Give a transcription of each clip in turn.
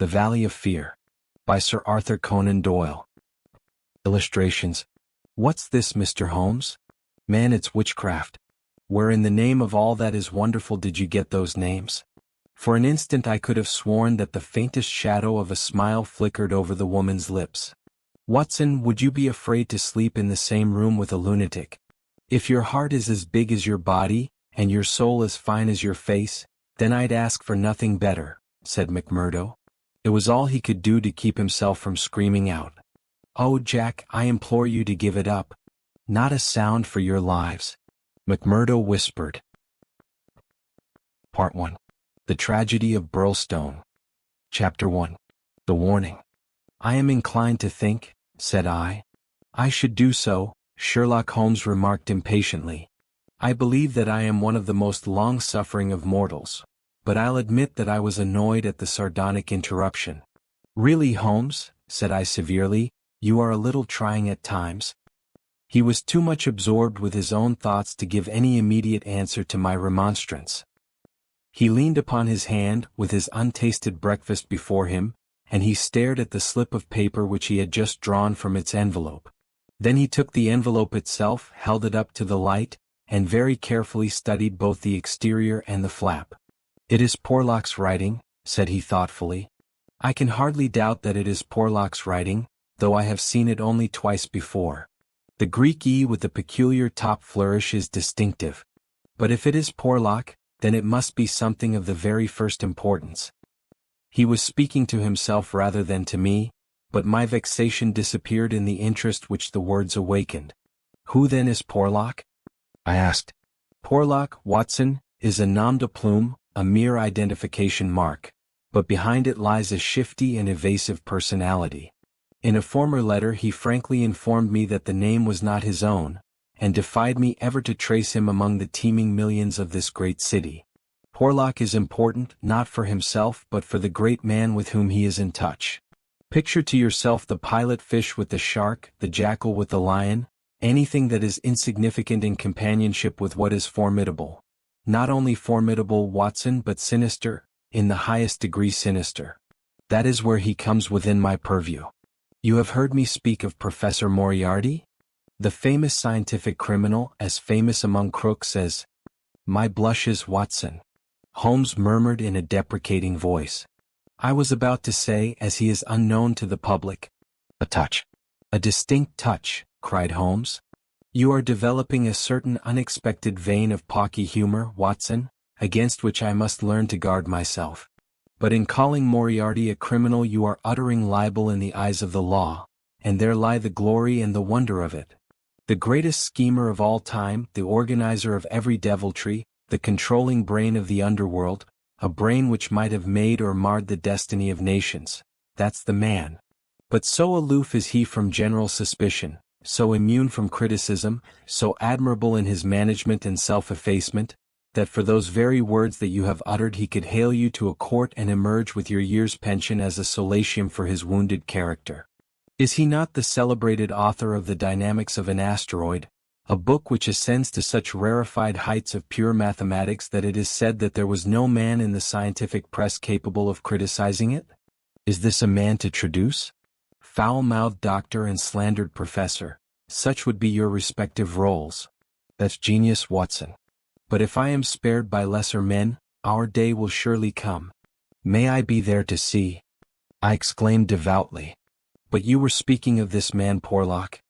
The Valley of Fear. By Sir Arthur Conan Doyle. Illustrations. What's this, Mr. Holmes? Man, it's witchcraft. Where in the name of all that is wonderful did you get those names? For an instant I could have sworn that the faintest shadow of a smile flickered over the woman's lips. Watson, would you be afraid to sleep in the same room with a lunatic? If your heart is as big as your body, and your soul as fine as your face, then I'd ask for nothing better, said McMurdo. It was all he could do to keep himself from screaming out. Oh, Jack, I implore you to give it up. Not a sound for your lives. McMurdo whispered. Part 1. The Tragedy of Birlstone. Chapter 1. The Warning. I am inclined to think, said I. I should do so, Sherlock Holmes remarked impatiently. I believe that I am one of the most long-suffering of mortals, but I'll admit that I was annoyed at the sardonic interruption. Really, Holmes, said I severely, you are a little trying at times. He was too much absorbed with his own thoughts to give any immediate answer to my remonstrance. He leaned upon his hand with his untasted breakfast before him, and he stared at the slip of paper which he had just drawn from its envelope. Then he took the envelope itself, held it up to the light, and very carefully studied both the exterior and the flap. It is Porlock's writing, said he thoughtfully. I can hardly doubt that it is Porlock's writing, though I have seen it only twice before. The Greek E with the peculiar top flourish is distinctive. But if it is Porlock, then it must be something of the very first importance. He was speaking to himself rather than to me, but my vexation disappeared in the interest which the words awakened. Who then is Porlock? I asked. Porlock, Watson, is a nom de plume, a mere identification mark, but behind it lies a shifty and evasive personality. In a former letter he frankly informed me that the name was not his own, and defied me ever to trace him among the teeming millions of this great city. Porlock is important, not for himself but for the great man with whom he is in touch. Picture to yourself the pilot fish with the shark, the jackal with the lion, anything that is insignificant in companionship with what is formidable. Not only formidable, Watson, but sinister, in the highest degree sinister. That is where he comes within my purview. You have heard me speak of Professor Moriarty? The famous scientific criminal, as famous among crooks as... My blushes, Watson. Holmes murmured in a deprecating voice. I was about to say, as he is unknown to the public. A touch. A distinct touch, cried Holmes. You are developing a certain unexpected vein of pawky humor, Watson, against which I must learn to guard myself. But in calling Moriarty a criminal you are uttering libel in the eyes of the law, and there lie the glory and the wonder of it. The greatest schemer of all time, the organizer of every deviltry, the controlling brain of the underworld, a brain which might have made or marred the destiny of nations, that's the man. But so aloof is he from general suspicion, so immune from criticism, so admirable in his management and self-effacement, that for those very words that you have uttered he could hale you to a court and emerge with your year's pension as a solatium for his wounded character. Is he not the celebrated author of The Dynamics of an Asteroid, a book which ascends to such rarefied heights of pure mathematics that it is said that there was no man in the scientific press capable of criticizing it? Is this a man to traduce? Foul-mouthed doctor and slandered professor, such would be your respective roles. That's genius, Watson. But if I am spared by lesser men, our day will surely come. May I be there to see? I exclaimed devoutly. But you were speaking of this man Porlock?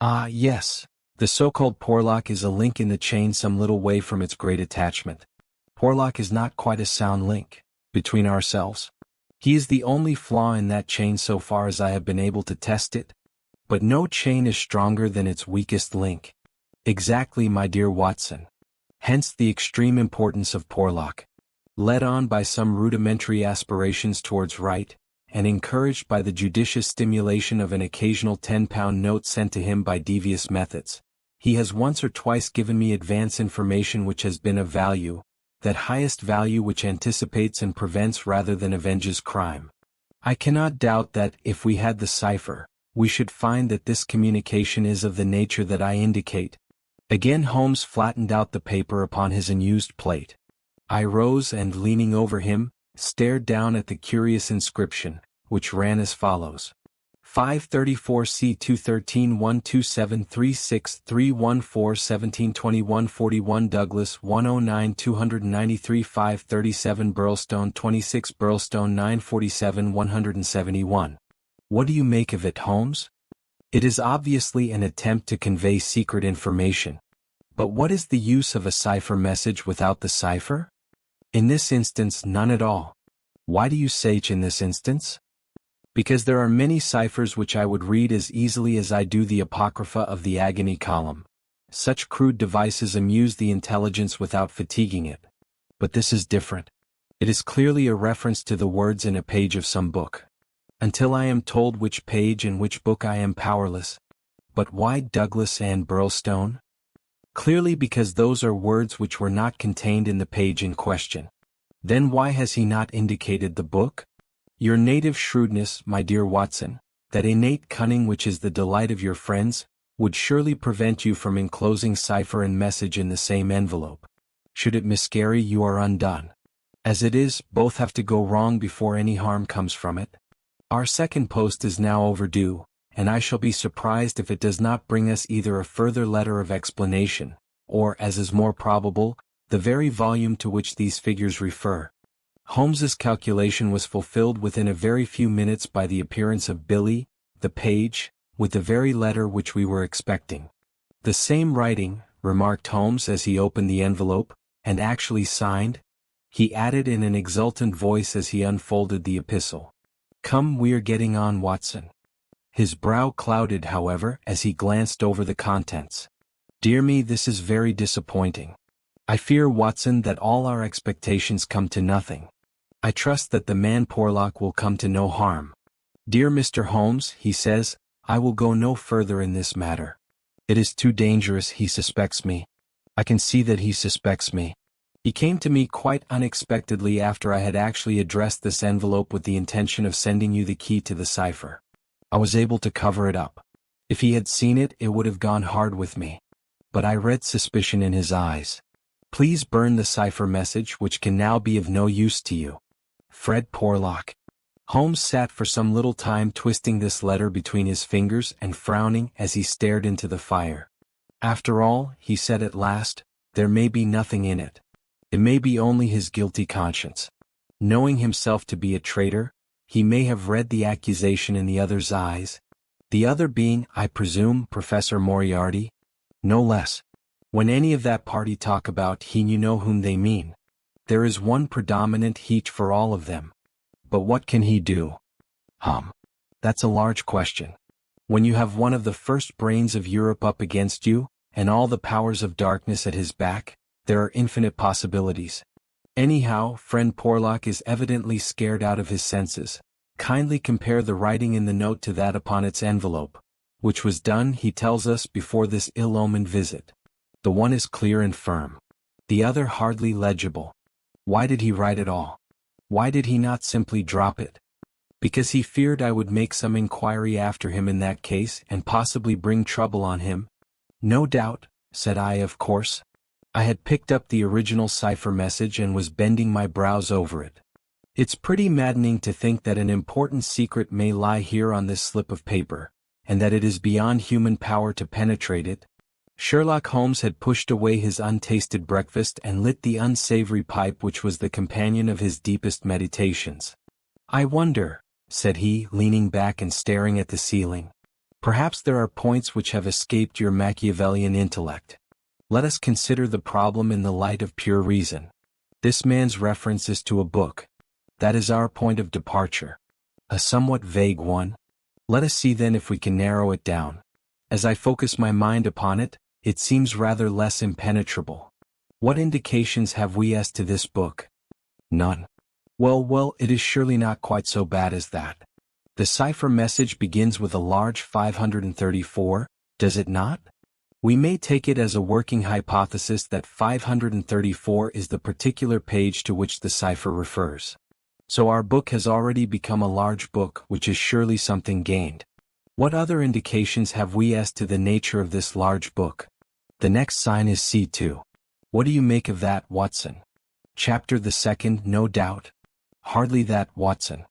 Ah, yes. The so-called Porlock is a link in the chain some little way from its great attachment. Porlock is not quite a sound link, between ourselves. He is the only flaw in that chain so far as I have been able to test it. But no chain is stronger than its weakest link. Exactly, my dear Watson. Hence the extreme importance of Porlock. Led on by some rudimentary aspirations towards right, and encouraged by the judicious stimulation of an occasional 10-pound note sent to him by devious methods, he has once or twice given me advance information which has been of value, that highest value which anticipates and prevents rather than avenges crime. I cannot doubt that, if we had the cipher, we should find that this communication is of the nature that I indicate. Again Holmes flattened out the paper upon his unused plate. I rose and, leaning over him, stared down at the curious inscription, which ran as follows. 534 C213 12736 314 1721 41 Douglas 109 293 537 Birlstone 26 Birlstone 947 171. What do you make of it, Holmes? It is obviously an attempt to convey secret information. But what is the use of a cipher message without the cipher? In this instance, none at all. Why do you say in this instance? Because there are many ciphers which I would read as easily as I do the Apocrypha of the Agony column. Such crude devices amuse the intelligence without fatiguing it. But this is different. It is clearly a reference to the words in a page of some book. Until I am told which page and which book I am powerless. But why Douglas and Birlstone? Clearly because those are words which were not contained in the page in question. Then why has he not indicated the book? Your native shrewdness, my dear Watson, that innate cunning which is the delight of your friends, would surely prevent you from enclosing cipher and message in the same envelope. Should it miscarry, you are undone. As it is, both have to go wrong before any harm comes from it. Our second post is now overdue, and I shall be surprised if it does not bring us either a further letter of explanation, or, as is more probable, the very volume to which these figures refer. Holmes's calculation was fulfilled within a very few minutes by the appearance of Billy, the page, with the very letter which we were expecting. The same writing, remarked Holmes as he opened the envelope, and actually signed, he added in an exultant voice as he unfolded the epistle. Come, we are getting on, Watson. His brow clouded, however, as he glanced over the contents. Dear me, this is very disappointing. I fear, Watson, that all our expectations come to nothing. I trust that the man Porlock will come to no harm. Dear Mr. Holmes, he says, I will go no further in this matter. It is too dangerous. He suspects me. I can see that he suspects me. He came to me quite unexpectedly after I had actually addressed this envelope with the intention of sending you the key to the cipher. I was able to cover it up. If he had seen it, it would have gone hard with me. But I read suspicion in his eyes. Please burn the cipher message, which can now be of no use to you. Fred Porlock. Holmes sat for some little time twisting this letter between his fingers and frowning as he stared into the fire. After all, he said at last, there may be nothing in it. It may be only his guilty conscience. Knowing himself to be a traitor, he may have read the accusation in the other's eyes. The other being, I presume, Professor Moriarty? No less. When any of that party talk about he, you know whom they mean. There is one predominant heat for all of them. But what can he do? That's a large question. When you have one of the first brains of Europe up against you, and all the powers of darkness at his back, there are infinite possibilities. Anyhow, friend Porlock is evidently scared out of his senses. Kindly compare the writing in the note to that upon its envelope, which was done, he tells us, before this ill-omened visit. The one is clear and firm. The other hardly legible. Why did he write it all? Why did he not simply drop it? Because he feared I would make some inquiry after him in that case and possibly bring trouble on him? No doubt, said I, of course. I had picked up the original cipher message and was bending my brows over it. It's pretty maddening to think that an important secret may lie here on this slip of paper, and that it is beyond human power to penetrate it. Sherlock Holmes had pushed away his untasted breakfast and lit the unsavory pipe which was the companion of his deepest meditations. I wonder, said he, leaning back and staring at the ceiling. Perhaps there are points which have escaped your Machiavellian intellect. Let us consider the problem in the light of pure reason. This man's reference is to a book. That is our point of departure. A somewhat vague one. Let us see then if we can narrow it down. As I focus my mind upon it, it seems rather less impenetrable. What indications have we as to this book? None. Well, it is surely not quite so bad as that. The cipher message begins with a large 534, does it not? We may take it as a working hypothesis that 534 is the particular page to which the cipher refers. So our book has already become a large book, which is surely something gained. What other indications have we as to the nature of this large book? The next sign is C2. What do you make of that, Watson? Chapter the second, no doubt. Hardly that, Watson.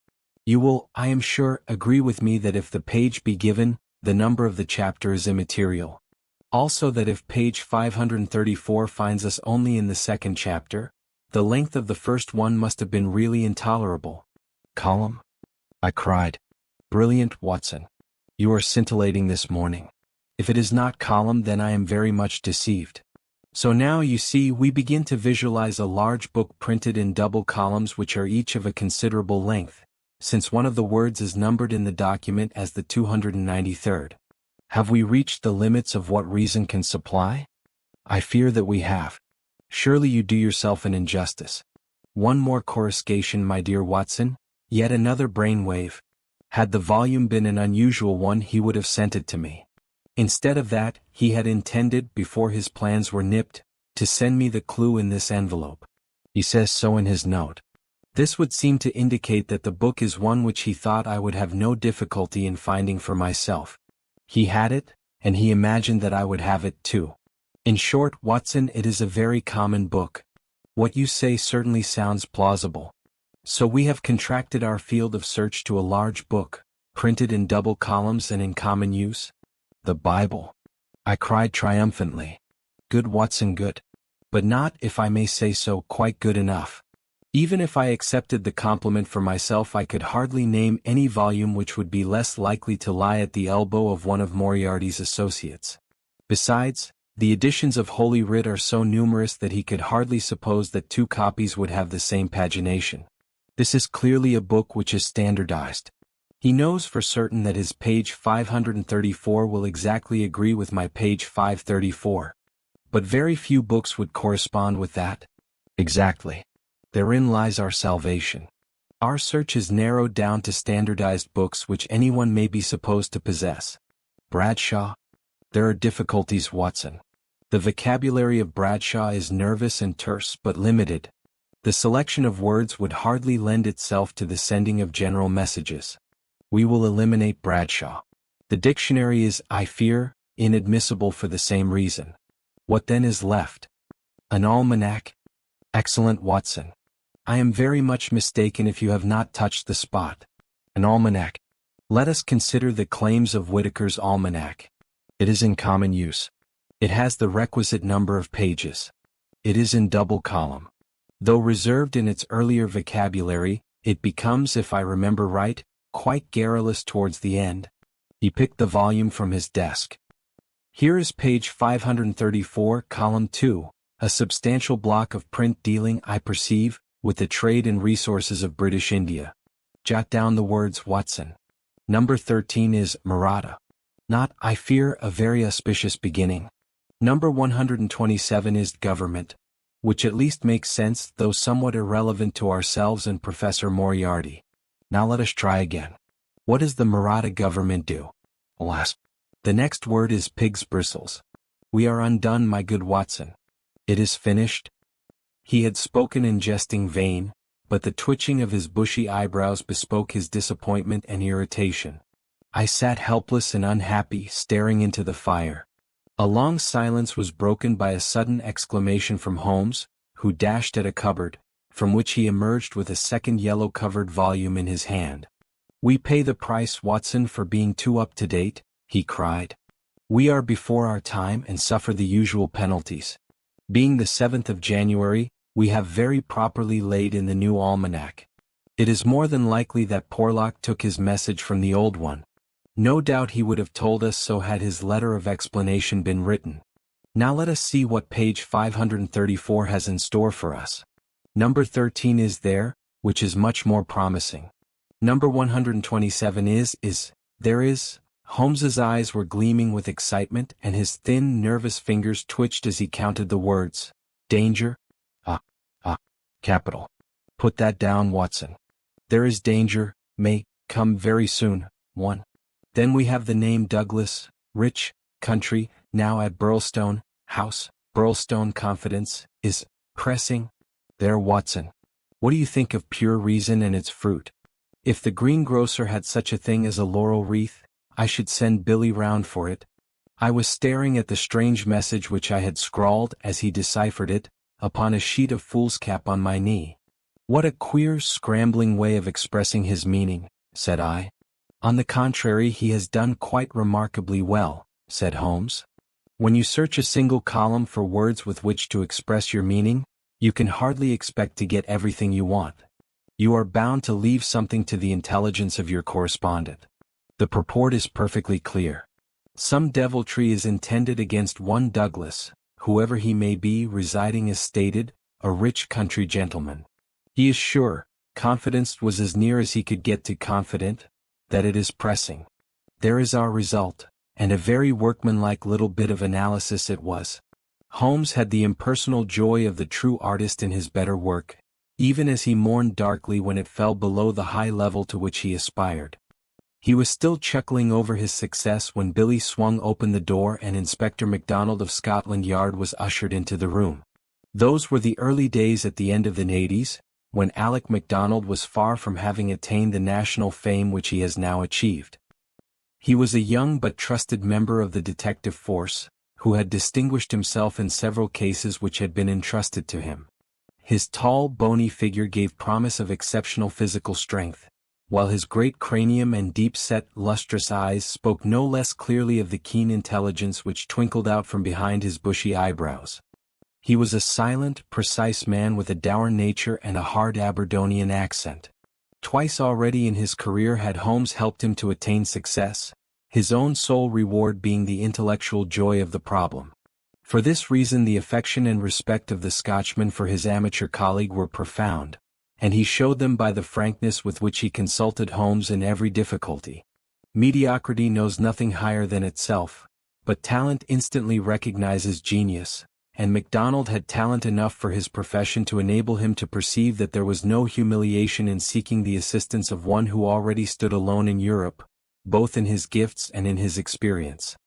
You will, I am sure, agree with me that if the page be given, the number of the chapter is immaterial. Also that if page 534 finds us only in the second chapter, the length of the first one must have been really intolerable. Column? I cried. Brilliant, Watson. You are scintillating this morning. If it is not column, then I am very much deceived. So now you see we begin to visualize a large book printed in double columns which are each of a considerable length, since one of the words is numbered in the document as the 293rd. Have we reached the limits of what reason can supply? I fear that we have. Surely you do yourself an injustice. One more coruscation, my dear Watson, yet another brainwave. Had the volume been an unusual one, he would have sent it to me. Instead of that, he had intended, before his plans were nipped, to send me the clue in this envelope. He says so in his note. This would seem to indicate that the book is one which he thought I would have no difficulty in finding for myself. He had it, and he imagined that I would have it too. In short, Watson, it is a very common book. What you say certainly sounds plausible. So we have contracted our field of search to a large book, printed in double columns and in common use? The Bible! I cried triumphantly. Good, Watson, good. But not, if I may say so, quite good enough. Even if I accepted the compliment for myself, I could hardly name any volume which would be less likely to lie at the elbow of one of Moriarty's associates. Besides, the editions of Holy Writ are so numerous that he could hardly suppose that two copies would have the same pagination. This is clearly a book which is standardized. He knows for certain that his page 534 will exactly agree with my page 534. But very few books would correspond with that. Exactly. Therein lies our salvation. Our search is narrowed down to standardized books which anyone may be supposed to possess. Bradshaw? There are difficulties, Watson. The vocabulary of Bradshaw is nervous and terse but limited. The selection of words would hardly lend itself to the sending of general messages. We will eliminate Bradshaw. The dictionary is, I fear, inadmissible for the same reason. What then is left? An almanac? Excellent, Watson. I am very much mistaken if you have not touched the spot. An almanac. Let us consider the claims of Whitaker's almanac. It is in common use. It has the requisite number of pages. It is in double column. Though reserved in its earlier vocabulary, it becomes, if I remember right, quite garrulous towards the end. He picked the volume from his desk. Here is page 534, column 2, a substantial block of print dealing, I perceive, with the trade and resources of British India. Jot down the words, Watson. Number 13 is Maratha. Not, I fear, a very auspicious beginning. Number 127 is Government, which at least makes sense, though somewhat irrelevant to ourselves and Professor Moriarty. Now let us try again. What does the Maratha government do? Alas, the next word is pig's bristles. We are undone, my good Watson. It is finished. He had spoken in jesting vein, but the twitching of his bushy eyebrows bespoke his disappointment and irritation. I sat helpless and unhappy, staring into the fire. A long silence was broken by a sudden exclamation from Holmes, who dashed at a cupboard, from which he emerged with a second yellow-covered volume in his hand. We pay the price, Watson, for being too up-to-date, he cried. We are before our time and suffer the usual penalties. Being the 7th of January, we have very properly laid in the new almanac. It is more than likely that Porlock took his message from the old one. No doubt he would have told us so had his letter of explanation been written. Now let us see what page 534 has in store for us. Number 13 is there, which is much more promising. Number 127 there is. Holmes's eyes were gleaming with excitement and his thin, nervous fingers twitched as he counted the words. Danger? Capital. Put that down, Watson. There is danger, may come very soon. 1. Then we have the name Douglas, rich, country, now at Birlstone, house, Birlstone confidence, is, pressing. There, Watson. What do you think of pure reason and its fruit? If the greengrocer had such a thing as a laurel wreath, I should send Billy round for it. I was staring at the strange message which I had scrawled, as he deciphered it, upon a sheet of foolscap on my knee. What a queer, scrambling way of expressing his meaning, said I. On the contrary, he has done quite remarkably well, said Holmes. When you search a single column for words with which to express your meaning, you can hardly expect to get everything you want. You are bound to leave something to the intelligence of your correspondent. The purport is perfectly clear. Some deviltry is intended against one Douglas, whoever he may be, residing as stated, a rich country gentleman. He is sure, confidence was as near as he could get to confident, that it is pressing. There is our result, and a very workmanlike little bit of analysis it was. Holmes had the impersonal joy of the true artist in his better work, even as he mourned darkly when it fell below the high level to which he aspired. He was still chuckling over his success when Billy swung open the door and Inspector MacDonald of Scotland Yard was ushered into the room. Those were the early days at the end of the 80s, when Alec MacDonald was far from having attained the national fame which he has now achieved. He was a young but trusted member of the detective force, who had distinguished himself in several cases which had been entrusted to him. His tall, bony figure gave promise of exceptional physical strength, while his great cranium and deep-set, lustrous eyes spoke no less clearly of the keen intelligence which twinkled out from behind his bushy eyebrows. He was a silent, precise man with a dour nature and a hard Aberdonian accent. Twice already in his career had Holmes helped him to attain success, his own sole reward being the intellectual joy of the problem. For this reason the affection and respect of the Scotchman for his amateur colleague were profound, and he showed them by the frankness with which he consulted Holmes in every difficulty. Mediocrity knows nothing higher than itself, but talent instantly recognizes genius, and MacDonald had talent enough for his profession to enable him to perceive that there was no humiliation in seeking the assistance of one who already stood alone in Europe, both in his gifts and in his experience.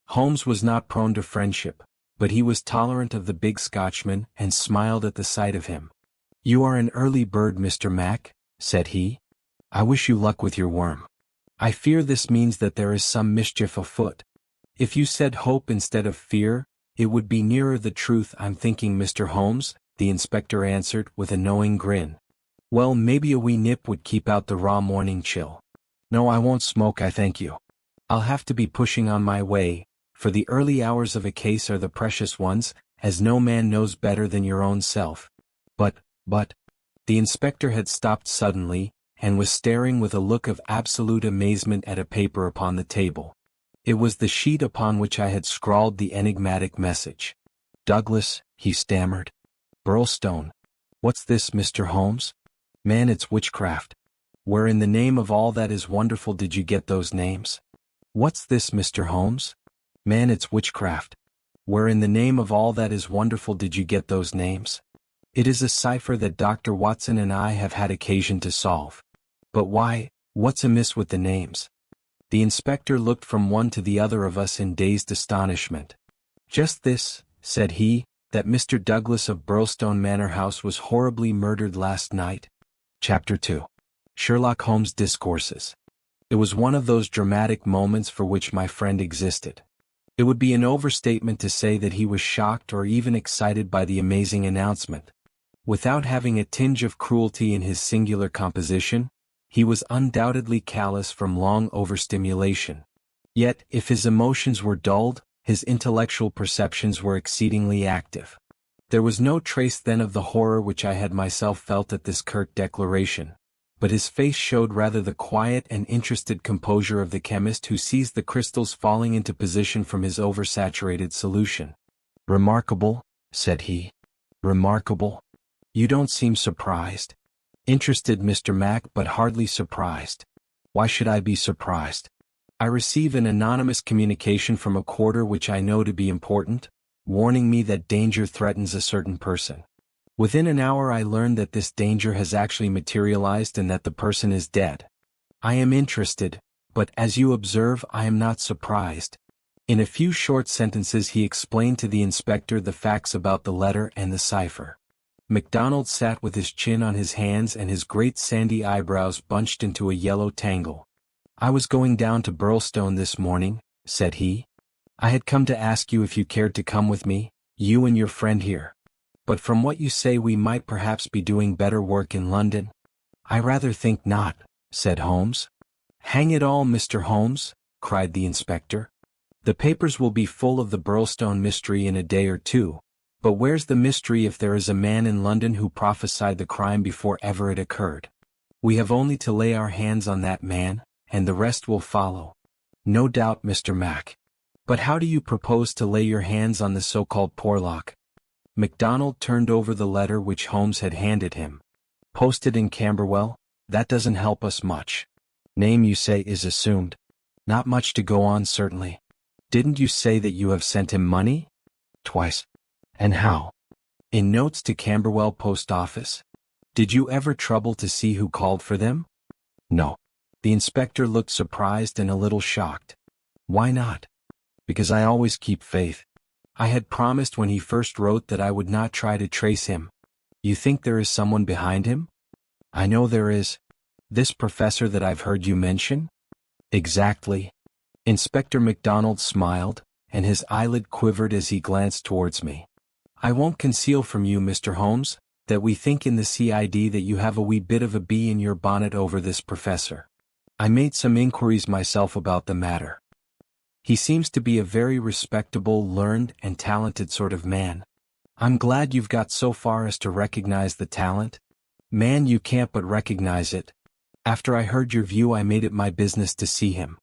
Holmes was not prone to friendship, but he was tolerant of the big Scotchman and smiled at the sight of him. "You are an early bird, Mr. Mac," said he. "I wish you luck with your worm. I fear this means that there is some mischief afoot. If you said hope instead of fear, it would be nearer the truth, I'm thinking, Mr. Holmes," the inspector answered with a knowing grin. "Well, maybe a wee nip would keep out the raw morning chill. No, I won't smoke, I thank you. I'll have to be pushing on my way, for the early hours of a case are the precious ones, as no man knows better than your own self. But, the inspector had stopped suddenly, and was staring with a look of absolute amazement at a paper upon the table. It was the sheet upon which I had scrawled the enigmatic message. "Douglas," he stammered. "Birlstone. What's this, Mr. Holmes? Man, it's witchcraft. Where in the name of all that is wonderful did you get those names? What's this, Mr. Holmes? Man, it's witchcraft. Where in the name of all that is wonderful did you get those names? It is a cipher that Dr. Watson and I have had occasion to solve. But why, what's amiss with the names?" The inspector looked from one to the other of us in dazed astonishment. "Just this," said he, "that Mr. Douglas of Birlstone Manor House was horribly murdered last night." Chapter 2. Sherlock Holmes' Discourses. It was one of those dramatic moments for which my friend existed. It would be an overstatement to say that he was shocked or even excited by the amazing announcement. Without having a tinge of cruelty in his singular composition, he was undoubtedly callous from long overstimulation. Yet, if his emotions were dulled, his intellectual perceptions were exceedingly active. There was no trace then of the horror which I had myself felt at this curt declaration, but his face showed rather the quiet and interested composure of the chemist who sees the crystals falling into position from his oversaturated solution. "Remarkable," said he. "Remarkable. You don't seem surprised." "Interested, Mr. Mac, but hardly surprised." "Why should I be surprised?" "I receive an anonymous communication from a quarter which I know to be important, warning me that danger threatens a certain person. Within an hour I learn that this danger has actually materialized and that the person is dead. I am interested, but as you observe, I am not surprised." In a few short sentences he explained to the inspector the facts about the letter and the cipher. MacDonald sat with his chin on his hands and his great sandy eyebrows bunched into a yellow tangle. "I was going down to Birlstone this morning," said he. "I had come to ask you if you cared to come with me, you and your friend here." But from what you say we might perhaps be doing better work in London. I rather think not, said Holmes. Hang it all, Mr. Holmes, cried the inspector. The papers will be full of the Birlstone mystery in a day or two, but where's the mystery if there is a man in London who prophesied the crime before ever it occurred? We have only to lay our hands on that man, and the rest will follow. No doubt, Mr. Mac. But how do you propose to lay your hands on the so-called Porlock? MacDonald turned over the letter which Holmes had handed him. Posted in Camberwell? That doesn't help us much. Name, you say, is assumed. Not much to go on, certainly. Didn't you say that you have sent him money? Twice. And how? In notes to Camberwell Post Office. Did you ever trouble to see who called for them? No. The inspector looked surprised and a little shocked. Why not? Because I always keep faith. I had promised when he first wrote that I would not try to trace him. You think there is someone behind him? I know there is. This professor that I've heard you mention? Exactly. Inspector MacDonald smiled, and his eyelid quivered as he glanced towards me. I won't conceal from you, Mr. Holmes, that we think in the CID that you have a wee bit of a bee in your bonnet over this professor. I made some inquiries myself about the matter. He seems to be a very respectable, learned, and talented sort of man. I'm glad you've got so far as to recognize the talent. Man, you can't but recognize it. After I heard your view, I made it my business to see him.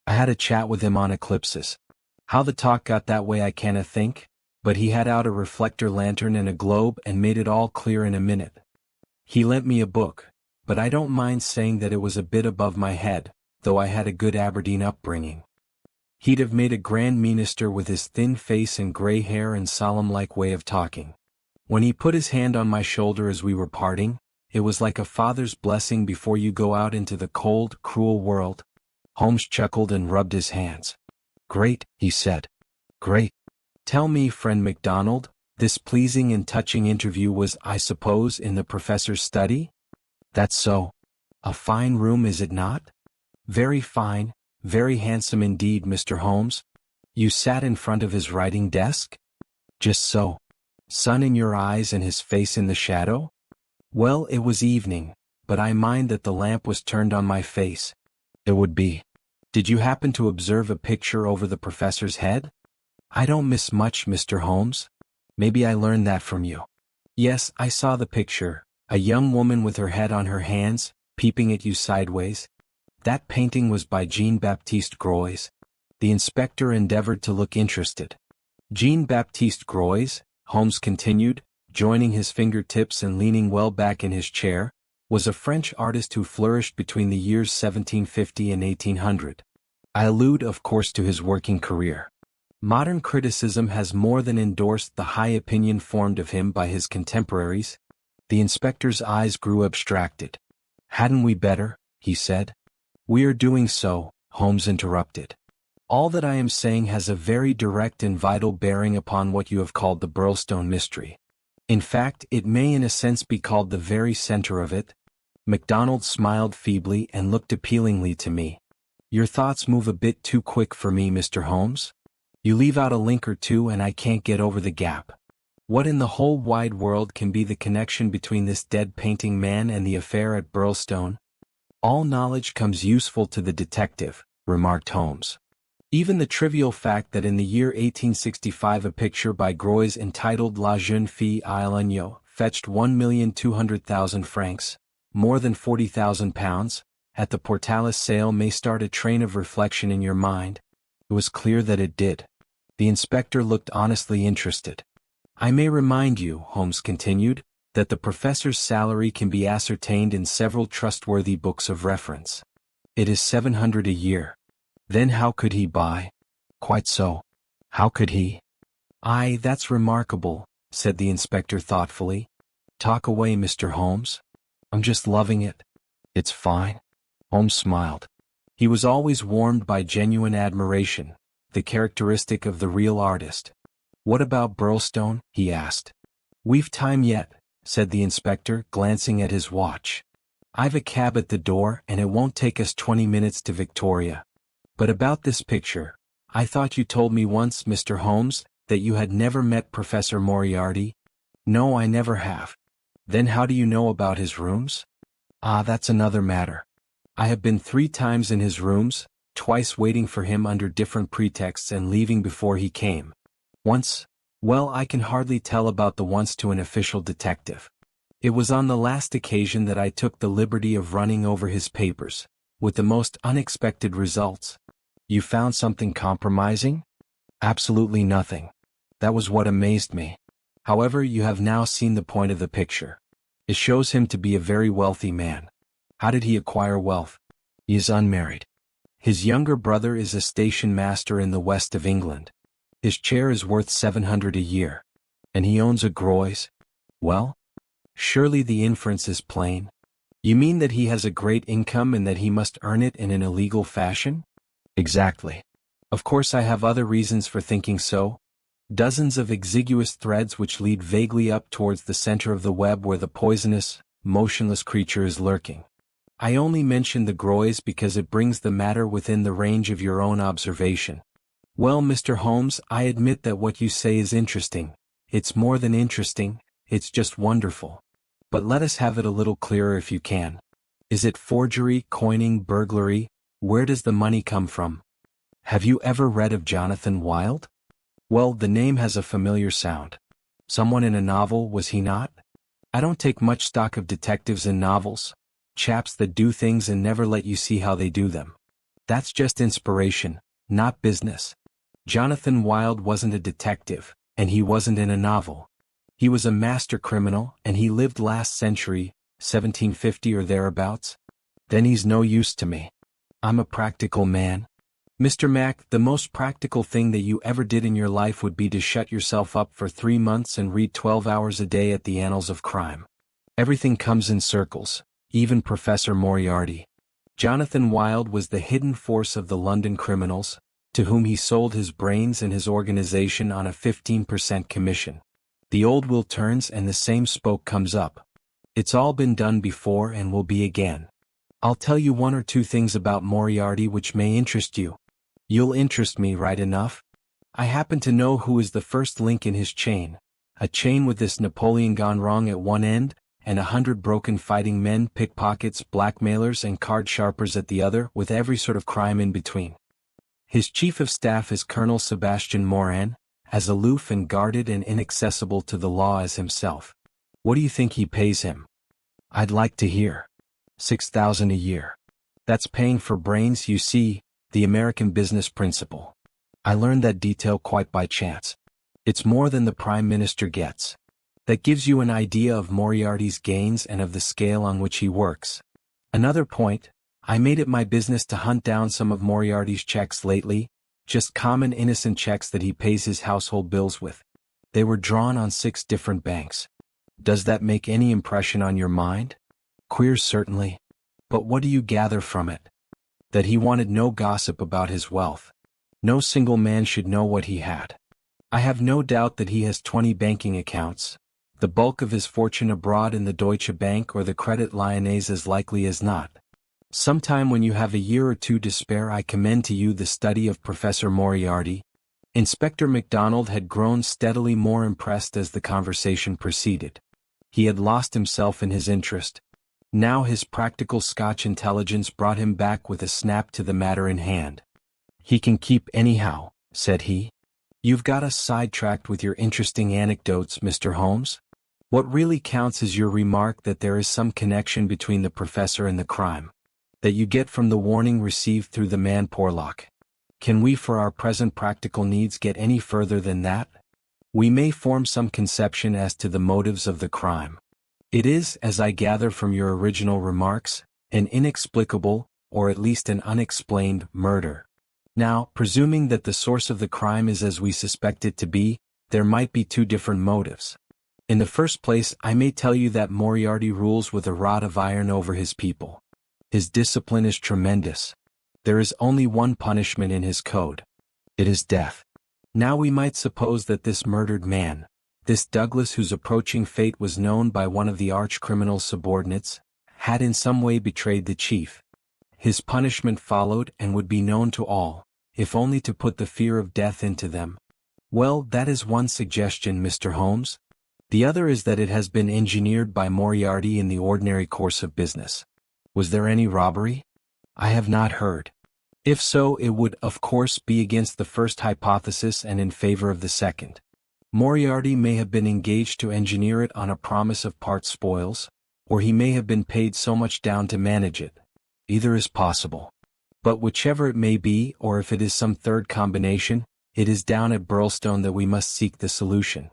I had a chat with him on eclipses. How the talk got that way I canna think, but he had out a reflector lantern and a globe and made it all clear in a minute. He lent me a book, but I don't mind saying that it was a bit above my head, though I had a good Aberdeen upbringing. He'd have made a grand minister with his thin face and grey hair and solemn-like way of talking. When he put his hand on my shoulder as we were parting, it was like a father's blessing before you go out into the cold, cruel world. Holmes chuckled and rubbed his hands. Great, he said. Great. Tell me, friend MacDonald, this pleasing and touching interview was, I suppose, in the professor's study? That's so. A fine room, is it not? Very fine, very handsome indeed, Mr. Holmes. You sat in front of his writing desk? Just so. Sun in your eyes and his face in the shadow? Well, it was evening, but I mind that the lamp was turned on my face. It would be. Did you happen to observe a picture over the professor's head? I don't miss much, Mr. Holmes. Maybe I learned that from you. Yes, I saw the picture, a young woman with her head on her hands, peeping at you sideways. That painting was by Jean-Baptiste Gros. The inspector endeavored to look interested. Jean-Baptiste Gros, Holmes continued, joining his fingertips and leaning well back in his chair, was a French artist who flourished between the years 1750 and 1800. I allude, of course, to his working career. Modern criticism has more than endorsed the high opinion formed of him by his contemporaries. The inspector's eyes grew abstracted. Hadn't we better? He said. We are doing so, Holmes interrupted. All that I am saying has a very direct and vital bearing upon what you have called the Birlstone mystery. In fact, it may in a sense be called the very center of it. MacDonald smiled feebly and looked appealingly to me. Your thoughts move a bit too quick for me, Mr. Holmes. You leave out a link or two and I can't get over the gap. What in the whole wide world can be the connection between this dead painting man and the affair at Birlstone? All knowledge comes useful to the detective, remarked Holmes. Even the trivial fact that in the year 1865 a picture by Gros entitled La Jeune Fille à l'Agneau fetched 1,200,000 francs, more than £40,000, at the Portalis sale may start a train of reflection in your mind. It was clear that it did. The inspector looked honestly interested. I may remind you, Holmes continued, that the professor's salary can be ascertained in several trustworthy books of reference. It is 700 a year. Then how could he buy? Quite so. How could he? Aye, that's remarkable, said the inspector thoughtfully. Talk away, Mr. Holmes. I'm just loving it. It's fine. Holmes smiled. He was always warmed by genuine admiration, the characteristic of the real artist. What about Birlstone? He asked. We've time yet, said the inspector, glancing at his watch. I've a cab at the door and it won't take us 20 minutes to Victoria. But about this picture, I thought you told me once, Mr. Holmes, that you had never met Professor Moriarty. No, I never have. Then how do you know about his rooms? Ah, that's another matter. I have been 3 times in his rooms, twice waiting for him under different pretexts and leaving before he came. Once, well, I can hardly tell about the once to an official detective. It was on the last occasion that I took the liberty of running over his papers, with the most unexpected results. You found something compromising? Absolutely nothing. That was what amazed me. However, you have now seen the point of the picture. It shows him to be a very wealthy man. How did he acquire wealth? He is unmarried. His younger brother is a station master in the west of England. His chair is worth 700 a year. And he owns a Groys? Well, surely the inference is plain. You mean that he has a great income and that he must earn it in an illegal fashion? Exactly. Of course I have other reasons for thinking so. Dozens of exiguous threads which lead vaguely up towards the center of the web where the poisonous, motionless creature is lurking. I only mention the Groys because it brings the matter within the range of your own observation. Well, Mr. Holmes, I admit that what you say is interesting. It's more than interesting, it's just wonderful. But let us have it a little clearer if you can. Is it forgery, coining, burglary? Where does the money come from? Have you ever read of Jonathan Wild? Well, the name has a familiar sound. Someone in a novel, was he not? I don't take much stock of detectives in novels. Chaps that do things and never let you see how they do them. That's just inspiration, not business. Jonathan Wild wasn't a detective, and he wasn't in a novel. He was a master criminal, and he lived last century, 1750 or thereabouts. Then he's no use to me. I'm a practical man. Mr. Mac, the most practical thing that you ever did in your life would be to shut yourself up for 3 months and read 12 hours a day at the annals of crime. Everything comes in circles, even Professor Moriarty. Jonathan Wild was the hidden force of the London criminals, to whom he sold his brains and his organization on a 15% commission. The old wheel turns and the same spoke comes up. It's all been done before and will be again. I'll tell you 1 or 2 things about Moriarty which may interest you. You'll interest me, right enough. I happen to know who is the first link in his chain, a chain with this Napoleon gone wrong at one end, and 100 broken fighting men, pickpockets, blackmailers and card sharpers at the other, with every sort of crime in between. His chief of staff is Colonel Sebastian Moran, as aloof and guarded and inaccessible to the law as himself. What do you think he pays him? I'd like to hear. 6,000 a year. That's paying for brains, you see, the American business principle. I learned that detail quite by chance. It's more than the Prime Minister gets. That gives you an idea of Moriarty's gains and of the scale on which he works. Another point, I made it my business to hunt down some of Moriarty's checks lately, just common innocent checks that he pays his household bills with. They were drawn on 6 different banks. Does that make any impression on your mind? Queer, certainly. But what do you gather from it? That he wanted no gossip about his wealth. No single man should know what he had. I have no doubt that he has 20 banking accounts, the bulk of his fortune abroad in the Deutsche Bank or the Credit Lyonnais as likely as not. Sometime when you have a year or 2 to spare, I commend to you the study of Professor Moriarty. Inspector MacDonald had grown steadily more impressed as the conversation proceeded. He had lost himself in his interest. Now his practical Scotch intelligence brought him back with a snap to the matter in hand. He can keep anyhow, said he. You've got us sidetracked with your interesting anecdotes, Mr. Holmes. What really counts is your remark that there is some connection between the professor and the crime, that you get from the warning received through the man Porlock. Can we for our present practical needs get any further than that? We may form some conception as to the motives of the crime. It is, as I gather from your original remarks, an inexplicable, or at least an unexplained, murder. Now, presuming that the source of the crime is as we suspect it to be, there might be 2 different motives. In the first place, I may tell you that Moriarty rules with a rod of iron over his people. His discipline is tremendous. There is only one punishment in his code. It is death. Now we might suppose that this murdered man, this Douglas whose approaching fate was known by one of the arch-criminal's subordinates, had in some way betrayed the chief. His punishment followed and would be known to all, if only to put the fear of death into them. Well, that is one suggestion, Mr. Holmes. The other is that it has been engineered by Moriarty in the ordinary course of business. Was there any robbery? I have not heard. If so, it would, of course, be against the first hypothesis and in favor of the second. Moriarty may have been engaged to engineer it on a promise of part spoils, or he may have been paid so much down to manage it. Either is possible. But whichever it may be, or if it is some third combination, it is down at Birlstone that we must seek the solution.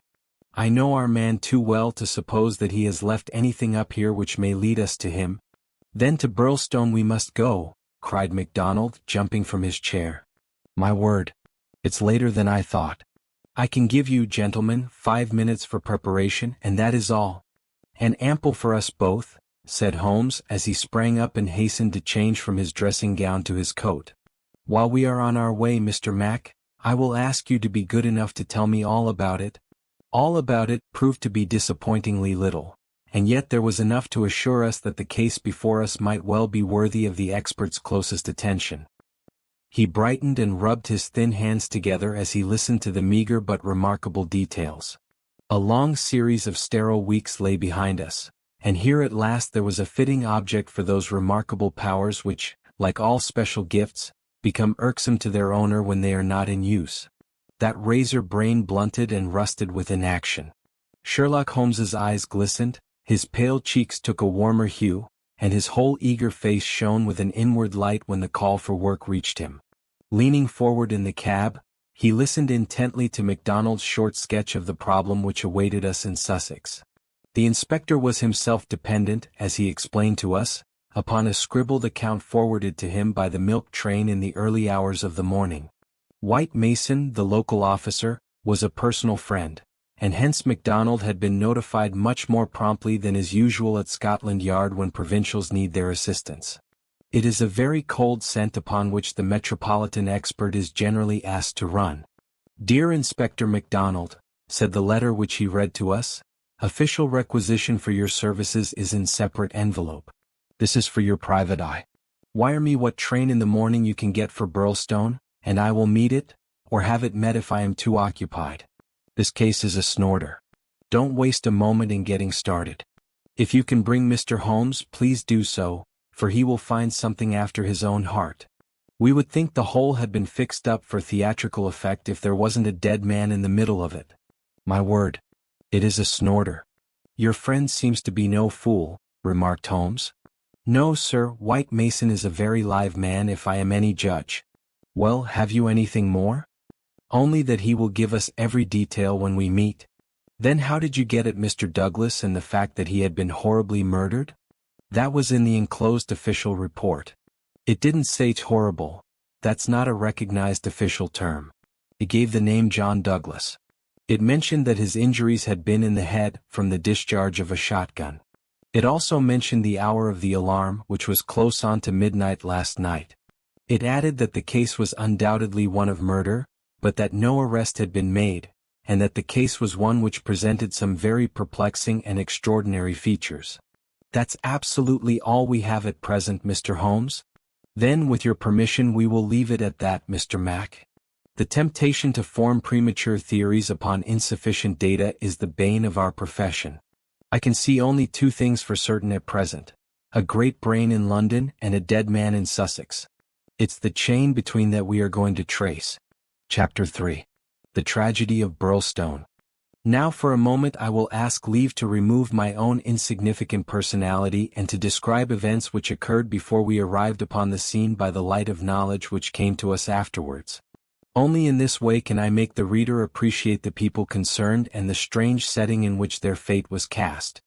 I know our man too well to suppose that he has left anything up here which may lead us to him. Then to Birlstone we must go, cried MacDonald, jumping from his chair. My word! It's later than I thought. I can give you, gentlemen, 5 minutes for preparation, and that is all. And ample for us both, said Holmes, as he sprang up and hastened to change from his dressing gown to his coat. While we are on our way, Mr. Mac, I will ask you to be good enough to tell me all about it. All about it proved to be disappointingly little, and yet there was enough to assure us that the case before us might well be worthy of the expert's closest attention. He brightened and rubbed his thin hands together as he listened to the meager but remarkable details. A long series of sterile weeks lay behind us, and here at last there was a fitting object for those remarkable powers which, like all special gifts, become irksome to their owner when they are not in use. That razor brain blunted and rusted with inaction. Sherlock Holmes's eyes glistened, his pale cheeks took a warmer hue, and his whole eager face shone with an inward light when the call for work reached him. Leaning forward in the cab, he listened intently to MacDonald's short sketch of the problem which awaited us in Sussex. The inspector was himself dependent, as he explained to us, upon a scribbled account forwarded to him by the milk train in the early hours of the morning. White Mason, the local officer, was a personal friend, and hence MacDonald had been notified much more promptly than is usual at Scotland Yard when provincials need their assistance. It is a very cold scent upon which the metropolitan expert is generally asked to run. Dear Inspector MacDonald, said the letter which he read to us, official requisition for your services is in separate envelope. This is for your private eye. Wire me what train in the morning you can get for Birlstone, and I will meet it, or have it met if I am too occupied. This case is a snorter. Don't waste a moment in getting started. If you can bring Mr. Holmes, please do so, for he will find something after his own heart. We would think the whole had been fixed up for theatrical effect if there wasn't a dead man in the middle of it. My word, it is a snorter. Your friend seems to be no fool, remarked Holmes. No, sir, White Mason is a very live man if I am any judge. Well, have you anything more? Only that he will give us every detail when we meet. Then how did you get at Mr. Douglas and the fact that he had been horribly murdered? That was in the enclosed official report. It didn't say horrible. That's not a recognized official term. It gave the name John Douglas. It mentioned that his injuries had been in the head from the discharge of a shotgun. It also mentioned the hour of the alarm, which was close on to midnight last night. It added that the case was undoubtedly one of murder, but that no arrest had been made, and that the case was one which presented some very perplexing and extraordinary features. That's absolutely all we have at present, Mr. Holmes. Then, with your permission, we will leave it at that, Mr. Mac. The temptation to form premature theories upon insufficient data is the bane of our profession. I can see only two things for certain at present: a great brain in London and a dead man in Sussex. It's the chain between that we are going to trace. Chapter 3. The Tragedy of Birlstone. Now for a moment I will ask leave to remove my own insignificant personality and to describe events which occurred before we arrived upon the scene by the light of knowledge which came to us afterwards. Only in this way can I make the reader appreciate the people concerned and the strange setting in which their fate was cast.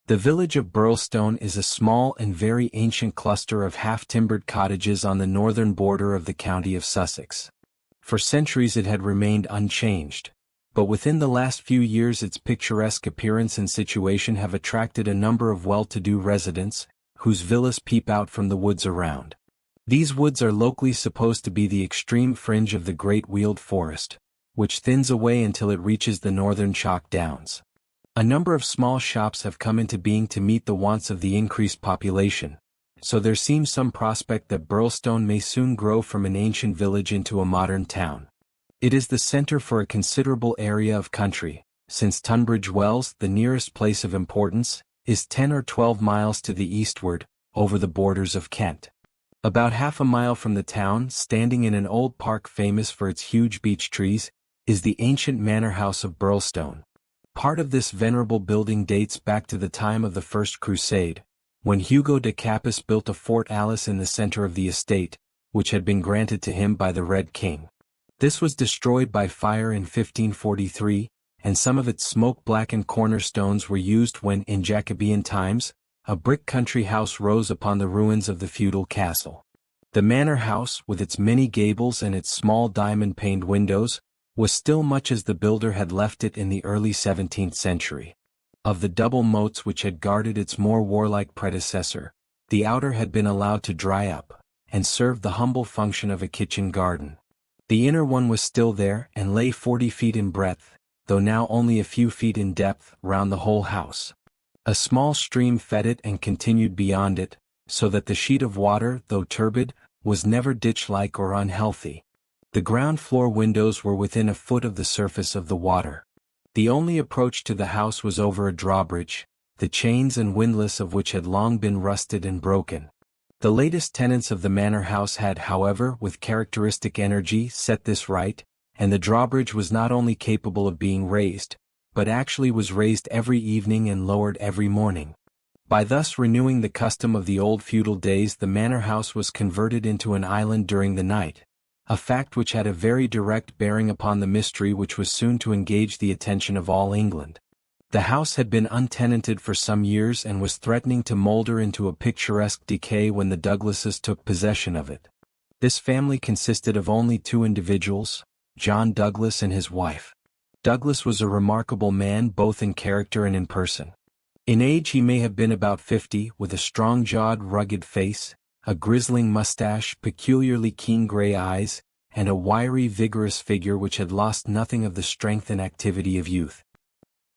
The village of Birlstone is a small and very ancient cluster of half-timbered cottages on the northern border of the county of Sussex. For centuries it had remained unchanged, but within the last few years its picturesque appearance and situation have attracted a number of well-to-do residents, whose villas peep out from the woods around. These woods are locally supposed to be the extreme fringe of the great Weald forest, which thins away until it reaches the northern chalk downs. A number of small shops have come into being to meet the wants of the increased population, so there seems some prospect that Birlstone may soon grow from an ancient village into a modern town. It is the center for a considerable area of country, since Tunbridge Wells, the nearest place of importance, is 10 or 12 miles to the eastward, over the borders of Kent. About half a mile from the town, standing in an old park famous for its huge beech trees, is the ancient manor house of Birlstone. Part of this venerable building dates back to the time of the First Crusade, when Hugo de Capus built a Fort Alice in the center of the estate, which had been granted to him by the Red King. This was destroyed by fire in 1543, and some of its smoke-blackened cornerstones were used when, in Jacobean times, a brick country house rose upon the ruins of the feudal castle. The manor house, with its many gables and its small diamond-paned windows, was still much as the builder had left it in the early 17th century. Of the double moats which had guarded its more warlike predecessor, the outer had been allowed to dry up, and served the humble function of a kitchen garden. The inner one was still there, and lay 40 feet in breadth, though now only a few feet in depth, round the whole house. A small stream fed it and continued beyond it, so that the sheet of water, though turbid, was never ditch-like or unhealthy. The ground floor windows were within a foot of the surface of the water. The only approach to the house was over a drawbridge, the chains and windlass of which had long been rusted and broken. The latest tenants of the manor house had, however, with characteristic energy, set this right, and the drawbridge was not only capable of being raised, but actually was raised every evening and lowered every morning. By thus renewing the custom of the old feudal days, the manor house was converted into an island during the night, a fact which had a very direct bearing upon the mystery which was soon to engage the attention of all England. The house had been untenanted for some years and was threatening to moulder into a picturesque decay when the Douglases took possession of it. This family consisted of only two individuals, John Douglas and his wife. Douglas was a remarkable man both in character and in person. In age he may have been about 50, with a strong-jawed, rugged face, a grizzling mustache, peculiarly keen gray eyes, and a wiry, vigorous figure which had lost nothing of the strength and activity of youth.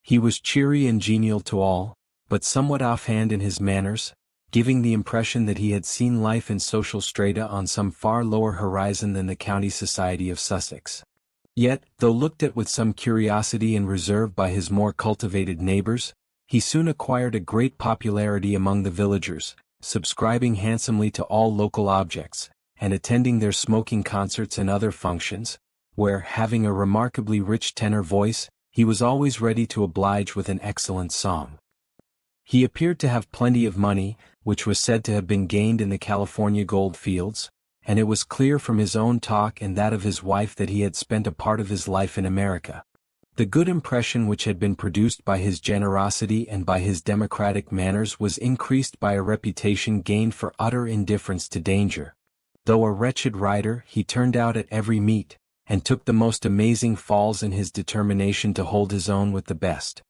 He was cheery and genial to all, but somewhat offhand in his manners, giving the impression that he had seen life in social strata on some far lower horizon than the county society of Sussex. Yet, though looked at with some curiosity and reserve by his more cultivated neighbors, he soon acquired a great popularity among the villagers, subscribing handsomely to all local objects, and attending their smoking concerts and other functions, where, having a remarkably rich tenor voice, he was always ready to oblige with an excellent song. He appeared to have plenty of money, which was said to have been gained in the California gold fields, and it was clear from his own talk and that of his wife that he had spent a part of his life in America. The good impression which had been produced by his generosity and by his democratic manners was increased by a reputation gained for utter indifference to danger. Though a wretched rider, he turned out at every meet, and took the most amazing falls in his determination to hold his own with the best.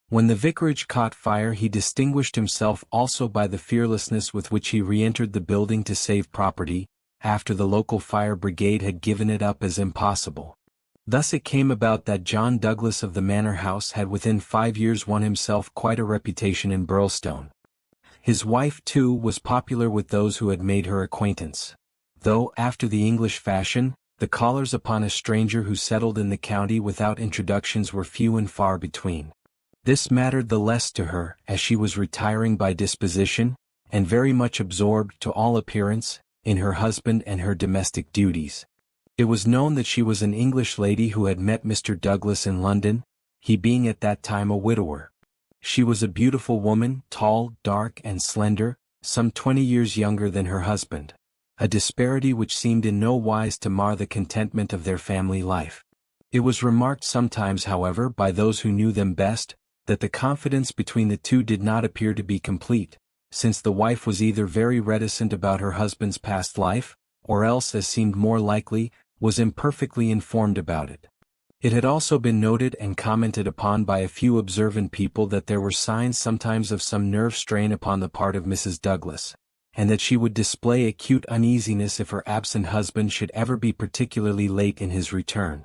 When the vicarage caught fire, he distinguished himself also by the fearlessness with which he re-entered the building to save property, after the local fire brigade had given it up as impossible. Thus it came about that John Douglas of the manor house had within 5 years won himself quite a reputation in Birlstone. His wife, too, was popular with those who had made her acquaintance. Though, after the English fashion, the callers upon a stranger who settled in the county without introductions were few and far between. This mattered the less to her, as she was retiring by disposition, and very much absorbed, to all appearance, in her husband and her domestic duties. It was known that she was an English lady who had met Mr. Douglas in London, he being at that time a widower. She was a beautiful woman, tall, dark, and slender, some 20 years younger than her husband, a disparity which seemed in no wise to mar the contentment of their family life. It was remarked sometimes, however, by those who knew them best, that the confidence between the two did not appear to be complete, since the wife was either very reticent about her husband's past life, or else, as seemed more likely, was imperfectly informed about it. It had also been noted and commented upon by a few observant people that there were signs sometimes of some nerve strain upon the part of Mrs. Douglas, and that she would display acute uneasiness if her absent husband should ever be particularly late in his return.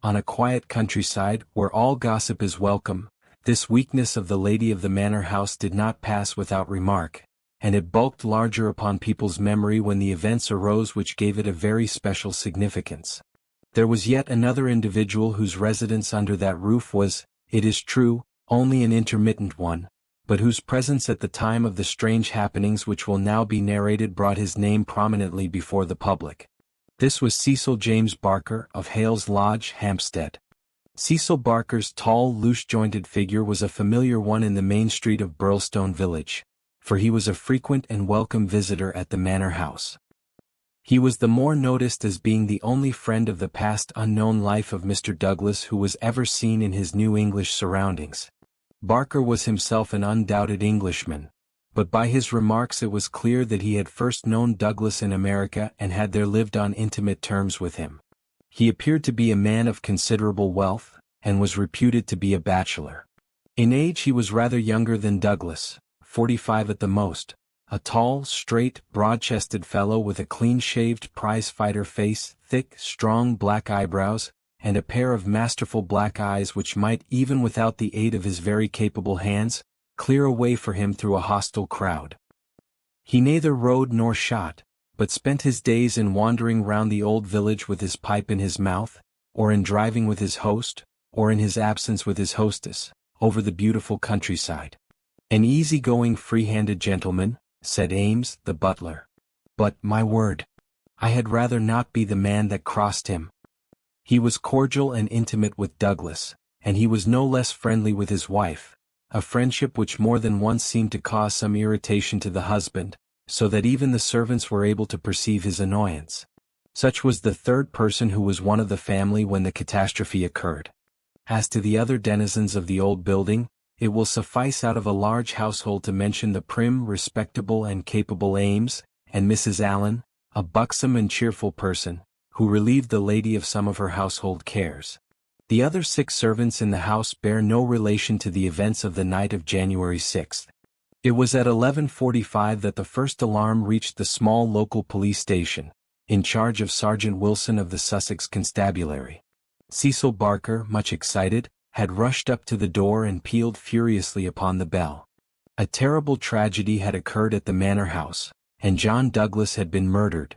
On a quiet countryside, where all gossip is welcome, this weakness of the lady of the manor house did not pass without remark, and it bulked larger upon people's memory when the events arose which gave it a very special significance. There was yet another individual whose residence under that roof was, it is true, only an intermittent one, but whose presence at the time of the strange happenings which will now be narrated brought his name prominently before the public. This was Cecil James Barker of Hales Lodge, Hampstead. Cecil Barker's tall, loose-jointed figure was a familiar one in the main street of Birlstone village, for he was a frequent and welcome visitor at the manor house. He was the more noticed as being the only friend of the past unknown life of Mr. Douglas who was ever seen in his new English surroundings. Barker was himself an undoubted Englishman, but by his remarks it was clear that he had first known Douglas in America and had there lived on intimate terms with him. He appeared to be a man of considerable wealth, and was reputed to be a bachelor. In age he was rather younger than Douglas, 45 at the most, a tall, straight, broad-chested fellow with a clean-shaved prize-fighter face, thick, strong black eyebrows, and a pair of masterful black eyes which might, even without the aid of his very capable hands, clear a way for him through a hostile crowd. He neither rode nor shot, but spent his days in wandering round the old village with his pipe in his mouth, or in driving with his host, or in his absence with his hostess, over the beautiful countryside. An easy-going, free-handed gentleman, said Ames, the butler. But, my word, I had rather not be the man that crossed him. He was cordial and intimate with Douglas, and he was no less friendly with his wife, a friendship which more than once seemed to cause some irritation to the husband, so that even the servants were able to perceive his annoyance. Such was the third person who was one of the family when the catastrophe occurred. As to the other denizens of the old building, it will suffice out of a large household to mention the prim, respectable and capable Ames, and Mrs. Allen, a buxom and cheerful person, who relieved the lady of some of her household cares. The other 6 servants in the house bear no relation to the events of the night of January 6th. It was at 11:45 that the first alarm reached the small local police station, in charge of Sergeant Wilson of the Sussex Constabulary. Cecil Barker, much excited, had rushed up to the door and pealed furiously upon the bell. A terrible tragedy had occurred at the manor house, and John Douglas had been murdered.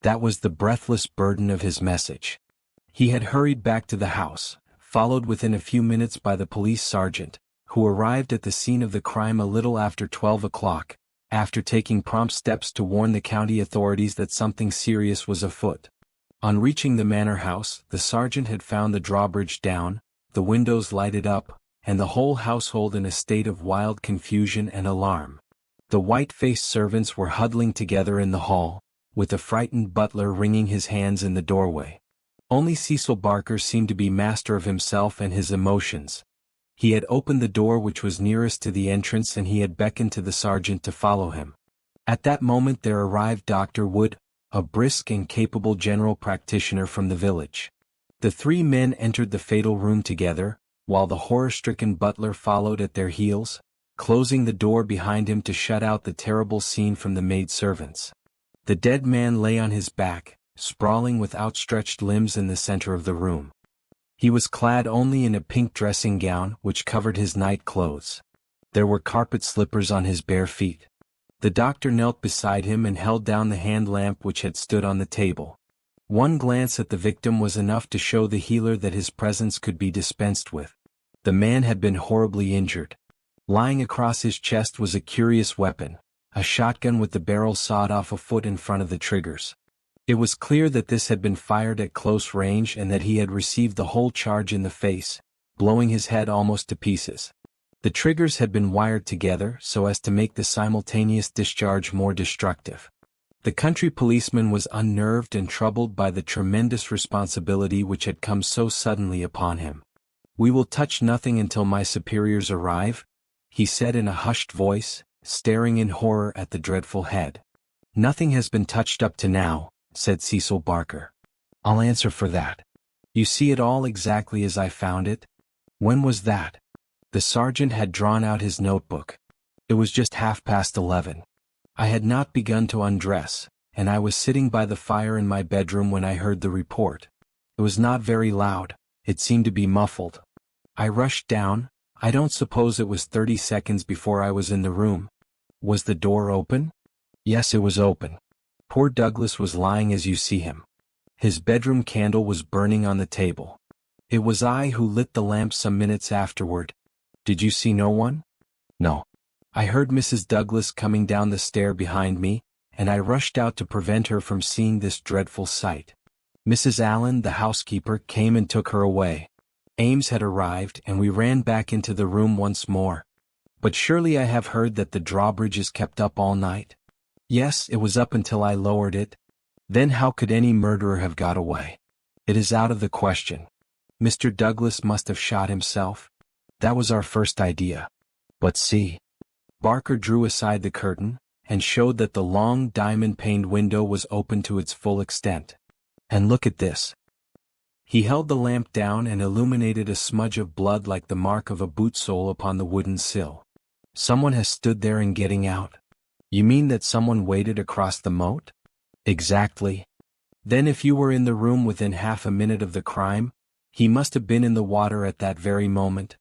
That was the breathless burden of his message. He had hurried back to the house, followed within a few minutes by the police sergeant, who arrived at the scene of the crime a little after 12 o'clock, after taking prompt steps to warn the county authorities that something serious was afoot. On reaching the manor house, the sergeant had found the drawbridge down, the windows lighted up, and the whole household in a state of wild confusion and alarm. The white-faced servants were huddling together in the hall, with the frightened butler wringing his hands in the doorway. Only Cecil Barker seemed to be master of himself and his emotions. He had opened the door which was nearest to the entrance and he had beckoned to the sergeant to follow him. At that moment there arrived Dr. Wood, a brisk and capable general practitioner from the village. The 3 men entered the fatal room together, while the horror-stricken butler followed at their heels, closing the door behind him to shut out the terrible scene from the maid-servants. The dead man lay on his back, sprawling with outstretched limbs in the center of the room. He was clad only in a pink dressing gown which covered his night clothes. There were carpet slippers on his bare feet. The doctor knelt beside him and held down the hand lamp which had stood on the table. One glance at the victim was enough to show the healer that his presence could be dispensed with. The man had been horribly injured. Lying across his chest was a curious weapon, a shotgun with the barrel sawed off a foot in front of the triggers. It was clear that this had been fired at close range and that he had received the whole charge in the face, blowing his head almost to pieces. The triggers had been wired together so as to make the simultaneous discharge more destructive. The country policeman was unnerved and troubled by the tremendous responsibility which had come so suddenly upon him. "We will touch nothing until my superiors arrive," he said in a hushed voice, staring in horror at the dreadful head. "Nothing has been touched up to now," said Cecil Barker. "I'll answer for that. You see it all exactly as I found it?" "When was that?" The sergeant had drawn out his notebook. "It was just 11:30. I had not begun to undress, and I was sitting by the fire in my bedroom when I heard the report. It was not very loud, it seemed to be muffled. I rushed down. I don't suppose it was 30 seconds before I was in the room." "Was the door open?" "Yes, it was open. Poor Douglas was lying as you see him. His bedroom candle was burning on the table. It was I who lit the lamp some minutes afterward. Did you see no one? No. I heard Mrs. Douglas coming down the stair behind me, and I rushed out to prevent her from seeing this dreadful sight. Mrs. Allen, the housekeeper, came and took her away. Ames had arrived, and we ran back into the room once more. But surely I have heard that the drawbridge is kept up all night? Yes, it was up until I lowered it. Then how could any murderer have got away? It is out of the question. Mr. Douglas must have shot himself. That was our first idea. But see. Barker drew aside the curtain, and showed that the long diamond-paned window was open to its full extent. And look at this. He held the lamp down and illuminated a smudge of blood like the mark of a boot sole upon the wooden sill. Someone has stood there in getting out. You mean that someone waded across the moat? Exactly. Then if you were in the room within half a minute of the crime, he must have been in the water at that very moment.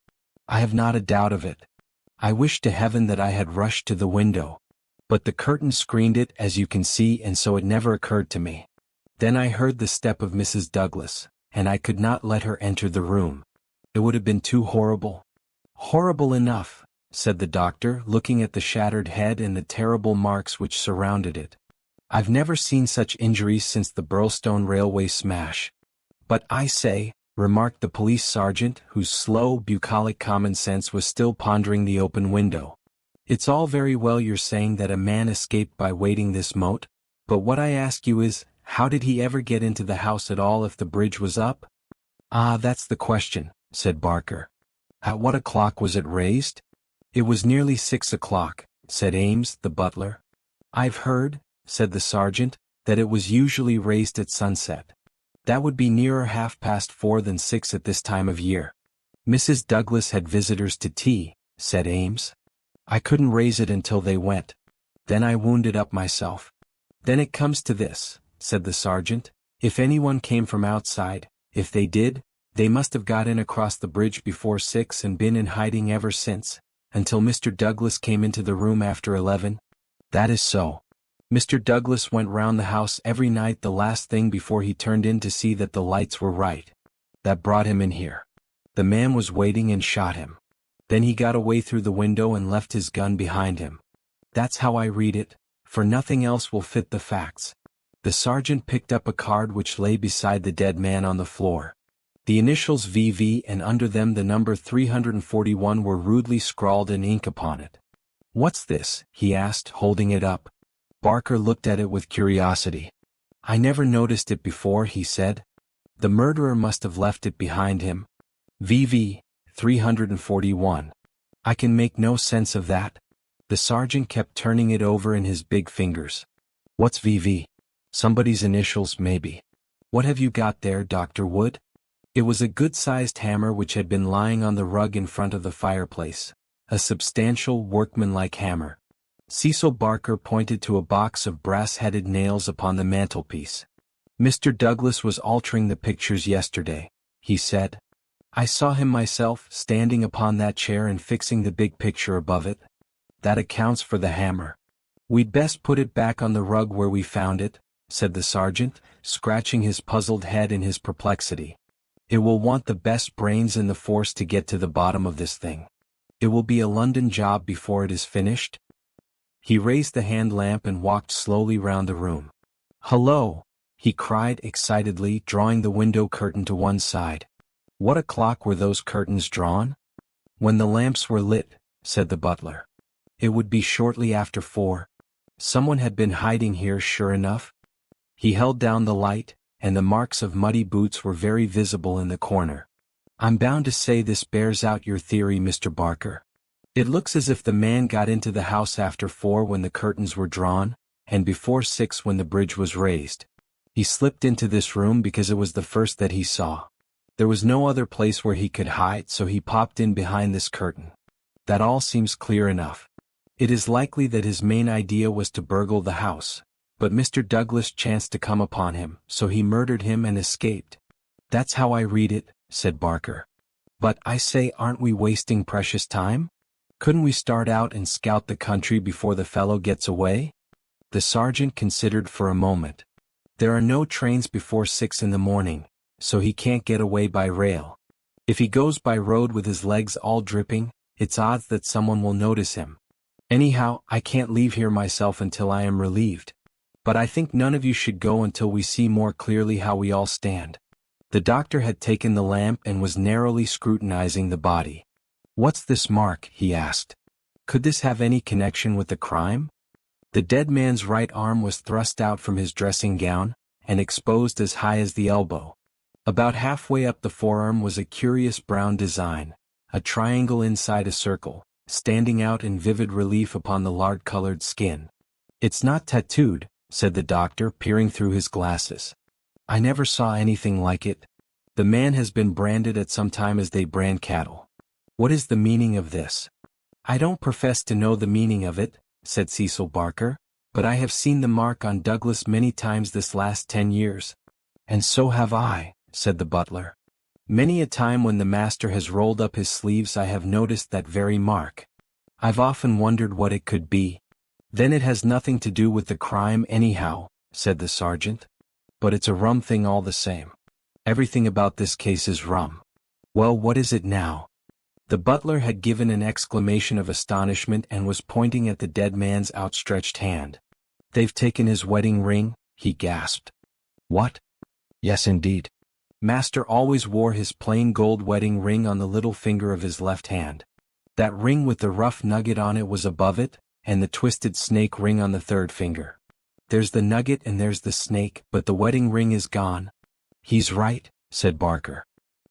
I have not a doubt of it. I wish to heaven that I had rushed to the window. But the curtain screened it, as you can see, and so it never occurred to me. Then I heard the step of Mrs. Douglas, and I could not let her enter the room. It would have been too horrible. Horrible enough, said the doctor, looking at the shattered head and the terrible marks which surrounded it. I've never seen such injuries since the Birlstone railway smash. But I say, remarked the police sergeant, whose slow, bucolic common sense was still pondering the open window. It's all very well your saying that a man escaped by wading this moat, but what I ask you is, how did he ever get into the house at all if the bridge was up? Ah, that's the question, said Barker. At what o'clock was it raised? It was nearly 6 o'clock, said Ames, the butler. I've heard, said the sergeant, that it was usually raised at sunset. That would be nearer 4:30 than 6 at this time of year. Mrs. Douglas had visitors to tea, said Ames. I couldn't raise it until they went. Then I wound it up myself. Then it comes to this, said the sergeant. If anyone came from outside, if they did, they must have got in across the bridge before 6 and been in hiding ever since, until Mr. Douglas came into the room after 11. That is so. Mr. Douglas went round the house every night the last thing before he turned in to see that the lights were right. That brought him in here. The man was waiting and shot him. Then he got away through the window and left his gun behind him. That's how I read it, for nothing else will fit the facts. The sergeant picked up a card which lay beside the dead man on the floor. The initials VV and under them the number 341 were rudely scrawled in ink upon it. What's this? He asked, holding it up. Barker looked at it with curiosity. I never noticed it before, he said. The murderer must have left it behind him. VV, 341. I can make no sense of that. The sergeant kept turning it over in his big fingers. What's VV? Somebody's initials, maybe. What have you got there, Dr. Wood? It was a good-sized hammer which had been lying on the rug in front of the fireplace. A substantial, workmanlike hammer. Cecil Barker pointed to a box of brass-headed nails upon the mantelpiece. Mr. Douglas was altering the pictures yesterday, he said. I saw him myself, standing upon that chair and fixing the big picture above it. That accounts for the hammer. We'd best put it back on the rug where we found it, said the sergeant, scratching his puzzled head in his perplexity. It will want the best brains in the force to get to the bottom of this thing. It will be a London job before it is finished. He raised the hand lamp and walked slowly round the room. Hello, he cried excitedly, drawing the window curtain to one side. What o'clock were those curtains drawn? When the lamps were lit, said the butler. It would be shortly after 4. Someone had been hiding here, sure enough. He held down the light, and the marks of muddy boots were very visible in the corner. I'm bound to say this bears out your theory, Mr. Barker. It looks as if the man got into the house after 4 when the curtains were drawn, and before 6 when the bridge was raised. He slipped into this room because it was the first that he saw. There was no other place where he could hide, so he popped in behind this curtain. That all seems clear enough. It is likely that his main idea was to burgle the house, but Mr. Douglas chanced to come upon him, so he murdered him and escaped. That's how I read it, said Barker. But, I say, aren't we wasting precious time? Couldn't we start out and scout the country before the fellow gets away? The sergeant considered for a moment. There are no trains before 6 in the morning, so he can't get away by rail. If he goes by road with his legs all dripping, it's odds that someone will notice him. Anyhow, I can't leave here myself until I am relieved. But I think none of you should go until we see more clearly how we all stand." The doctor had taken the lamp and was narrowly scrutinizing the body. "What's this mark?" he asked. "Could this have any connection with the crime?" The dead man's right arm was thrust out from his dressing gown, and exposed as high as the elbow. About halfway up the forearm was a curious brown design, a triangle inside a circle, standing out in vivid relief upon the lard-colored skin. "It's not tattooed," said the doctor, peering through his glasses. "I never saw anything like it. The man has been branded at some time as they brand cattle. What is the meaning of this?" "I don't profess to know the meaning of it," said Cecil Barker, "but I have seen the mark on Douglas many times this last 10 years. "And so have I," said the butler. "Many a time when the master has rolled up his sleeves I have noticed that very mark. I've often wondered what it could be." "Then it has nothing to do with the crime anyhow," said the sergeant. "But it's a rum thing all the same. Everything about this case is rum." "Well, what is it now?" The butler had given an exclamation of astonishment and was pointing at the dead man's outstretched hand. "They've taken his wedding ring," he gasped. "What?" "Yes, indeed. Master always wore his plain gold wedding ring on the little finger of his left hand. That ring with the rough nugget on it was above it, and the twisted snake ring on the third finger. There's the nugget and there's the snake, but the wedding ring is gone." "He's right," said Barker.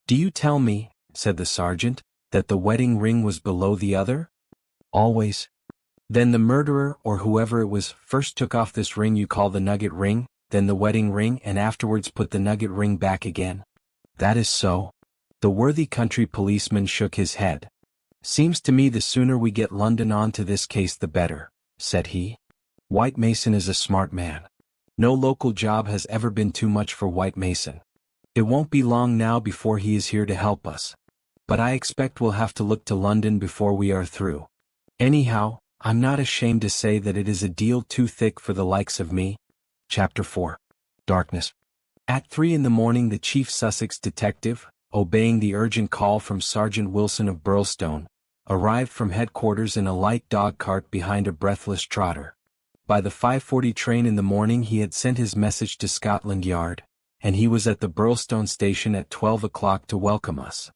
"Do you tell me," said the sergeant, "that the wedding ring was below the other?" "Always." "Then the murderer, or whoever it was, first took off this ring you call the nugget ring, then the wedding ring, and afterwards put the nugget ring back again?" "That is so." The worthy country policeman shook his head. "Seems to me the sooner we get London on to this case the better," said he. "White Mason is a smart man. No local job has ever been too much for White Mason. It won't be long now before he is here to help us. But I expect we'll have to look to London before we are through. Anyhow, I'm not ashamed to say that it is a deal too thick for the likes of me." Chapter 4. Darkness. At 3 in the morning the chief Sussex detective, obeying the urgent call from Sergeant Wilson of Birlstone, arrived from headquarters in a light dog-cart behind a breathless trotter. By the 5:40 train in the morning he had sent his message to Scotland Yard, and he was at the Birlstone station at 12 o'clock to welcome us.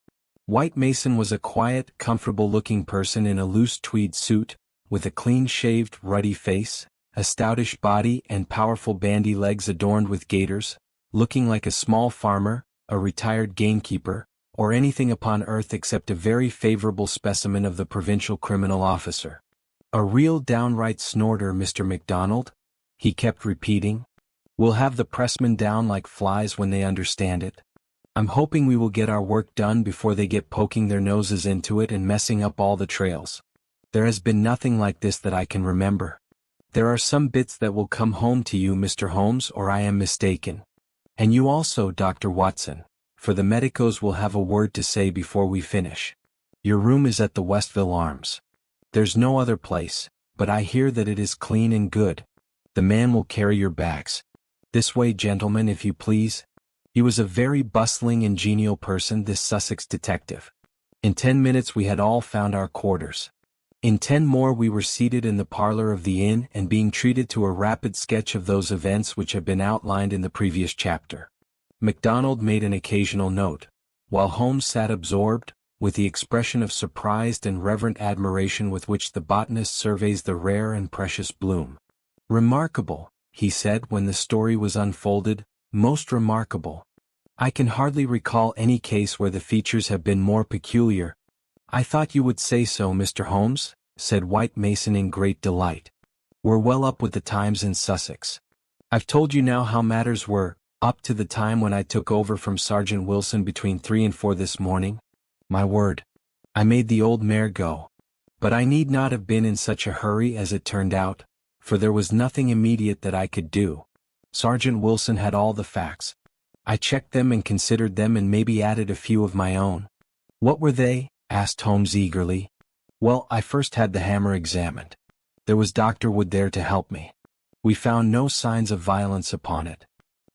White Mason was a quiet, comfortable-looking person in a loose tweed suit, with a clean-shaved, ruddy face, a stoutish body and powerful bandy legs adorned with gaiters, looking like a small farmer, a retired gamekeeper, or anything upon earth except a very favorable specimen of the provincial criminal officer. "A real downright snorter, Mr. MacDonald," he kept repeating. "We'll have the pressmen down like flies when they understand it. I'm hoping we will get our work done before they get poking their noses into it and messing up all the trails. There has been nothing like this that I can remember. There are some bits that will come home to you, Mr. Holmes, or I am mistaken. And you also, Dr. Watson, for the medicos will have a word to say before we finish. Your room is at the Westville Arms. There's no other place, but I hear that it is clean and good. The man will carry your bags. This way, gentlemen, if you please." He was a very bustling and genial person, this Sussex detective. In 10 minutes we had all found our quarters. In 10 more we were seated in the parlor of the inn and being treated to a rapid sketch of those events which have been outlined in the previous chapter. MacDonald made an occasional note, while Holmes sat absorbed, with the expression of surprised and reverent admiration with which the botanist surveys the rare and precious bloom. "Remarkable," he said when the story was unfolded, "most remarkable. I can hardly recall any case where the features have been more peculiar." "I thought you would say so, Mr. Holmes," said White Mason in great delight. "We're well up with the times in Sussex. I've told you now how matters were, up to the time when I took over from Sergeant Wilson between 3 and 4 this morning. My word, I made the old mare go. But I need not have been in such a hurry as it turned out, for there was nothing immediate that I could do. Sergeant Wilson had all the facts. I checked them and considered them and maybe added a few of my own." "What were they?" asked Holmes eagerly. "Well, I first had the hammer examined. There was Dr. Wood there to help me. We found no signs of violence upon it.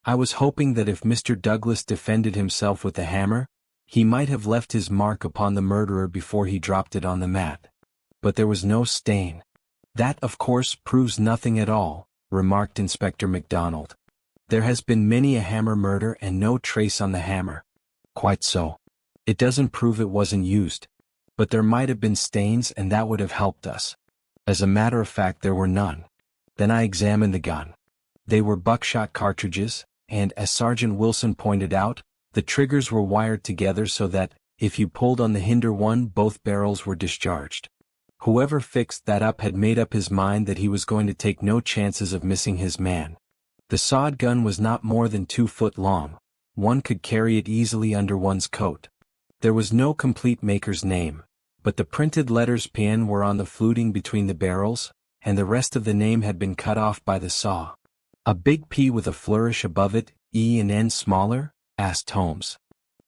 I was hoping that if Mr. Douglas defended himself with the hammer, He might have left his mark upon the murderer before he dropped it on the mat. But there was no stain. That, of course, proves nothing at all, remarked Inspector MacDonald. There has been many a hammer murder and no trace on the hammer. Quite so. It doesn't prove it wasn't used. But there might have been stains and that would have helped us. As a matter of fact, there were none. Then I examined the gun. They were buckshot cartridges, and as Sergeant Wilson pointed out, the triggers were wired together so that, if you pulled on the hinder one, both barrels were discharged. Whoever fixed that up had made up his mind that he was going to take no chances of missing his man. The sawed gun was not more than 2 foot long. One could carry it easily under one's coat. There was no complete maker's name, but the printed letters PN were on the fluting between the barrels, and the rest of the name had been cut off by the saw. A big P with a flourish above it, E and N smaller? Asked Holmes.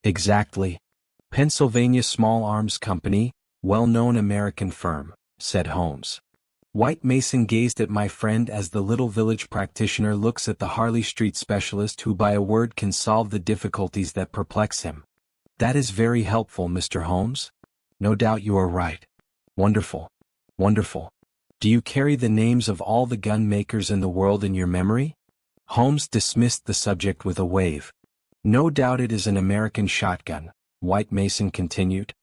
Exactly. Pennsylvania Small Arms Company, well-known American firm, said Holmes. White Mason gazed at my friend as the little village practitioner looks at the Harley Street specialist who by a word can solve the difficulties that perplex him. That is very helpful, Mr. Holmes. No doubt you are right. Wonderful. Wonderful. Do you carry the names of all the gun makers in the world in your memory? Holmes dismissed the subject with a wave. No doubt it is an American shotgun, White Mason continued.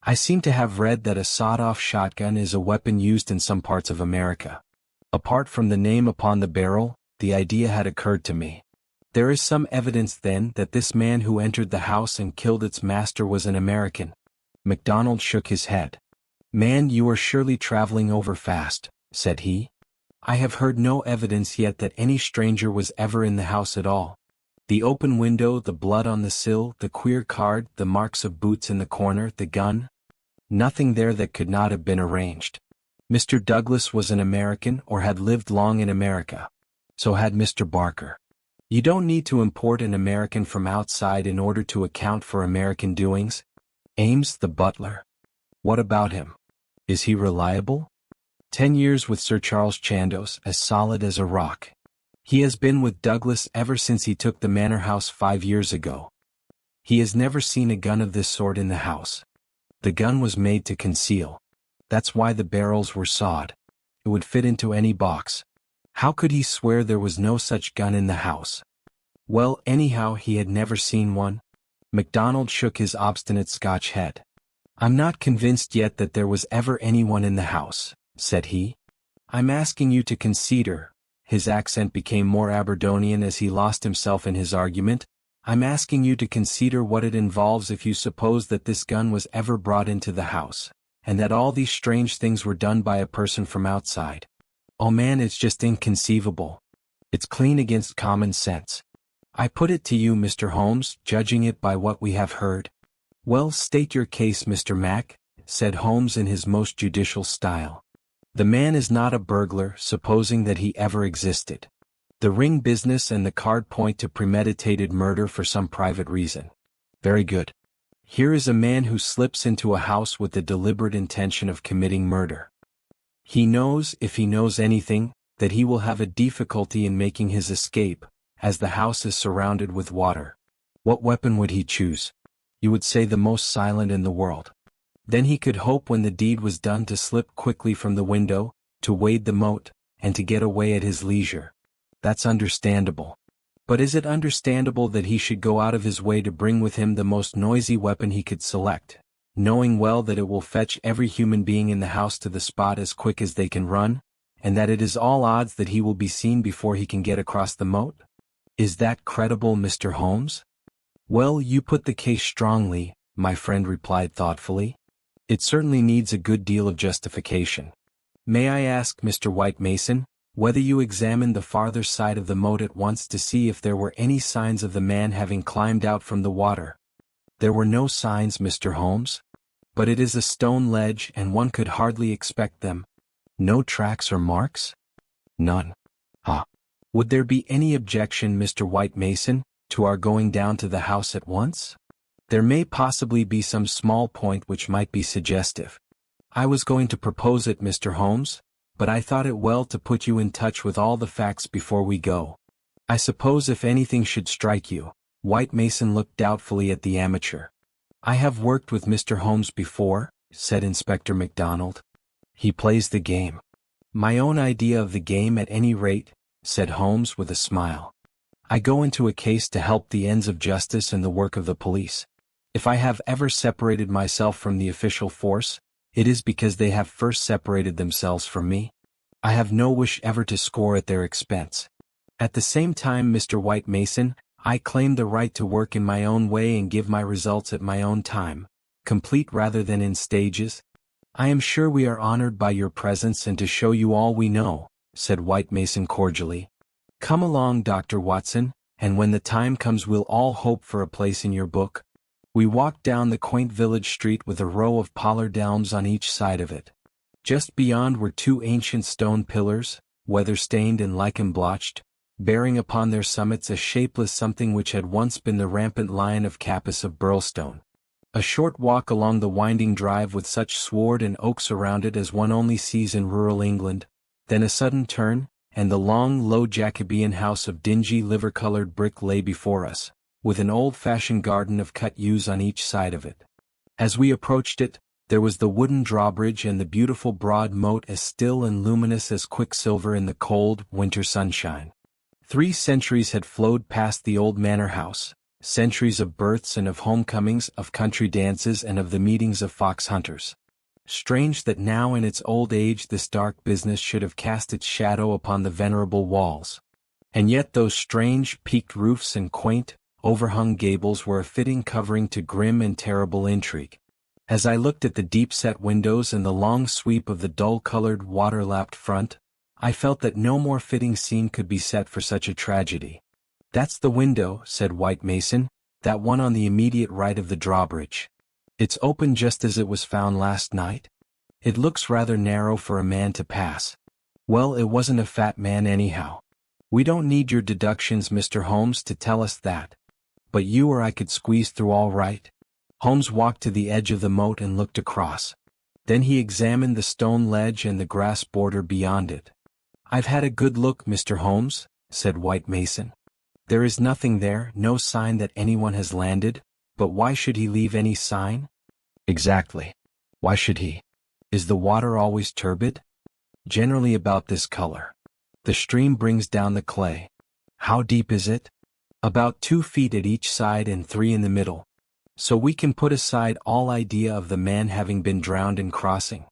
I seem to have read that a sawed-off shotgun is a weapon used in some parts of America. Apart from the name upon the barrel, the idea had occurred to me. There is some evidence then that this man who entered the house and killed its master was an American. MacDonald shook his head. Man, you are surely traveling over fast, said he. I have heard no evidence yet that any stranger was ever in the house at all. The open window, the blood on the sill, the queer card, the marks of boots in the corner, the gun. Nothing there that could not have been arranged. Mr. Douglas was an American or had lived long in America. So had Mr. Barker. You don't need to import an American from outside in order to account for American doings. Ames, the butler. What about him? Is he reliable? 10 years with Sir Charles Chandos, as solid as a rock. He has been with Douglas ever since he took the manor house 5 years ago. He has never seen a gun of this sort in the house. The gun was made to conceal. That's why the barrels were sawed. It would fit into any box. How could he swear there was no such gun in the house? Well, anyhow, he had never seen one. MacDonald shook his obstinate Scotch head. I'm not convinced yet that there was ever anyone in the house, said he. I'm asking you to consider. His accent became more Aberdonian as he lost himself in his argument. I'm asking you to consider what it involves if you suppose that this gun was ever brought into the house, and that all these strange things were done by a person from outside. Oh man, it's just inconceivable. It's clean against common sense. I put it to you, Mr. Holmes, judging it by what we have heard. Well, state your case, Mr. Mac, said Holmes in his most judicial style. The man is not a burglar, supposing that he ever existed. The ring business and the card point to premeditated murder for some private reason. Very good. Here is a man who slips into a house with the deliberate intention of committing murder. He knows, if he knows anything, that he will have a difficulty in making his escape, as the house is surrounded with water. What weapon would he choose? You would say the most silent in the world. Then he could hope when the deed was done to slip quickly from the window, to wade the moat, and to get away at his leisure. That's understandable. But is it understandable that he should go out of his way to bring with him the most noisy weapon he could select, knowing well that it will fetch every human being in the house to the spot as quick as they can run, and that it is all odds that he will be seen before he can get across the moat? Is that credible, Mr. Holmes? Well, you put the case strongly, my friend replied thoughtfully. It certainly needs a good deal of justification. May I ask, Mr. White Mason, whether you examined the farther side of the moat at once to see if there were any signs of the man having climbed out from the water? There were no signs, Mr. Holmes. But it is a stone ledge and one could hardly expect them. No tracks or marks? None. Ah. Would there be any objection, Mr. White Mason, to our going down to the house at once? There may possibly be some small point which might be suggestive. I was going to propose it, Mr. Holmes, but I thought it well to put you in touch with all the facts before we go. I suppose if anything should strike you. White Mason looked doubtfully at the amateur. I have worked with Mr. Holmes before, said Inspector MacDonald. He plays the game. My own idea of the game at any rate, said Holmes with a smile. I go into a case to help the ends of justice and the work of the police. If I have ever separated myself from the official force, it is because they have first separated themselves from me. I have no wish ever to score at their expense. At the same time, Mr. White Mason, I claim the right to work in my own way and give my results at my own time, complete rather than in stages. I am sure we are honored by your presence and to show you all we know, said White Mason cordially. Come along, Dr. Watson, and when the time comes we'll all hope for a place in your book. We walked down the quaint village street with a row of pollard elms on each side of it. Just beyond were two ancient stone pillars, weather-stained and lichen-blotched, bearing upon their summits a shapeless something which had once been the rampant lion of Capus of Birlstone. A short walk along the winding drive with such sward and oaks around it as one only sees in rural England, then a sudden turn, and the long, low Jacobean house of dingy liver-colored brick lay before us, with an old-fashioned garden of cut yews on each side of it. As we approached it, there was the wooden drawbridge and the beautiful broad moat as still and luminous as quicksilver in the cold, winter sunshine. 3 centuries had flowed past the old manor house, centuries of births and of homecomings, of country dances and of the meetings of fox hunters. Strange that now in its old age this dark business should have cast its shadow upon the venerable walls. And yet those strange, peaked roofs and quaint, overhung gables were a fitting covering to grim and terrible intrigue. As I looked at the deep-set windows and the long sweep of the dull-colored, water-lapped front, I felt that no more fitting scene could be set for such a tragedy. That's the window, said White Mason, that one on the immediate right of the drawbridge. It's open just as it was found last night. It looks rather narrow for a man to pass. Well, it wasn't a fat man anyhow. We don't need your deductions, Mr. Holmes, to tell us that. But you or I could squeeze through all right. Holmes walked to the edge of the moat and looked across. Then he examined the stone ledge and the grass border beyond it. I've had a good look, Mr. Holmes, said White Mason. There is nothing there, no sign that anyone has landed, but why should he leave any sign? Exactly. Why should he? Is the water always turbid? Generally about this color. The stream brings down the clay. How deep is it? About 2 feet at each side and 3 in the middle. So we can put aside all idea of the man having been drowned in crossing.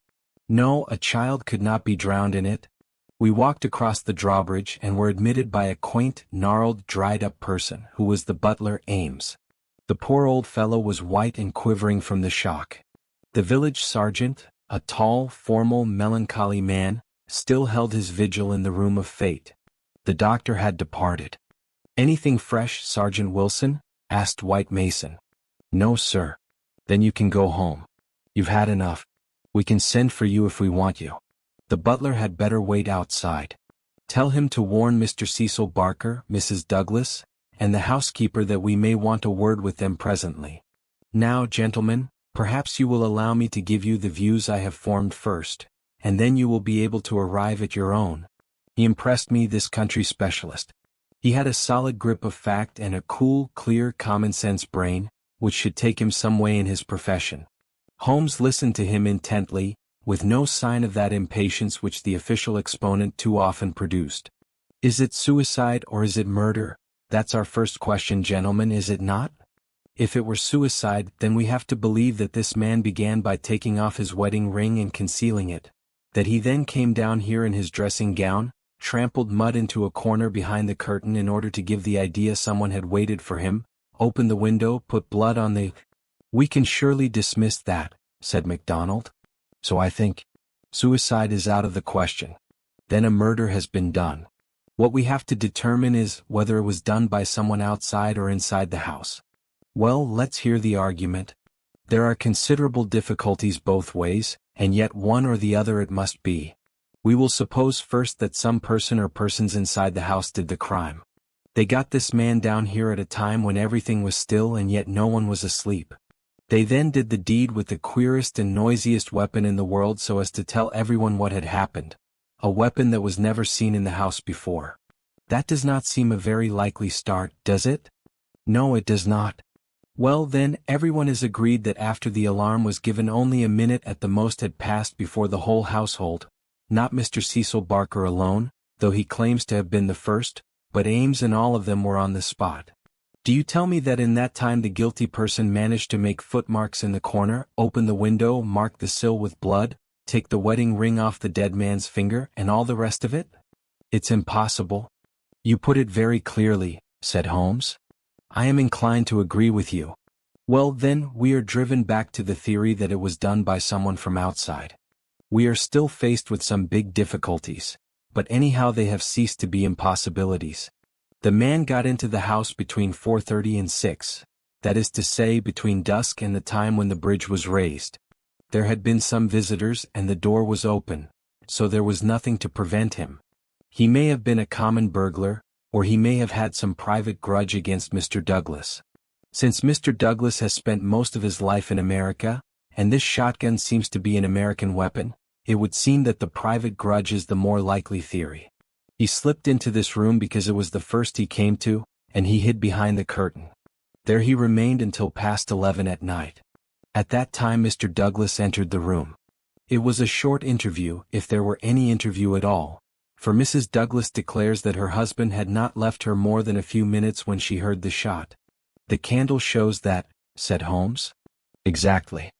No, a child could not be drowned in it. We walked across the drawbridge and were admitted by a quaint, gnarled, dried-up person who was the butler Ames. The poor old fellow was white and quivering from the shock. The village sergeant, a tall, formal, melancholy man, still held his vigil in the room of fate. The doctor had departed. Anything fresh, Sergeant Wilson? Asked White Mason. No, sir. Then you can go home. You've had enough. We can send for you if we want you. The butler had better wait outside. Tell him to warn Mr. Cecil Barker, Mrs. Douglas, and the housekeeper that we may want a word with them presently. Now, gentlemen, perhaps you will allow me to give you the views I have formed first, and then you will be able to arrive at your own. He impressed me, this country specialist. He had a solid grip of fact and a cool, clear, common-sense brain, which should take him some way in his profession. Holmes listened to him intently, with no sign of that impatience which the official exponent too often produced. Is it suicide or is it murder? That's our first question, gentlemen, is it not? If it were suicide, then we have to believe that this man began by taking off his wedding ring and concealing it, that he then came down here in his dressing gown, trampled mud into a corner behind the curtain in order to give the idea someone had waited for him, opened the window, put blood on the— We can surely dismiss that, said MacDonald. So I think suicide is out of the question. Then a murder has been done. What we have to determine is whether it was done by someone outside or inside the house. Well, let's hear the argument. There are considerable difficulties both ways, and yet one or the other it must be. We will suppose first that some person or persons inside the house did the crime. They got this man down here at a time when everything was still and yet no one was asleep. They then did the deed with the queerest and noisiest weapon in the world so as to tell everyone what had happened. A weapon that was never seen in the house before. That does not seem a very likely start, does it? No, it does not. Well then, everyone is agreed that after the alarm was given only a minute at the most had passed before the whole household, not Mr. Cecil Barker alone, though he claims to have been the first, but Ames and all of them were on the spot. Do you tell me that in that time the guilty person managed to make footmarks in the corner, open the window, mark the sill with blood, take the wedding ring off the dead man's finger, and all the rest of it? It's impossible. You put it very clearly, said Holmes. I am inclined to agree with you. Well then, we are driven back to the theory that it was done by someone from outside. We are still faced with some big difficulties, but anyhow they have ceased to be impossibilities. The man got into the house between 4:30 and 6, that is to say between dusk and the time when the bridge was raised. There had been some visitors and the door was open, so there was nothing to prevent him. He may have been a common burglar, or he may have had some private grudge against Mr. Douglas. Since Mr. Douglas has spent most of his life in America, and this shotgun seems to be an American weapon, it would seem that the private grudge is the more likely theory. He slipped into this room because it was the first he came to, and he hid behind the curtain. There he remained until past 11 at night. At that time Mr. Douglas entered the room. It was a short interview, if there were any interview at all, for Mrs. Douglas declares that her husband had not left her more than a few minutes when she heard the shot. The candle shows that, said Holmes. Exactly.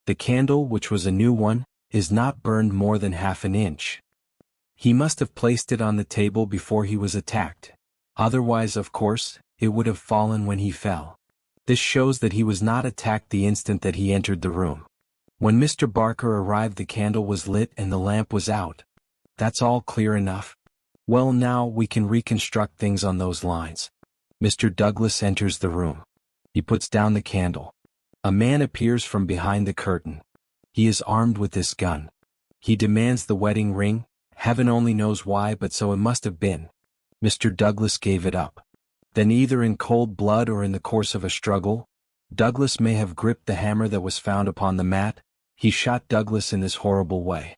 The candle, which was a new one, is not burned more than half an inch. He must have placed it on the table before he was attacked. Otherwise, of course, it would have fallen when he fell. This shows that he was not attacked the instant that he entered the room. When Mr. Barker arrived the candle was lit and the lamp was out. That's all clear enough. Well now, we can reconstruct things on those lines. Mr. Douglas enters the room. He puts down the candle. A man appears from behind the curtain. He is armed with this gun. He demands the wedding ring, heaven only knows why, but so it must have been. Mr. Douglas gave it up. Then either in cold blood or in the course of a struggle, Douglas may have gripped the hammer that was found upon the mat. He shot Douglas in this horrible way.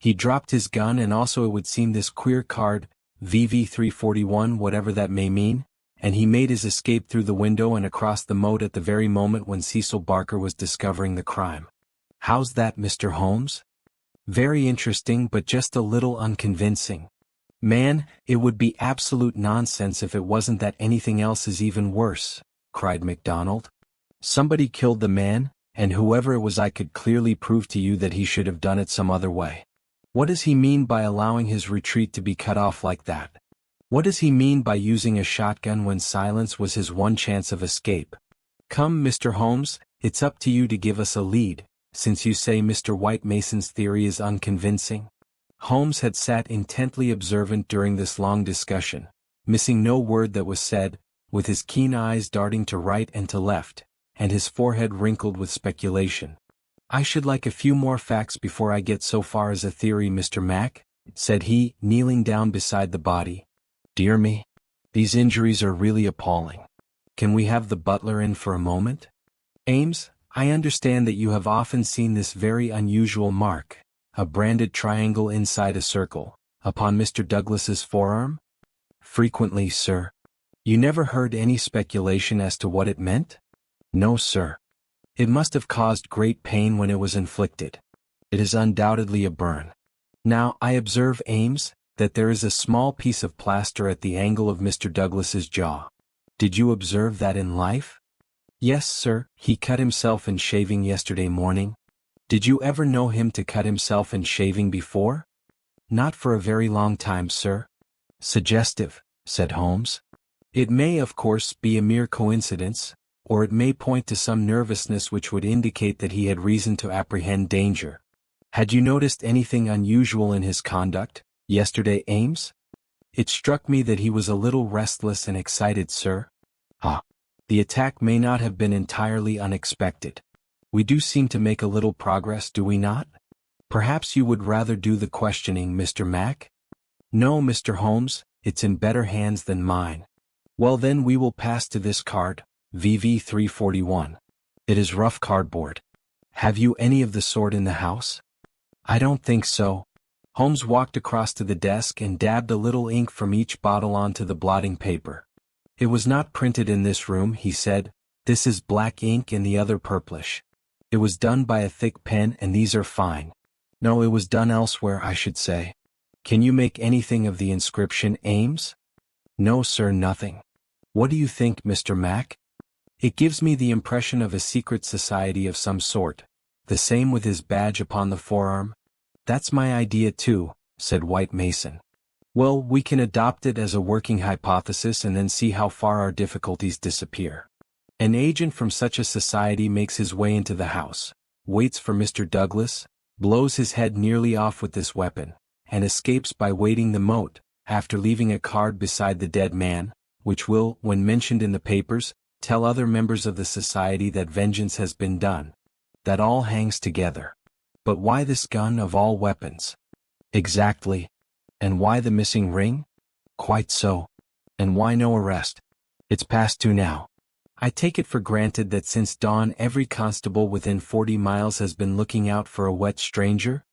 He dropped his gun and also it would seem this queer card, VV341 whatever that may mean, and he made his escape through the window and across the moat at the very moment when Cecil Barker was discovering the crime. How's that, Mr. Holmes? Very interesting but just a little unconvincing. Man, it would be absolute nonsense if it wasn't that anything else is even worse, cried MacDonald. Somebody killed the man, and whoever it was I could clearly prove to you that he should have done it some other way. What does he mean by allowing his retreat to be cut off like that? What does he mean by using a shotgun when silence was his one chance of escape? Come, Mr. Holmes, it's up to you to give us a lead, since you say Mr. White Mason's theory is unconvincing. Holmes had sat intently observant during this long discussion, missing no word that was said, with his keen eyes darting to right and to left, and his forehead wrinkled with speculation. I should like a few more facts before I get so far as a theory, Mr. Mac, said he, kneeling down beside the body. Dear me, these injuries are really appalling. Can we have the butler in for a moment? Ames, I understand that you have often seen this very unusual mark, a branded triangle inside a circle, upon Mr. Douglas's forearm? Frequently, sir. You never heard any speculation as to what it meant? No, sir. It must have caused great pain when it was inflicted. It is undoubtedly a burn. Now, I observe, Ames, that there is a small piece of plaster at the angle of Mr. Douglas's jaw. Did you observe that in life? Yes, sir, he cut himself in shaving yesterday morning. Did you ever know him to cut himself in shaving before? Not for a very long time, sir. Suggestive, said Holmes. It may, of course, be a mere coincidence, or it may point to some nervousness which would indicate that he had reason to apprehend danger. Had you noticed anything unusual in his conduct, yesterday, Ames? It struck me that he was a little restless and excited, sir. Ah. The attack may not have been entirely unexpected. We do seem to make a little progress, do we not? Perhaps you would rather do the questioning, Mr. Mac? No, Mr. Holmes, it's in better hands than mine. Well then we will pass to this card, VV341. It is rough cardboard. Have you any of the sort in the house? I don't think so. Holmes walked across to the desk and dabbed a little ink from each bottle onto the blotting paper. It was not printed in this room, he said, This is black ink and the other purplish. It was done by a thick pen and these are fine. No, it was done elsewhere, I should say. Can you make anything of the inscription, Ames? No, sir, nothing. What do you think, Mr. Mac? It gives me the impression of a secret society of some sort. The same with his badge upon the forearm. That's my idea too, said White Mason. Well, we can adopt it as a working hypothesis and then see how far our difficulties disappear. An agent from such a society makes his way into the house, waits for Mr. Douglas, blows his head nearly off with this weapon, and escapes by wading the moat, after leaving a card beside the dead man, which will, when mentioned in the papers, tell other members of the society that vengeance has been done. That all hangs together. But why this gun of all weapons? Exactly. And why the missing ring? Quite so. And why no arrest? It's past 2 now. I take it for granted that since dawn every constable within 40 miles has been looking out for a wet stranger?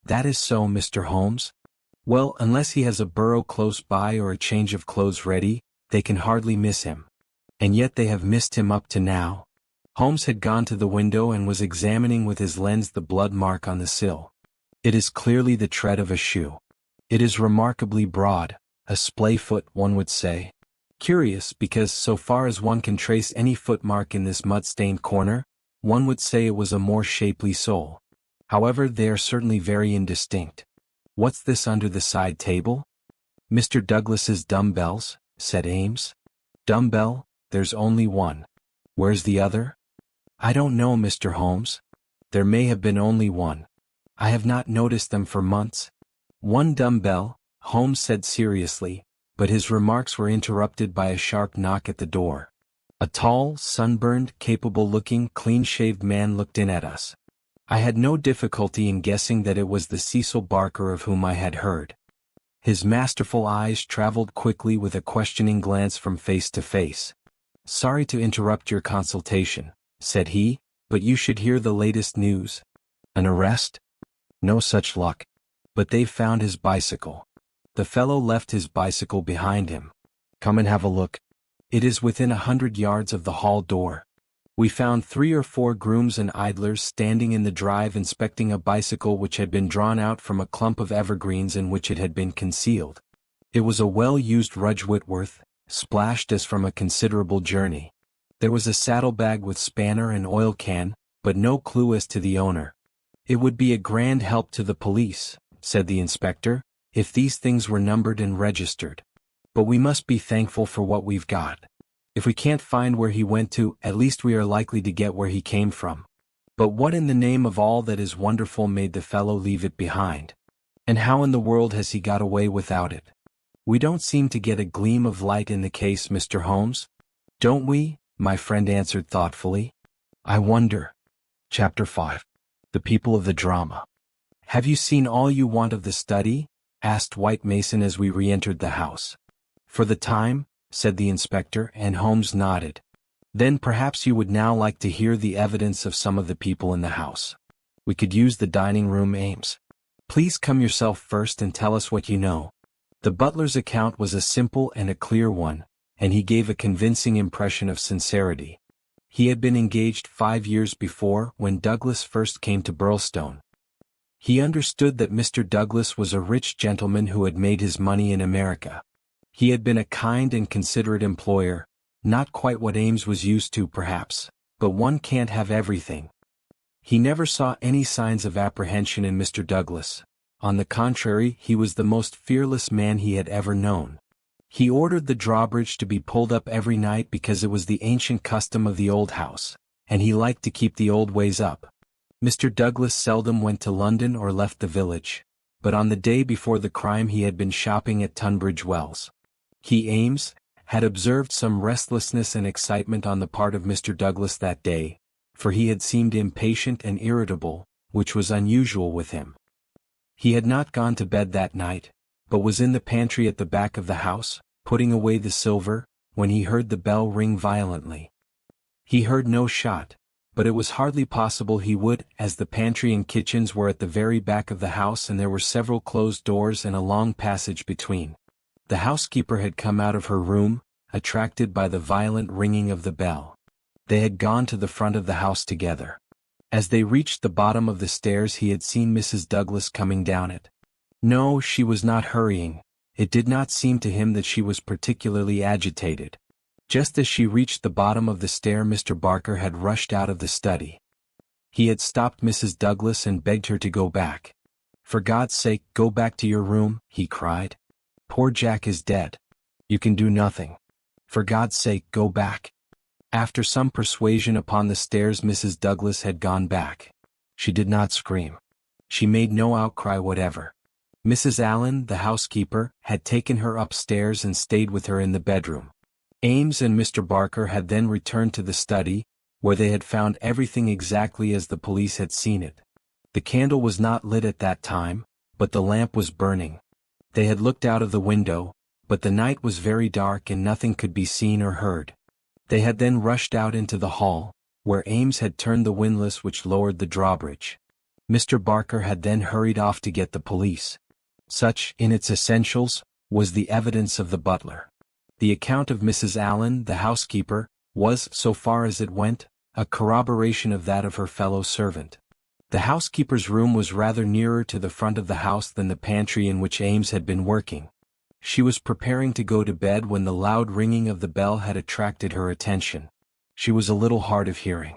That is so, Mr. Holmes. Well, unless he has a burro close by or a change of clothes ready, they can hardly miss him. And yet they have missed him up to now. Holmes had gone to the window and was examining with his lens the blood mark on the sill. It is clearly the tread of a shoe. It is remarkably broad, a splay foot, one would say. Curious because so far as one can trace any footmark in this mud-stained corner, one would say it was a more shapely sole. However, they are certainly very indistinct. What's this under the side table? Mr. Douglas's dumbbells, said Ames. Dumbbell? There's only one. Where's the other? I don't know, Mr. Holmes. There may have been only one. I have not noticed them for months. One dumbbell, Holmes said seriously, but his remarks were interrupted by a sharp knock at the door. A tall, sunburned, capable-looking, clean-shaved man looked in at us. I had no difficulty in guessing that it was the Cecil Barker of whom I had heard. His masterful eyes traveled quickly with a questioning glance from face to face. Sorry to interrupt your consultation, said he, but you should hear the latest news. An arrest? No such luck. But they've found his bicycle. The fellow left his bicycle behind him. Come and have a look. It is within 100 yards of the hall door. We found 3 or 4 grooms and idlers standing in the drive inspecting a bicycle which had been drawn out from a clump of evergreens in which it had been concealed. It was a well-used Rudge Whitworth, splashed as from a considerable journey. There was a saddlebag with spanner and oil can, but no clue as to the owner. It would be a grand help to the police, said the inspector, if these things were numbered and registered. But we must be thankful for what we've got. If we can't find where he went to, at least we are likely to get where he came from. But what in the name of all that is wonderful made the fellow leave it behind? And how in the world has he got away without it? We don't seem to get a gleam of light in the case, Mr. Holmes. Don't we? My friend answered thoughtfully. I wonder. Chapter 5. The People of the Drama. Have you seen all you want of the study? Asked White Mason as we re-entered the house. For the time, said the inspector, and Holmes nodded. Then perhaps you would now like to hear the evidence of some of the people in the house. We could use the dining room, Ames. Please come yourself first and tell us what you know. The butler's account was a simple and a clear one, and he gave a convincing impression of sincerity. He had been engaged 5 years before when Douglas first came to Birlstone. He understood that Mr. Douglas was a rich gentleman who had made his money in America. He had been a kind and considerate employer, not quite what Ames was used to perhaps, but one can't have everything. He never saw any signs of apprehension in Mr. Douglas. On the contrary, he was the most fearless man he had ever known. He ordered the drawbridge to be pulled up every night because it was the ancient custom of the old house, and he liked to keep the old ways up. Mr. Douglas seldom went to London or left the village, but on the day before the crime he had been shopping at Tunbridge Wells. He, Ames, had observed some restlessness and excitement on the part of Mr. Douglas that day, for he had seemed impatient and irritable, which was unusual with him. He had not gone to bed that night, but was in the pantry at the back of the house, putting away the silver, when he heard the bell ring violently. He heard no shot, but it was hardly possible he would, as the pantry and kitchens were at the very back of the house and there were several closed doors and a long passage between. The housekeeper had come out of her room, attracted by the violent ringing of the bell. They had gone to the front of the house together. As they reached the bottom of the stairs, he had seen Mrs. Douglas coming down it. No, she was not hurrying. It did not seem to him that she was particularly agitated. Just as she reached the bottom of the stair, Mr. Barker had rushed out of the study. He had stopped Mrs. Douglas and begged her to go back. "For God's sake, go back to your room," he cried. "Poor Jack is dead. You can do nothing. For God's sake, go back." After some persuasion upon the stairs, Mrs. Douglas had gone back. She did not scream. She made no outcry whatever. Mrs. Allen, the housekeeper, had taken her upstairs and stayed with her in the bedroom. Ames and Mr. Barker had then returned to the study, where they had found everything exactly as the police had seen it. The candle was not lit at that time, but the lamp was burning. They had looked out of the window, but the night was very dark and nothing could be seen or heard. They had then rushed out into the hall, where Ames had turned the windlass which lowered the drawbridge. Mr. Barker had then hurried off to get the police. Such, in its essentials, was the evidence of the butler. The account of Mrs. Allen, the housekeeper, was, so far as it went, a corroboration of that of her fellow servant. The housekeeper's room was rather nearer to the front of the house than the pantry in which Ames had been working. She was preparing to go to bed when the loud ringing of the bell had attracted her attention. She was a little hard of hearing.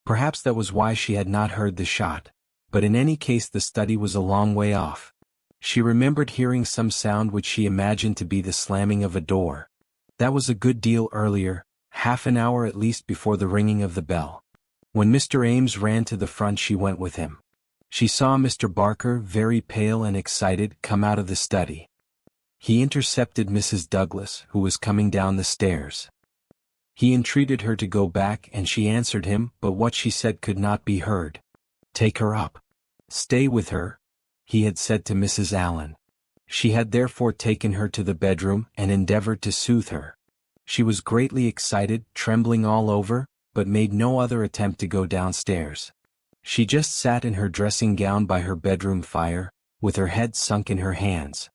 Perhaps that was why she had not heard the shot, but in any case the study was a long way off. She remembered hearing some sound which she imagined to be the slamming of a door. That was a good deal earlier, half an hour at least before the ringing of the bell. When Mr. Ames ran to the front, she went with him. She saw Mr. Barker, very pale and excited, come out of the study. He intercepted Mrs. Douglas, who was coming down the stairs. He entreated her to go back, and she answered him, but what she said could not be heard. "Take her up. Stay with her," he had said to Mrs. Allen. She had therefore taken her to the bedroom and endeavored to soothe her. She was greatly excited, trembling all over, but made no other attempt to go downstairs. She just sat in her dressing gown by her bedroom fire, with her head sunk in her hands.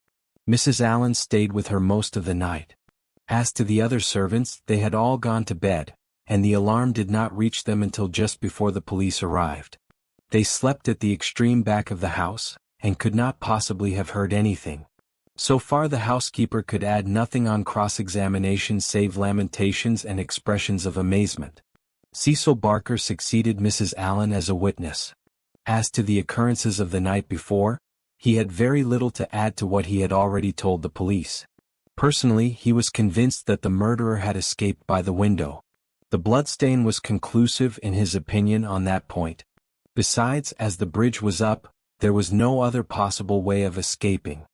Mrs. Allen stayed with her most of the night. As to the other servants, they had all gone to bed, and the alarm did not reach them until just before the police arrived. They slept at the extreme back of the house, and could not possibly have heard anything. So far the housekeeper could add nothing on cross-examination save lamentations and expressions of amazement. Cecil Barker succeeded Mrs. Allen as a witness. As to the occurrences of the night before, he had very little to add to what he had already told the police. Personally, he was convinced that the murderer had escaped by the window. The bloodstain was conclusive in his opinion on that point. Besides, as the bridge was up, there was no other possible way of escaping.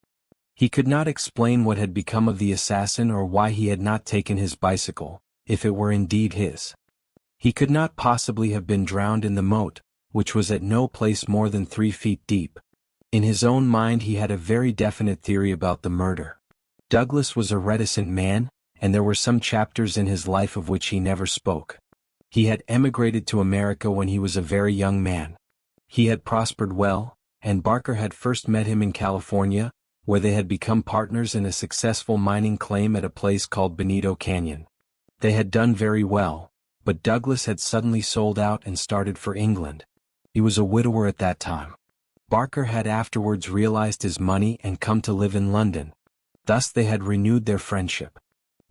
He could not explain what had become of the assassin or why he had not taken his bicycle, if it were indeed his. He could not possibly have been drowned in the moat, which was at no place more than 3 feet deep. In his own mind he had a very definite theory about the murder. Douglas was a reticent man, and there were some chapters in his life of which he never spoke. He had emigrated to America when he was a very young man. He had prospered well, and Barker had first met him in California, where they had become partners in a successful mining claim at a place called Benito Canyon. They had done very well, but Douglas had suddenly sold out and started for England. He was a widower at that time. Barker had afterwards realized his money and come to live in London. Thus they had renewed their friendship.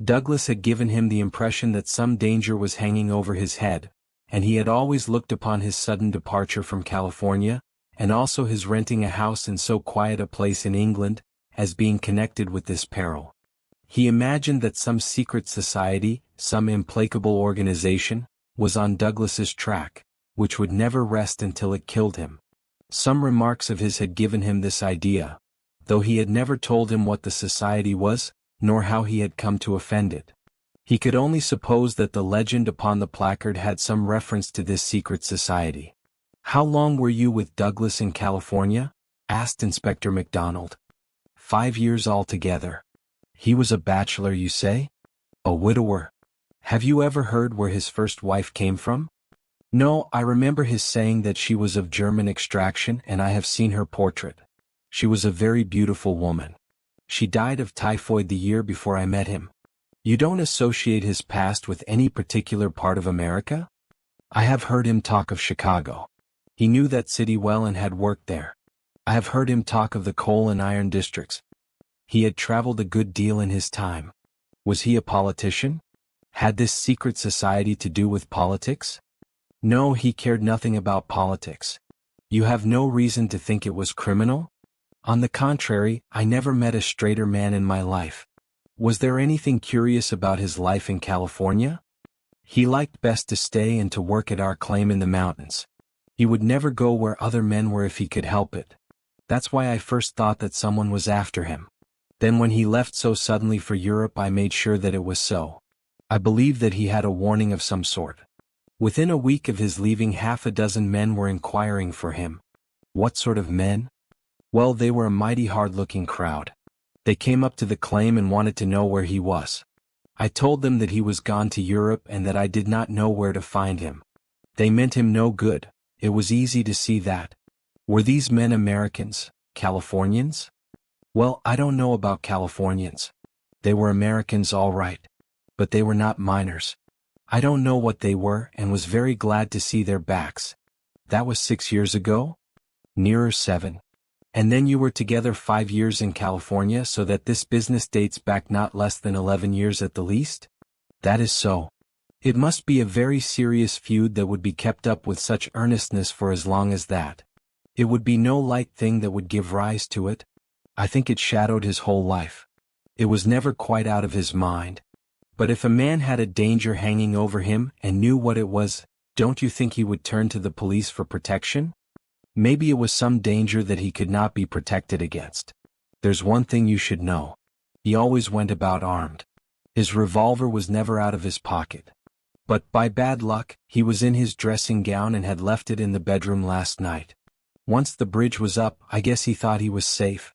Douglas had given him the impression that some danger was hanging over his head, and he had always looked upon his sudden departure from California, and also his renting a house in so quiet a place in England, as being connected with this peril. He imagined that some secret society, some implacable organization, was on Douglas's track, which would never rest until it killed him. Some remarks of his had given him this idea, though he had never told him what the society was, nor how he had come to offend it. He could only suppose that the legend upon the placard had some reference to this secret society. "How long were you with Douglas in California?" asked Inspector MacDonald. 5 years altogether." "He was a bachelor, you say?" "A widower." "Have you ever heard where his first wife came from?" "No, I remember his saying that she was of German extraction, and I have seen her portrait. She was a very beautiful woman. She died of typhoid the year before I met him." "You don't associate his past with any particular part of America?" I have heard him talk of Chicago. He knew that city well and had worked there. I have heard him talk of the coal and iron districts. He had traveled a good deal in his time. Was he a politician? Had this secret society to do with politics? No, he cared nothing about politics. You have no reason to think it was criminal? On the contrary, I never met a straighter man in my life. Was there anything curious about his life in California? He liked best to stay and to work at our claim in the mountains. He would never go where other men were if he could help it. That's why I first thought that someone was after him. Then when he left so suddenly for Europe, I made sure that it was so. I believed that he had a warning of some sort. Within a week of his leaving, half a dozen men were inquiring for him. What sort of men? Well, they were a mighty hard-looking crowd. They came up to the claim and wanted to know where he was. I told them that he was gone to Europe and that I did not know where to find him. They meant him no good, it was easy to see that. Were these men Americans, Californians? Well, I don't know about Californians. They were Americans all right. But they were not miners. I don't know what they were and was very glad to see their backs. That was 6 years ago? Nearer 7. And then you were together 5 years in California, so that this business dates back not less than 11 years at the least? That is so. It must be a very serious feud that would be kept up with such earnestness for as long as that. It would be no light thing that would give rise to it. I think it shadowed his whole life. It was never quite out of his mind. But if a man had a danger hanging over him and knew what it was, don't you think he would turn to the police for protection? Maybe it was some danger that he could not be protected against. There's one thing you should know. He always went about armed. His revolver was never out of his pocket. But by bad luck, he was in his dressing gown and had left it in the bedroom last night. Once the bridge was up, I guess he thought he was safe.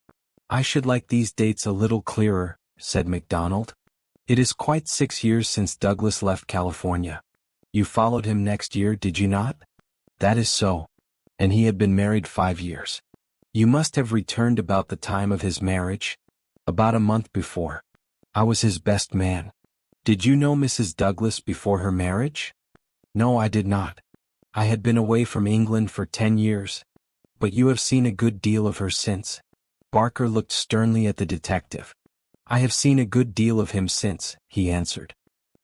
I should like these dates a little clearer, said MacDonald. It is quite 6 years since Douglas left California. You followed him next year, did you not? That is so. And he had been married 5 years. You must have returned about the time of his marriage? About a month before. I was his best man. Did you know Mrs. Douglas before her marriage? No, I did not. I had been away from England for 10 years. But you have seen a good deal of her since. Barker looked sternly at the detective. I have seen a good deal of him since, he answered.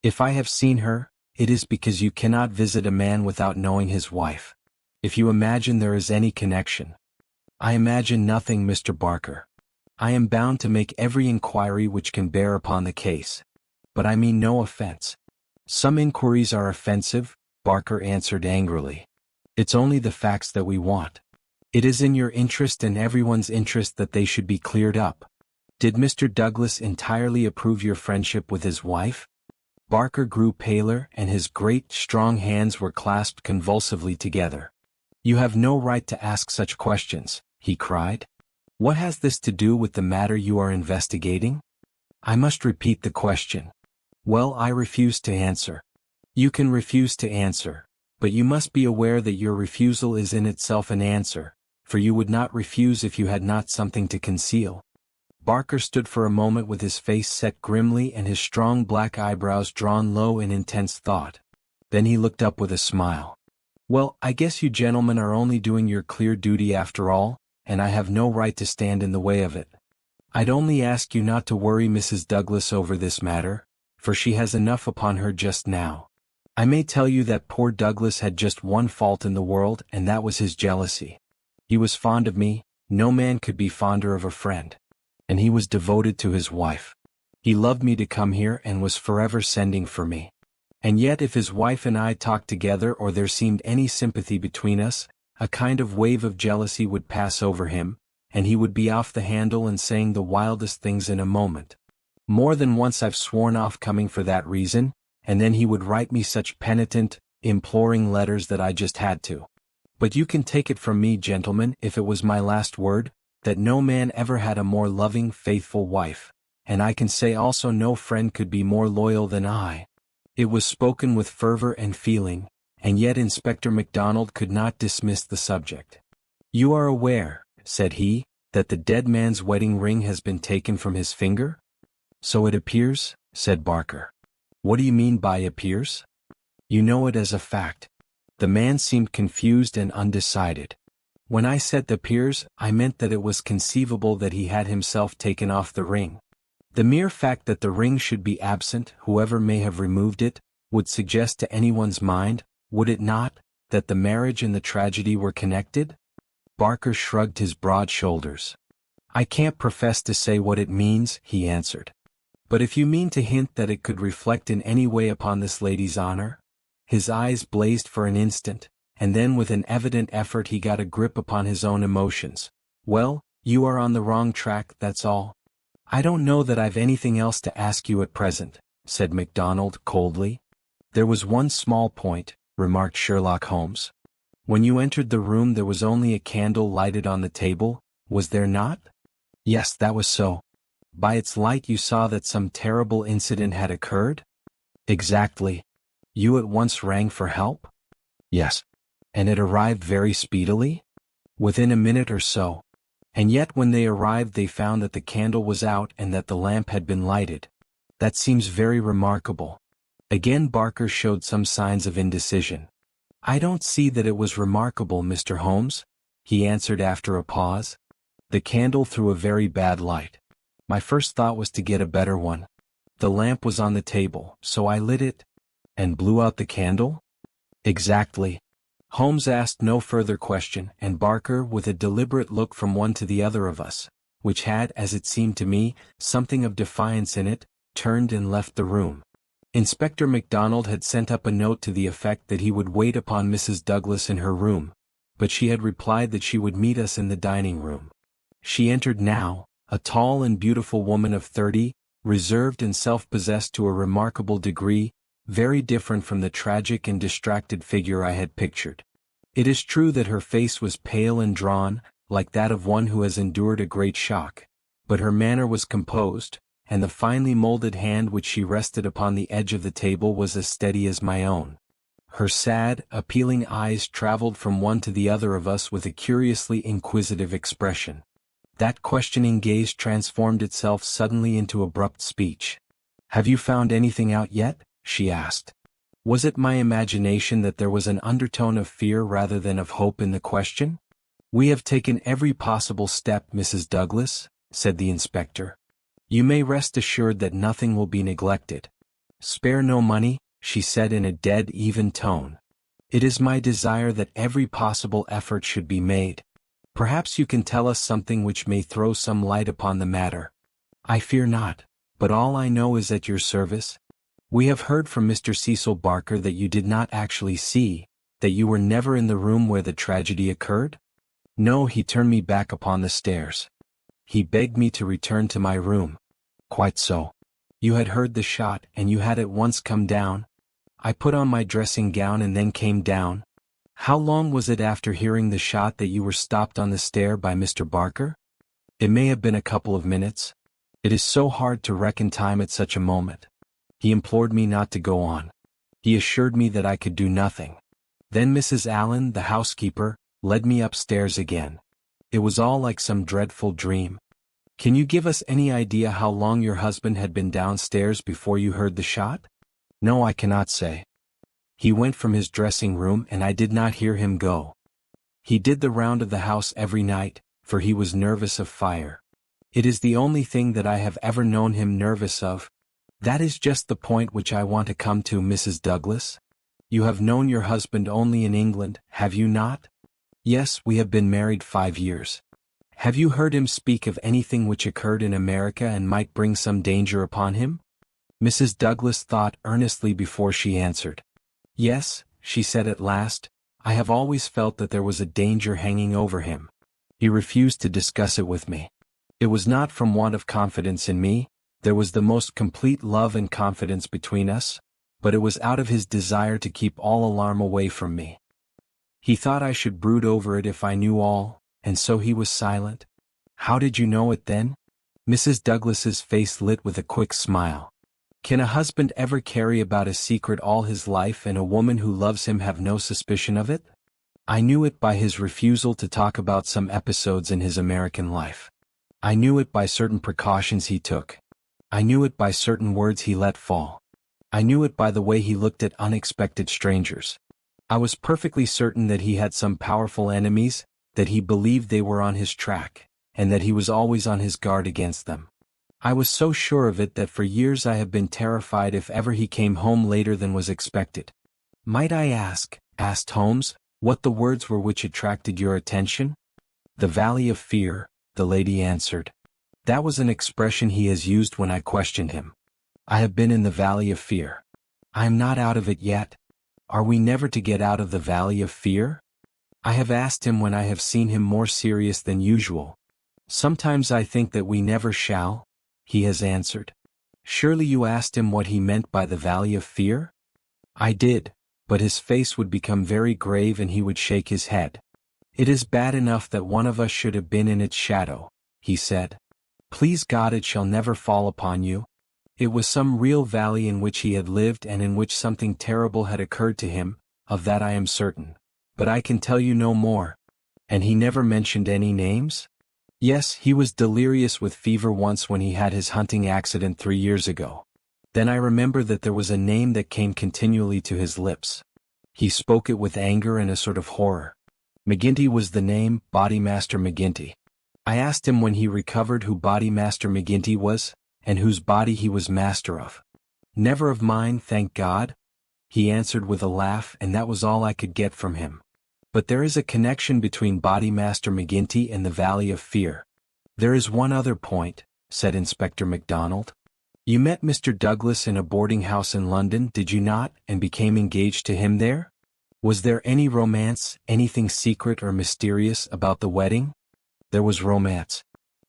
If I have seen her, it is because you cannot visit a man without knowing his wife. If you imagine there is any connection. I imagine nothing, Mr. Barker. I am bound to make every inquiry which can bear upon the case. But I mean no offense. Some inquiries are offensive, Barker answered angrily. It's only the facts that we want. It is in your interest and everyone's interest that they should be cleared up. Did Mr. Douglas entirely approve your friendship with his wife? Barker grew paler and his great, strong hands were clasped convulsively together. You have no right to ask such questions, he cried. What has this to do with the matter you are investigating? I must repeat the question. Well, I refuse to answer. You can refuse to answer, but you must be aware that your refusal is in itself an answer, for you would not refuse if you had not something to conceal. Barker stood for a moment with his face set grimly and his strong black eyebrows drawn low in intense thought. Then he looked up with a smile. Well, I guess you gentlemen are only doing your clear duty after all, and I have no right to stand in the way of it. I'd only ask you not to worry Mrs. Douglas over this matter, for she has enough upon her just now. I may tell you that poor Douglas had just one fault in the world, and that was his jealousy. He was fond of me, no man could be fonder of a friend. And he was devoted to his wife. He loved me to come here and was forever sending for me. And yet if his wife and I talked together or there seemed any sympathy between us, a kind of wave of jealousy would pass over him, and he would be off the handle and saying the wildest things in a moment. More than once I've sworn off coming for that reason, and then he would write me such penitent, imploring letters that I just had to. But you can take it from me, gentlemen, if it was my last word, that no man ever had a more loving, faithful wife, and I can say also no friend could be more loyal than I. It was spoken with fervor and feeling, and yet Inspector MacDonald could not dismiss the subject. You are aware, said he, that the dead man's wedding ring has been taken from his finger? So it appears, said Barker. What do you mean by appears? You know it as a fact. The man seemed confused and undecided. When I said the peers, I meant that it was conceivable that he had himself taken off the ring. The mere fact that the ring should be absent, whoever may have removed it, would suggest to anyone's mind, would it not, that the marriage and the tragedy were connected? Barker shrugged his broad shoulders. I can't profess to say what it means, he answered. But if you mean to hint that it could reflect in any way upon this lady's honor? His eyes blazed for an instant, and then with an evident effort he got a grip upon his own emotions. Well, you are on the wrong track, that's all. I don't know that I've anything else to ask you at present, said MacDonald coldly. There was one small point, remarked Sherlock Holmes. When you entered the room there was only a candle lighted on the table, was there not? Yes, that was so. By its light you saw that some terrible incident had occurred? Exactly. You at once rang for help? Yes. And it arrived very speedily? Within a minute or so. And yet when they arrived they found that the candle was out and that the lamp had been lighted. That seems very remarkable. Again Barker showed some signs of indecision. I don't see that it was remarkable, Mr. Holmes, he answered after a pause. The candle threw a very bad light. My first thought was to get a better one. The lamp was on the table, so I lit it. And blew out the candle? Exactly. Holmes asked no further question, and Barker, with a deliberate look from one to the other of us, which had, as it seemed to me, something of defiance in it, turned and left the room. Inspector MacDonald had sent up a note to the effect that he would wait upon Mrs. Douglas in her room, but she had replied that she would meet us in the dining room. She entered now, a tall and beautiful woman of 30, reserved and self-possessed to a remarkable degree, very different from the tragic and distracted figure I had pictured. It is true that her face was pale and drawn, like that of one who has endured a great shock, but her manner was composed, and the finely molded hand which she rested upon the edge of the table was as steady as my own. Her sad, appealing eyes traveled from one to the other of us with a curiously inquisitive expression. That questioning gaze transformed itself suddenly into abrupt speech. Have you found anything out yet? She asked. Was it my imagination that there was an undertone of fear rather than of hope in the question? We have taken every possible step, Mrs. Douglas, said the inspector. You may rest assured that nothing will be neglected. Spare no money, she said in a dead, even tone. It is my desire that every possible effort should be made. Perhaps you can tell us something which may throw some light upon the matter. I fear not, but all I know is at your service. We have heard from Mr. Cecil Barker that you did not actually see, that you were never in the room where the tragedy occurred? No, he turned me back upon the stairs. He begged me to return to my room. Quite so. You had heard the shot and you had at once come down. I put on my dressing gown and then came down. How long was it after hearing the shot that you were stopped on the stair by Mr. Barker? It may have been a couple of minutes. It is so hard to reckon time at such a moment. He implored me not to go on. He assured me that I could do nothing. Then Mrs. Allen, the housekeeper, led me upstairs again. It was all like some dreadful dream. Can you give us any idea how long your husband had been downstairs before you heard the shot? No, I cannot say. He went from his dressing room and I did not hear him go. He did the round of the house every night, for he was nervous of fire. It is the only thing that I have ever known him nervous of. That is just the point which I want to come to, Mrs. Douglas. You have known your husband only in England, have you not? Yes, we have been married 5 years. Have you heard him speak of anything which occurred in America and might bring some danger upon him? Mrs. Douglas thought earnestly before she answered. Yes, she said at last, I have always felt that there was a danger hanging over him. He refused to discuss it with me. It was not from want of confidence in me. There was the most complete love and confidence between us, but it was out of his desire to keep all alarm away from me. He thought I should brood over it if I knew all, and so he was silent. How did you know it then? Mrs. Douglas's face lit with a quick smile. Can a husband ever carry about a secret all his life and a woman who loves him have no suspicion of it? I knew it by his refusal to talk about some episodes in his American life. I knew it by certain precautions he took. I knew it by certain words he let fall. I knew it by the way he looked at unexpected strangers. I was perfectly certain that he had some powerful enemies, that he believed they were on his track, and that he was always on his guard against them. I was so sure of it that for years I have been terrified if ever he came home later than was expected. Might I ask, asked Holmes, what the words were which attracted your attention? The Valley of Fear, the lady answered. That was an expression he has used when I questioned him. I have been in the Valley of Fear. I am not out of it yet. Are we never to get out of the Valley of Fear? I have asked him when I have seen him more serious than usual. Sometimes I think that we never shall, he has answered. Surely you asked him what he meant by the Valley of Fear? I did, but his face would become very grave and he would shake his head. It is bad enough that one of us should have been in its shadow, he said. Please God it shall never fall upon you. It was some real valley in which he had lived and in which something terrible had occurred to him, of that I am certain. But I can tell you no more. And he never mentioned any names? Yes, he was delirious with fever once when he had his hunting accident 3 years ago. Then I remember that there was a name that came continually to his lips. He spoke it with anger and a sort of horror. McGinty was the name, Bodymaster McGinty. I asked him when he recovered who Bodymaster McGinty was, and whose body he was master of. Never of mine, thank God, he answered with a laugh, and that was all I could get from him. But there is a connection between Bodymaster McGinty and the Valley of Fear. There is one other point, said Inspector MacDonald. You met Mr. Douglas in a boarding house in London, did you not, and became engaged to him there? Was there any romance, anything secret or mysterious about the wedding? There was romance.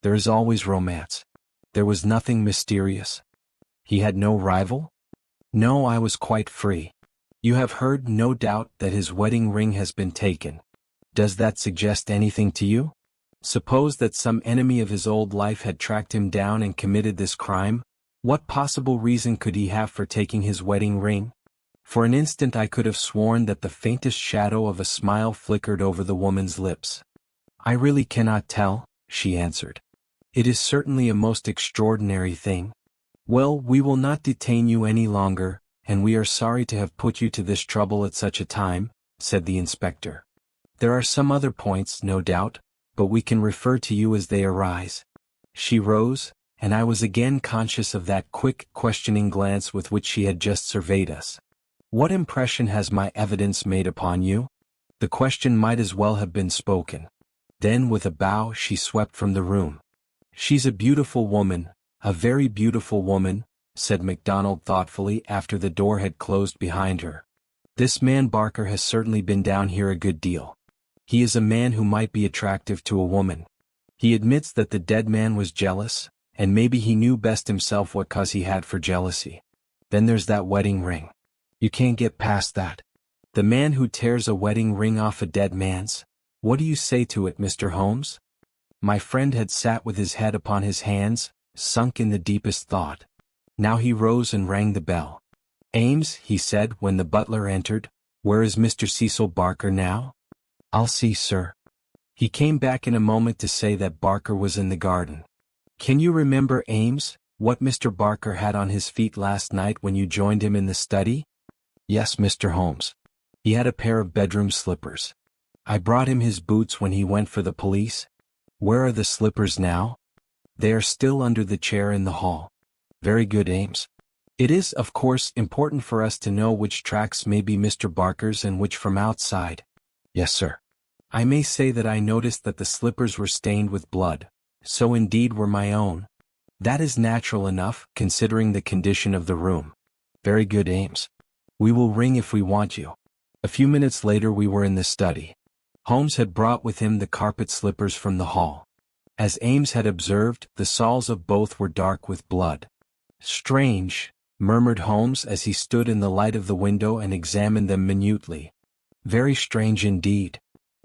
There is always romance. There was nothing mysterious. He had no rival? No, I was quite free. You have heard, no doubt, that his wedding ring has been taken. Does that suggest anything to you? Suppose that some enemy of his old life had tracked him down and committed this crime? What possible reason could he have for taking his wedding ring? For an instant I could have sworn that the faintest shadow of a smile flickered over the woman's lips. I really cannot tell, she answered. It is certainly a most extraordinary thing. Well, we will not detain you any longer, and we are sorry to have put you to this trouble at such a time, said the inspector. There are some other points, no doubt, but we can refer to you as they arise. She rose, and I was again conscious of that quick, questioning glance with which she had just surveyed us. What impression has my evidence made upon you? The question might as well have been spoken. Then with a bow she swept from the room. She's a beautiful woman, a very beautiful woman, said MacDonald thoughtfully after the door had closed behind her. This man Barker has certainly been down here a good deal. He is a man who might be attractive to a woman. He admits that the dead man was jealous, and maybe he knew best himself what cause he had for jealousy. Then there's that wedding ring. You can't get past that. The man who tears a wedding ring off a dead man's. What do you say to it, Mr. Holmes? My friend had sat with his head upon his hands, sunk in the deepest thought. Now he rose and rang the bell. Ames, he said when the butler entered, where is Mr. Cecil Barker now? I'll see, sir. He came back in a moment to say that Barker was in the garden. Can you remember, Ames, what Mr. Barker had on his feet last night when you joined him in the study? Yes, Mr. Holmes. He had a pair of bedroom slippers. I brought him his boots when he went for the police. Where are the slippers now? They are still under the chair in the hall. Very good, Ames. It is, of course, important for us to know which tracks may be Mr. Barker's and which from outside. Yes, sir. I may say that I noticed that the slippers were stained with blood. So indeed were my own. That is natural enough, considering the condition of the room. Very good, Ames. We will ring if we want you. A few minutes later we were in the study. Holmes had brought with him the carpet slippers from the hall. As Ames had observed, the soles of both were dark with blood. Strange, murmured Holmes as he stood in the light of the window and examined them minutely. Very strange indeed.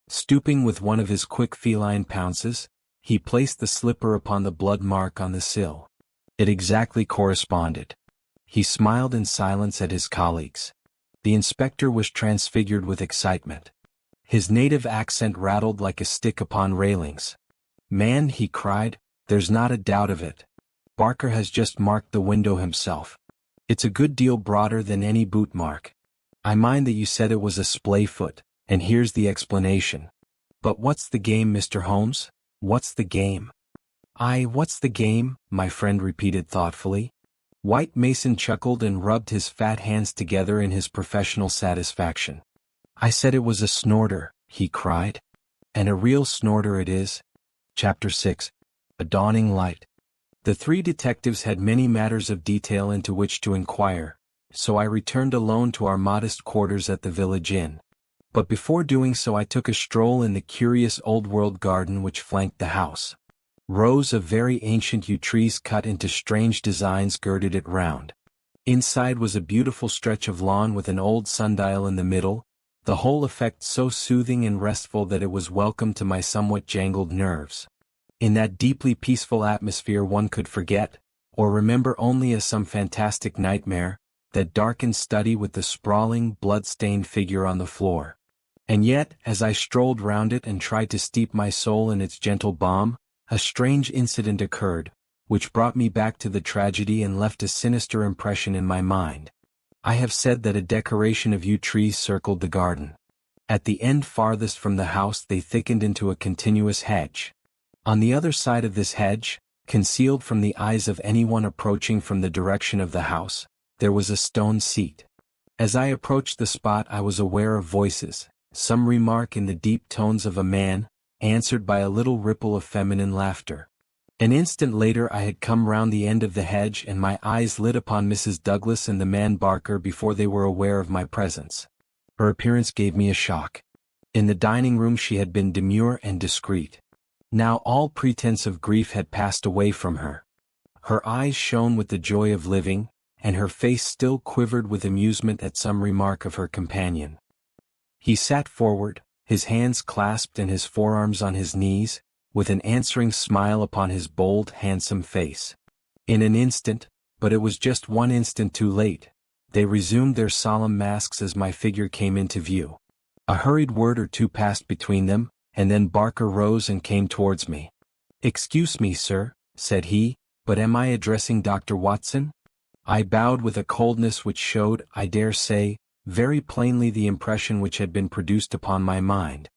Stooping with one of his quick feline pounces, he placed the slipper upon the blood mark on the sill. It exactly corresponded. He smiled in silence at his colleagues. The inspector was transfigured with excitement. His native accent rattled like a stick upon railings. Man, he cried, there's not a doubt of it. Barker has just marked the window himself. It's a good deal broader than any boot mark. I mind that you said it was a splayfoot, and here's the explanation. But what's the game, Mr. Holmes? What's the game? What's the game? My friend repeated thoughtfully. White Mason chuckled and rubbed his fat hands together in his professional satisfaction. I said it was a snorter, he cried. And a real snorter it is. Chapter 6. A Dawning Light. The three detectives had many matters of detail into which to inquire, so I returned alone to our modest quarters at the village inn. But before doing so I took a stroll in the curious old-world garden which flanked the house. Rows of very ancient yew trees cut into strange designs girded it round. Inside was a beautiful stretch of lawn with an old sundial in the middle, the whole effect so soothing and restful that it was welcome to my somewhat jangled nerves. In that deeply peaceful atmosphere one could forget, or remember only as some fantastic nightmare, that darkened study with the sprawling, blood-stained figure on the floor. And yet, as I strolled round it and tried to steep my soul in its gentle balm, a strange incident occurred, which brought me back to the tragedy and left a sinister impression in my mind. I have said that a decoration of yew trees circled the garden. At the end farthest from the house they thickened into a continuous hedge. On the other side of this hedge, concealed from the eyes of anyone approaching from the direction of the house, there was a stone seat. As I approached the spot I was aware of voices, some remark in the deep tones of a man, answered by a little ripple of feminine laughter. An instant later I had come round the end of the hedge and my eyes lit upon Mrs. Douglas and the man Barker before they were aware of my presence. Her appearance gave me a shock. In the dining room she had been demure and discreet. Now all pretense of grief had passed away from her. Her eyes shone with the joy of living, and her face still quivered with amusement at some remark of her companion. He sat forward, his hands clasped and his forearms on his knees, with an answering smile upon his bold, handsome face. In an instant, but it was just one instant too late, they resumed their solemn masks as my figure came into view. A hurried word or two passed between them, and then Barker rose and came towards me. "Excuse me, sir," said he, "but am I addressing Dr. Watson?" I bowed with a coldness which showed, I dare say, very plainly the impression which had been produced upon my mind.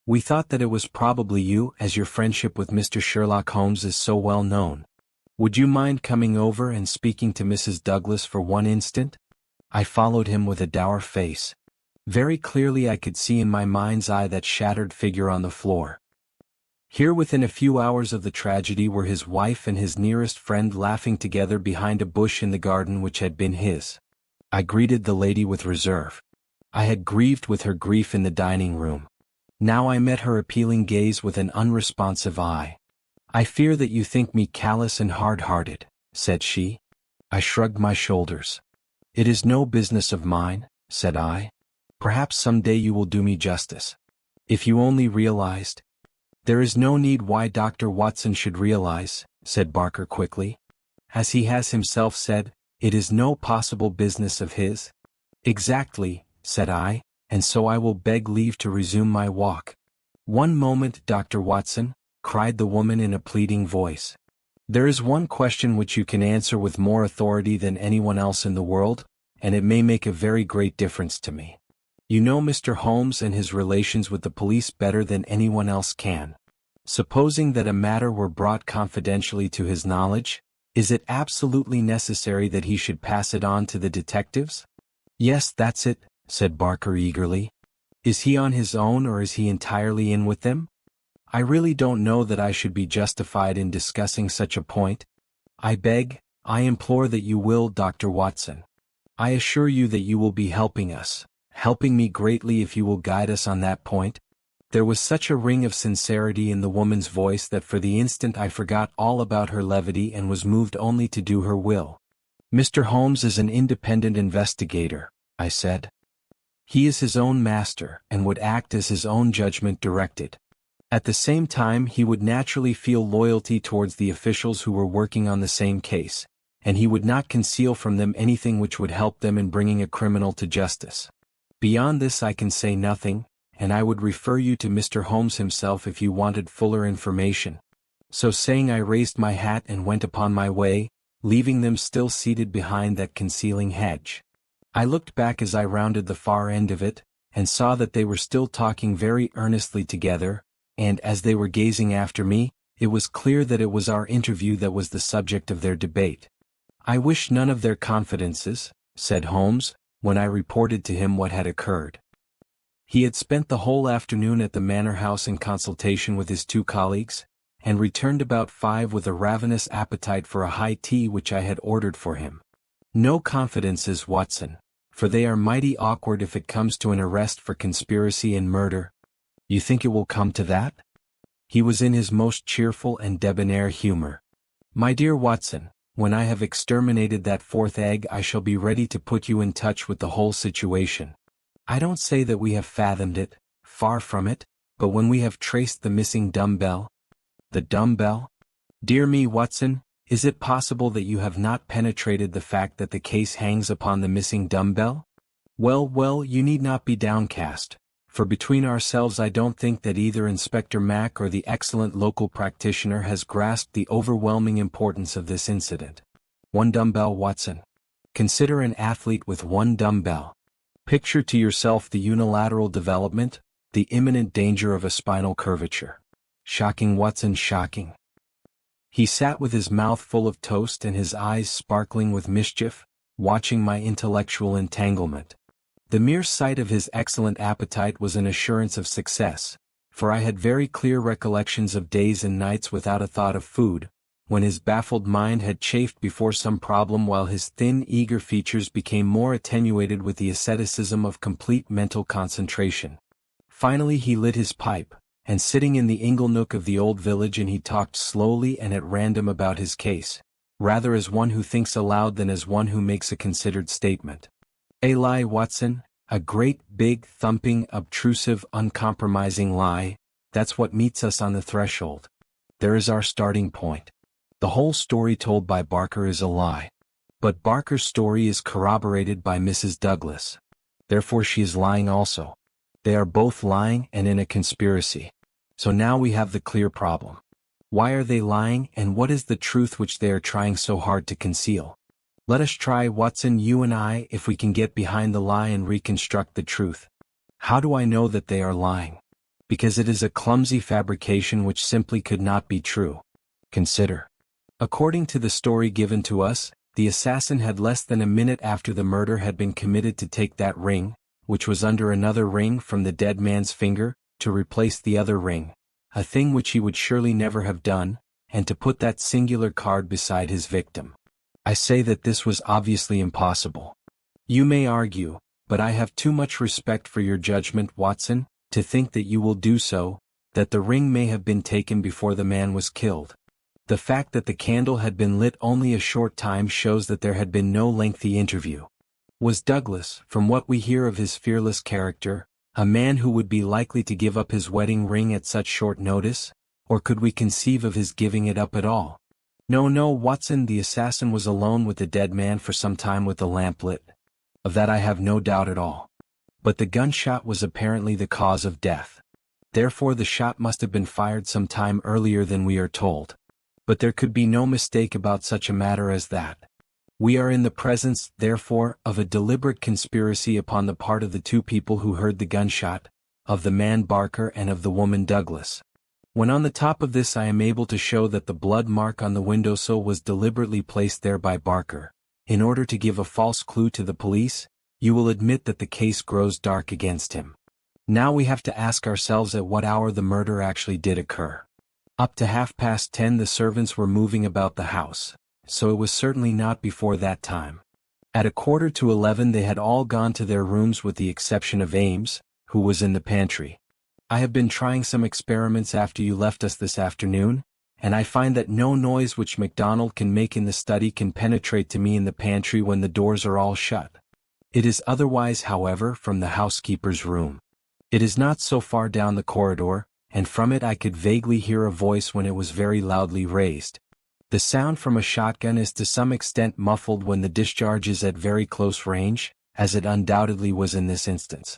"We thought that it was probably you, as your friendship with Mr. Sherlock Holmes is so well known. Would you mind coming over and speaking to Mrs. Douglas for one instant?" I followed him with a dour face. Very clearly I could see in my mind's eye that shattered figure on the floor. Here within a few hours of the tragedy were his wife and his nearest friend laughing together behind a bush in the garden which had been his. I greeted the lady with reserve. I had grieved with her grief in the dining room. Now I met her appealing gaze with an unresponsive eye. "I fear that you think me callous and hard-hearted," said she. I shrugged my shoulders. "It is no business of mine," said I. "Perhaps some day you will do me justice. If you only realized—" "There is no need why Dr. Watson should realize," said Barker quickly. "As he has himself said, it is no possible business of his." "Exactly," said I, "and so I will beg leave to resume my walk." "One moment, Dr. Watson," cried the woman in a pleading voice. "There is one question which you can answer with more authority than anyone else in the world, and it may make a very great difference to me. You know Mr. Holmes and his relations with the police better than anyone else can. Supposing that a matter were brought confidentially to his knowledge, is it absolutely necessary that he should pass it on to the detectives?" "Yes, that's it," said Barker eagerly. "Is he on his own or is he entirely in with them? I really don't know that I should be justified in discussing such a point. I implore that you will, Dr. Watson. I assure you that you will be helping us, helping me greatly if you will guide us on that point." There was such a ring of sincerity in the woman's voice that for the instant I forgot all about her levity and was moved only to do her will. "Mr. Holmes is an independent investigator," I said. "He is his own master and would act as his own judgment directed. At the same time he would naturally feel loyalty towards the officials who were working on the same case, and he would not conceal from them anything which would help them in bringing a criminal to justice. Beyond this I can say nothing, and I would refer you to Mr. Holmes himself if you wanted fuller information." So saying I raised my hat and went upon my way, leaving them still seated behind that concealing hedge. I looked back as I rounded the far end of it, and saw that they were still talking very earnestly together, and as they were gazing after me, it was clear that it was our interview that was the subject of their debate. "I wish none of their confidences," said Holmes, when I reported to him what had occurred. He had spent the whole afternoon at the manor house in consultation with his 2 colleagues, and returned about 5 with a ravenous appetite for a high tea which I had ordered for him. "No confidences, Watson, for they are mighty awkward if it comes to an arrest for conspiracy and murder." "You think it will come to that?" He was in his most cheerful and debonair humor. "My dear Watson, when I have exterminated that 4th egg I shall be ready to put you in touch with the whole situation. I don't say that we have fathomed it, far from it, but when we have traced the missing dumbbell—" "The dumbbell? Dear me, Watson, is it possible that you have not penetrated the fact that the case hangs upon the missing dumbbell? Well, well, you need not be downcast, for between ourselves I don't think that either Inspector Mack or the excellent local practitioner has grasped the overwhelming importance of this incident. 1 dumbbell, Watson. Consider an athlete with 1 dumbbell. Picture to yourself the unilateral development, the imminent danger of a spinal curvature. Shocking, Watson, shocking." He sat with his mouth full of toast and his eyes sparkling with mischief, watching my intellectual entanglement. The mere sight of his excellent appetite was an assurance of success, for I had very clear recollections of days and nights without a thought of food, when his baffled mind had chafed before some problem while his thin, eager features became more attenuated with the asceticism of complete mental concentration. Finally he lit his pipe, and sitting in the inglenook of the old village and he talked slowly and at random about his case, rather as one who thinks aloud than as one who makes a considered statement. "A lie, Watson, a great, big, thumping, obtrusive, uncompromising lie, that's what meets us on the threshold. There is our starting point. The whole story told by Barker is a lie. But Barker's story is corroborated by Mrs. Douglas. Therefore she is lying also. They are both lying and in a conspiracy. So now we have the clear problem. Why are they lying, and what is the truth which they are trying so hard to conceal? Let us try, Watson, you and I, if we can get behind the lie and reconstruct the truth. How do I know that they are lying? Because it is a clumsy fabrication which simply could not be true. Consider. According to the story given to us, the assassin had less than a minute after the murder had been committed to take that ring, which was under another ring, from the dead man's finger, to replace the other ring, a thing which he would surely never have done, and to put that singular card beside his victim. I say that this was obviously impossible. You may argue, but I have too much respect for your judgment, Watson, to think that you will do so, that the ring may have been taken before the man was killed. The fact that the candle had been lit only a short time shows that there had been no lengthy interview. Was Douglas, from what we hear of his fearless character, a man who would be likely to give up his wedding ring at such short notice, or could we conceive of his giving it up at all? No, no, Watson, the assassin was alone with the dead man for some time with the lamp lit. Of that I have no doubt at all. But the gunshot was apparently the cause of death. Therefore the shot must have been fired some time earlier than we are told. But there could be no mistake about such a matter as that. We are in the presence, therefore, of a deliberate conspiracy upon the part of the 2 people who heard the gunshot, of the man Barker and of the woman Douglas. When on the top of this I am able to show that the blood mark on the windowsill was deliberately placed there by Barker, in order to give a false clue to the police, you will admit that the case grows dark against him. Now we have to ask ourselves at what hour the murder actually did occur. Up to 10:30 the servants were moving about the house, so it was certainly not before that time. At 11:15 they had all gone to their rooms with the exception of Ames, who was in the pantry. I have been trying some experiments after you left us this afternoon, and I find that no noise which MacDonald can make in the study can penetrate to me in the pantry when the doors are all shut. It is otherwise, however, from the housekeeper's room. It is not so far down the corridor, and from it I could vaguely hear a voice when it was very loudly raised. The sound from a shotgun is to some extent muffled when the discharge is at very close range, as it undoubtedly was in this instance.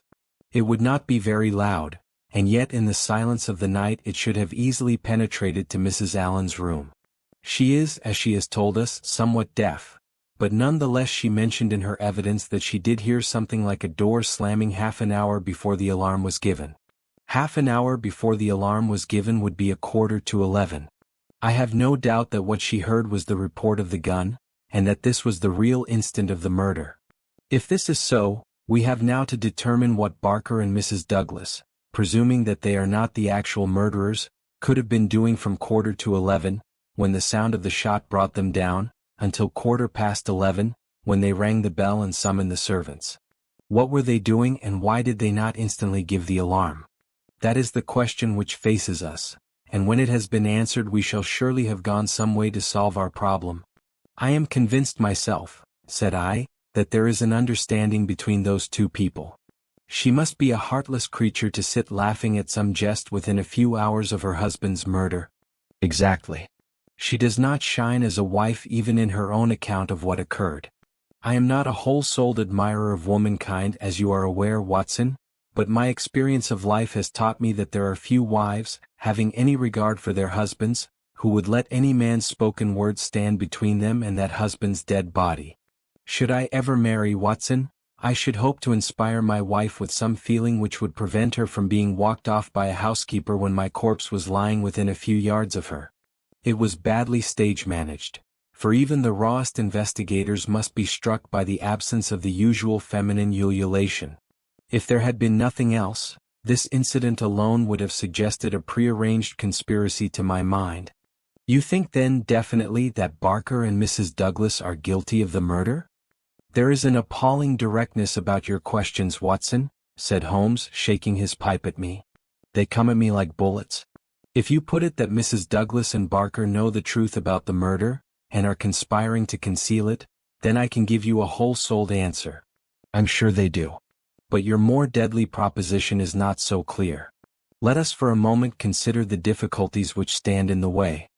It would not be very loud, and yet in the silence of the night it should have easily penetrated to Mrs. Allen's room. She is, as she has told us, somewhat deaf, but nonetheless she mentioned in her evidence that she did hear something like a door slamming half an hour before the alarm was given. Half an hour before the alarm was given would be 11:15. I have no doubt that what she heard was the report of the gun, and that this was the real instant of the murder. If this is so, we have now to determine what Barker and Mrs. Douglas, presuming that they are not the actual murderers, could have been doing from 11:15, when the sound of the shot brought them down, until 11:15, when they rang the bell and summoned the servants. What were they doing, and why did they not instantly give the alarm? That is the question which faces us, and when it has been answered we shall surely have gone some way to solve our problem. I am convinced myself, said I, that there is an understanding between those two people. She must be a heartless creature to sit laughing at some jest within a few hours of her husband's murder. Exactly. She does not shine as a wife even in her own account of what occurred. I am not a whole-souled admirer of womankind, as you are aware, Watson, but my experience of life has taught me that there are few wives, having any regard for their husbands, who would let any man's spoken word stand between them and that husband's dead body. Should I ever marry, Watson, I should hope to inspire my wife with some feeling which would prevent her from being walked off by a housekeeper when my corpse was lying within a few yards of her. It was badly stage-managed, for even the rawest investigators must be struck by the absence of the usual feminine ululation. If there had been nothing else, this incident alone would have suggested a prearranged conspiracy to my mind. You think then definitely that Barker and Mrs. Douglas are guilty of the murder? There is an appalling directness about your questions, Watson, said Holmes, shaking his pipe at me. They come at me like bullets. If you put it that Mrs. Douglas and Barker know the truth about the murder, and are conspiring to conceal it, then I can give you a whole-souled answer. I'm sure they do. But your more deadly proposition is not so clear. Let us for a moment consider the difficulties which stand in the way.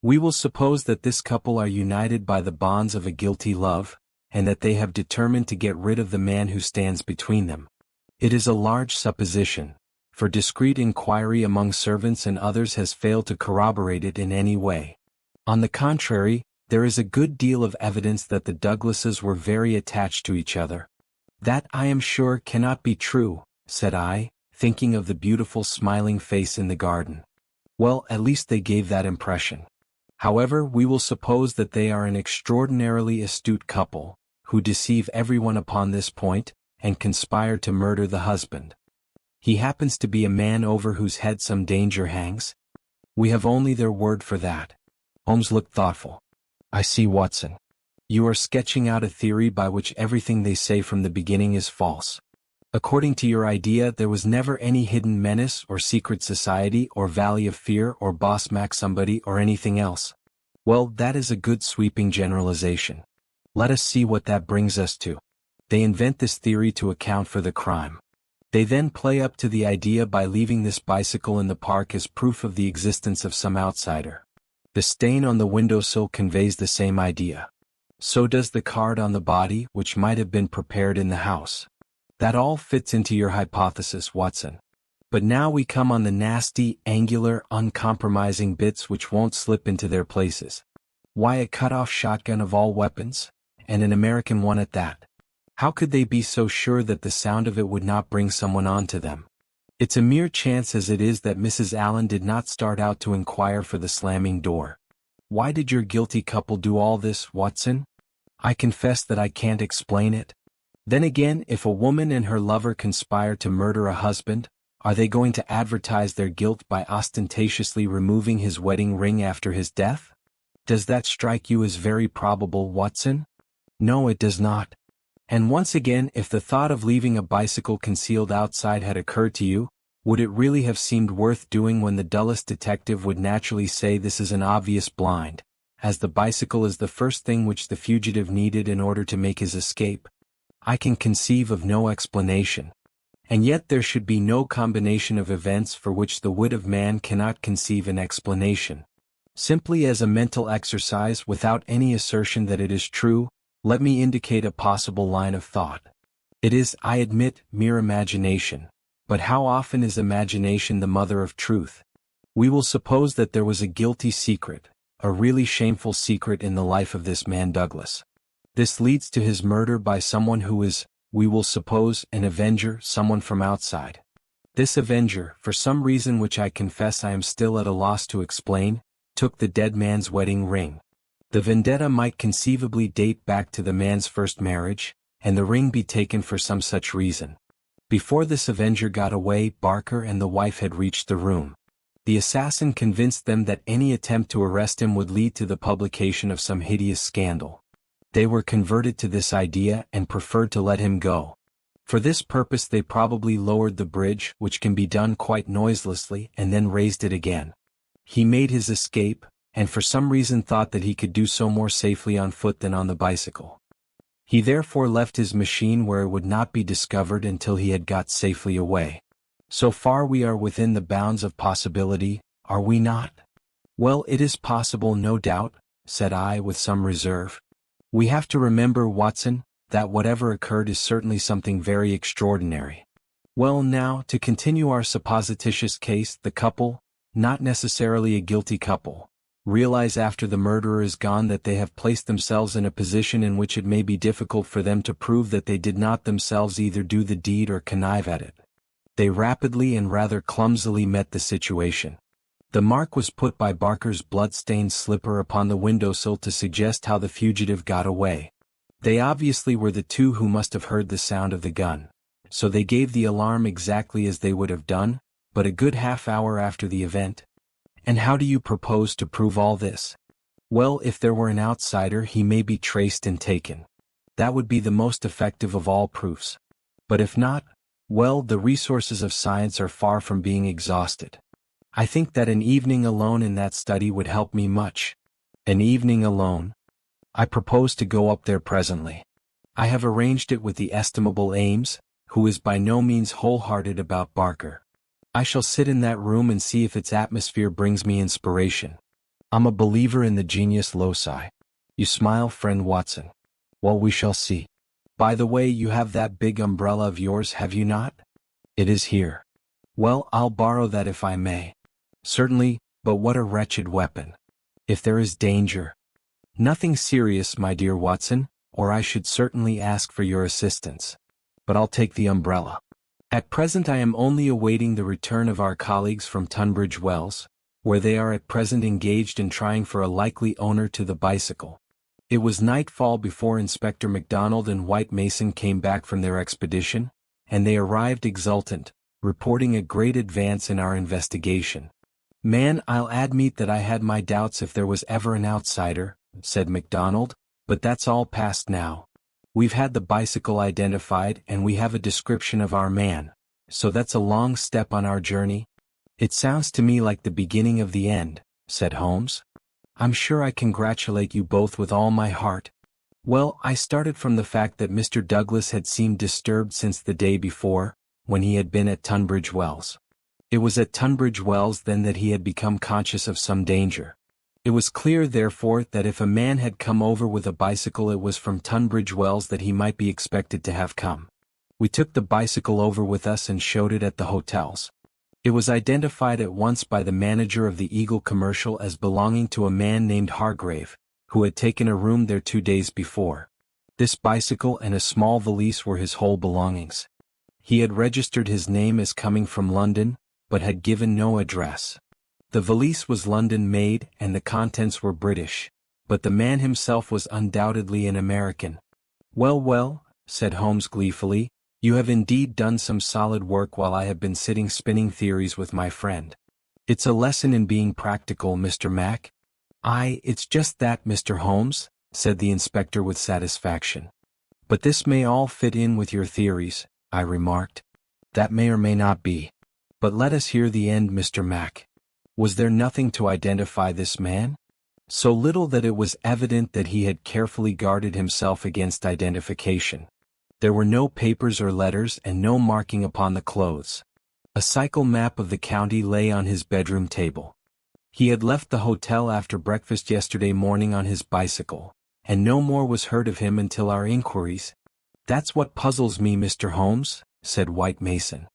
We will suppose that this couple are united by the bonds of a guilty love, and that they have determined to get rid of the man who stands between them. It is a large supposition, for discreet inquiry among servants and others has failed to corroborate it in any way. On the contrary, there is a good deal of evidence that the Douglases were very attached to each other. That, I am sure, cannot be true, said I, thinking of the beautiful smiling face in the garden. Well, at least they gave that impression. However, we will suppose that they are an extraordinarily astute couple, who deceive everyone upon this point, and conspire to murder the husband. He happens to be a man over whose head some danger hangs. We have only their word for that. Holmes looked thoughtful. I see, Watson. You are sketching out a theory by which everything they say from the beginning is false. According to your idea, there was never any hidden menace or secret society or valley of fear or boss Mac somebody or anything else. Well, that is a good sweeping generalization. Let us see what that brings us to. They invent this theory to account for the crime. They then play up to the idea by leaving this bicycle in the park as proof of the existence of some outsider. The stain on the windowsill conveys the same idea. So does the card on the body, which might have been prepared in the house. That all fits into your hypothesis, Watson. But now we come on the nasty, angular, uncompromising bits which won't slip into their places. Why a cut-off shotgun of all weapons, and an American one at that? How could they be so sure that the sound of it would not bring someone on to them? It's a mere chance as it is that Mrs. Allen did not start out to inquire for the slamming door. Why did your guilty couple do all this, Watson? I confess that I can't explain it. Then again, if a woman and her lover conspire to murder a husband, are they going to advertise their guilt by ostentatiously removing his wedding ring after his death? Does that strike you as very probable, Watson? No, it does not. And once again, if the thought of leaving a bicycle concealed outside had occurred to you, would it really have seemed worth doing when the dullest detective would naturally say this is an obvious blind, as the bicycle is the first thing which the fugitive needed in order to make his escape? I can conceive of no explanation. And yet there should be no combination of events for which the wit of man cannot conceive an explanation. Simply as a mental exercise without any assertion that it is true, let me indicate a possible line of thought. It is, I admit, mere imagination, but how often is imagination the mother of truth? We will suppose that there was a guilty secret, a really shameful secret in the life of this man Douglas. This leads to his murder by someone who is, we will suppose, an avenger, someone from outside. This avenger, for some reason which I confess I am still at a loss to explain, took the dead man's wedding ring. The vendetta might conceivably date back to the man's first marriage, and the ring be taken for some such reason. Before this avenger got away, Barker and the wife had reached the room. The assassin convinced them that any attempt to arrest him would lead to the publication of some hideous scandal. They were converted to this idea and preferred to let him go. For this purpose they probably lowered the bridge, which can be done quite noiselessly, and then raised it again. He made his escape, and for some reason thought that he could do so more safely on foot than on the bicycle. He therefore left his machine where it would not be discovered until he had got safely away. So far we are within the bounds of possibility, are we not? Well, it is possible, no doubt, said I with some reserve. We have to remember, Watson, that whatever occurred is certainly something very extraordinary. Well, now, to continue our supposititious case, the couple, not necessarily a guilty couple, realize after the murderer is gone that they have placed themselves in a position in which it may be difficult for them to prove that they did not themselves either do the deed or connive at it. They rapidly and rather clumsily met the situation. The mark was put by Barker's blood-stained slipper upon the windowsill to suggest how the fugitive got away. They obviously were the two who must have heard the sound of the gun, so they gave the alarm exactly as they would have done, but a good half-hour after the event. And how do you propose to prove all this? Well, if there were an outsider, he may be traced and taken. That would be the most effective of all proofs. But if not, well, the resources of science are far from being exhausted. I think that an evening alone in that study would help me much. An evening alone? I propose to go up there presently. I have arranged it with the estimable Ames, who is by no means wholehearted about Barker. I shall sit in that room and see if its atmosphere brings me inspiration. I'm a believer in the genius loci. You smile, friend Watson. Well, we shall see. By the way, you have that big umbrella of yours, have you not? It is here. Well, I'll borrow that if I may. Certainly, but what a wretched weapon. If there is danger. Nothing serious, my dear Watson, or I should certainly ask for your assistance. But I'll take the umbrella. At present I am only awaiting the return of our colleagues from Tunbridge Wells, where they are at present engaged in trying for a likely owner to the bicycle. It was nightfall before Inspector MacDonald and White Mason came back from their expedition, and they arrived exultant, reporting a great advance in our investigation. Man, I'll admit that I had my doubts if there was ever an outsider, said MacDonald, but that's all past now. We've had the bicycle identified and we have a description of our man, so that's a long step on our journey. It sounds to me like the beginning of the end, said Holmes. I'm sure I congratulate you both with all my heart. Well, I started from the fact that Mr. Douglas had seemed disturbed since the day before, when he had been at Tunbridge Wells. It was at Tunbridge Wells then that he had become conscious of some danger. It was clear, therefore, that if a man had come over with a bicycle it was from Tunbridge Wells that he might be expected to have come. We took the bicycle over with us and showed it at the hotels. It was identified at once by the manager of the Eagle Commercial as belonging to a man named Hargrave, who had taken a room there 2 days before. This bicycle and a small valise were his whole belongings. He had registered his name as coming from London, but had given no address. The valise was London-made and the contents were British, but the man himself was undoubtedly an American. Well, well, said Holmes gleefully, you have indeed done some solid work while I have been sitting spinning theories with my friend. It's a lesson in being practical, Mr. Mac. Aye, it's just that, Mr. Holmes, said the inspector with satisfaction. But this may all fit in with your theories, I remarked. That may or may not be. But let us hear the end, Mr. Mac. Was there nothing to identify this man? So little that it was evident that he had carefully guarded himself against identification. There were no papers or letters and no marking upon the clothes. A cycle map of the county lay on his bedroom table. He had left the hotel after breakfast yesterday morning on his bicycle, and no more was heard of him until our inquiries. That's what puzzles me, Mr. Holmes, said White Mason.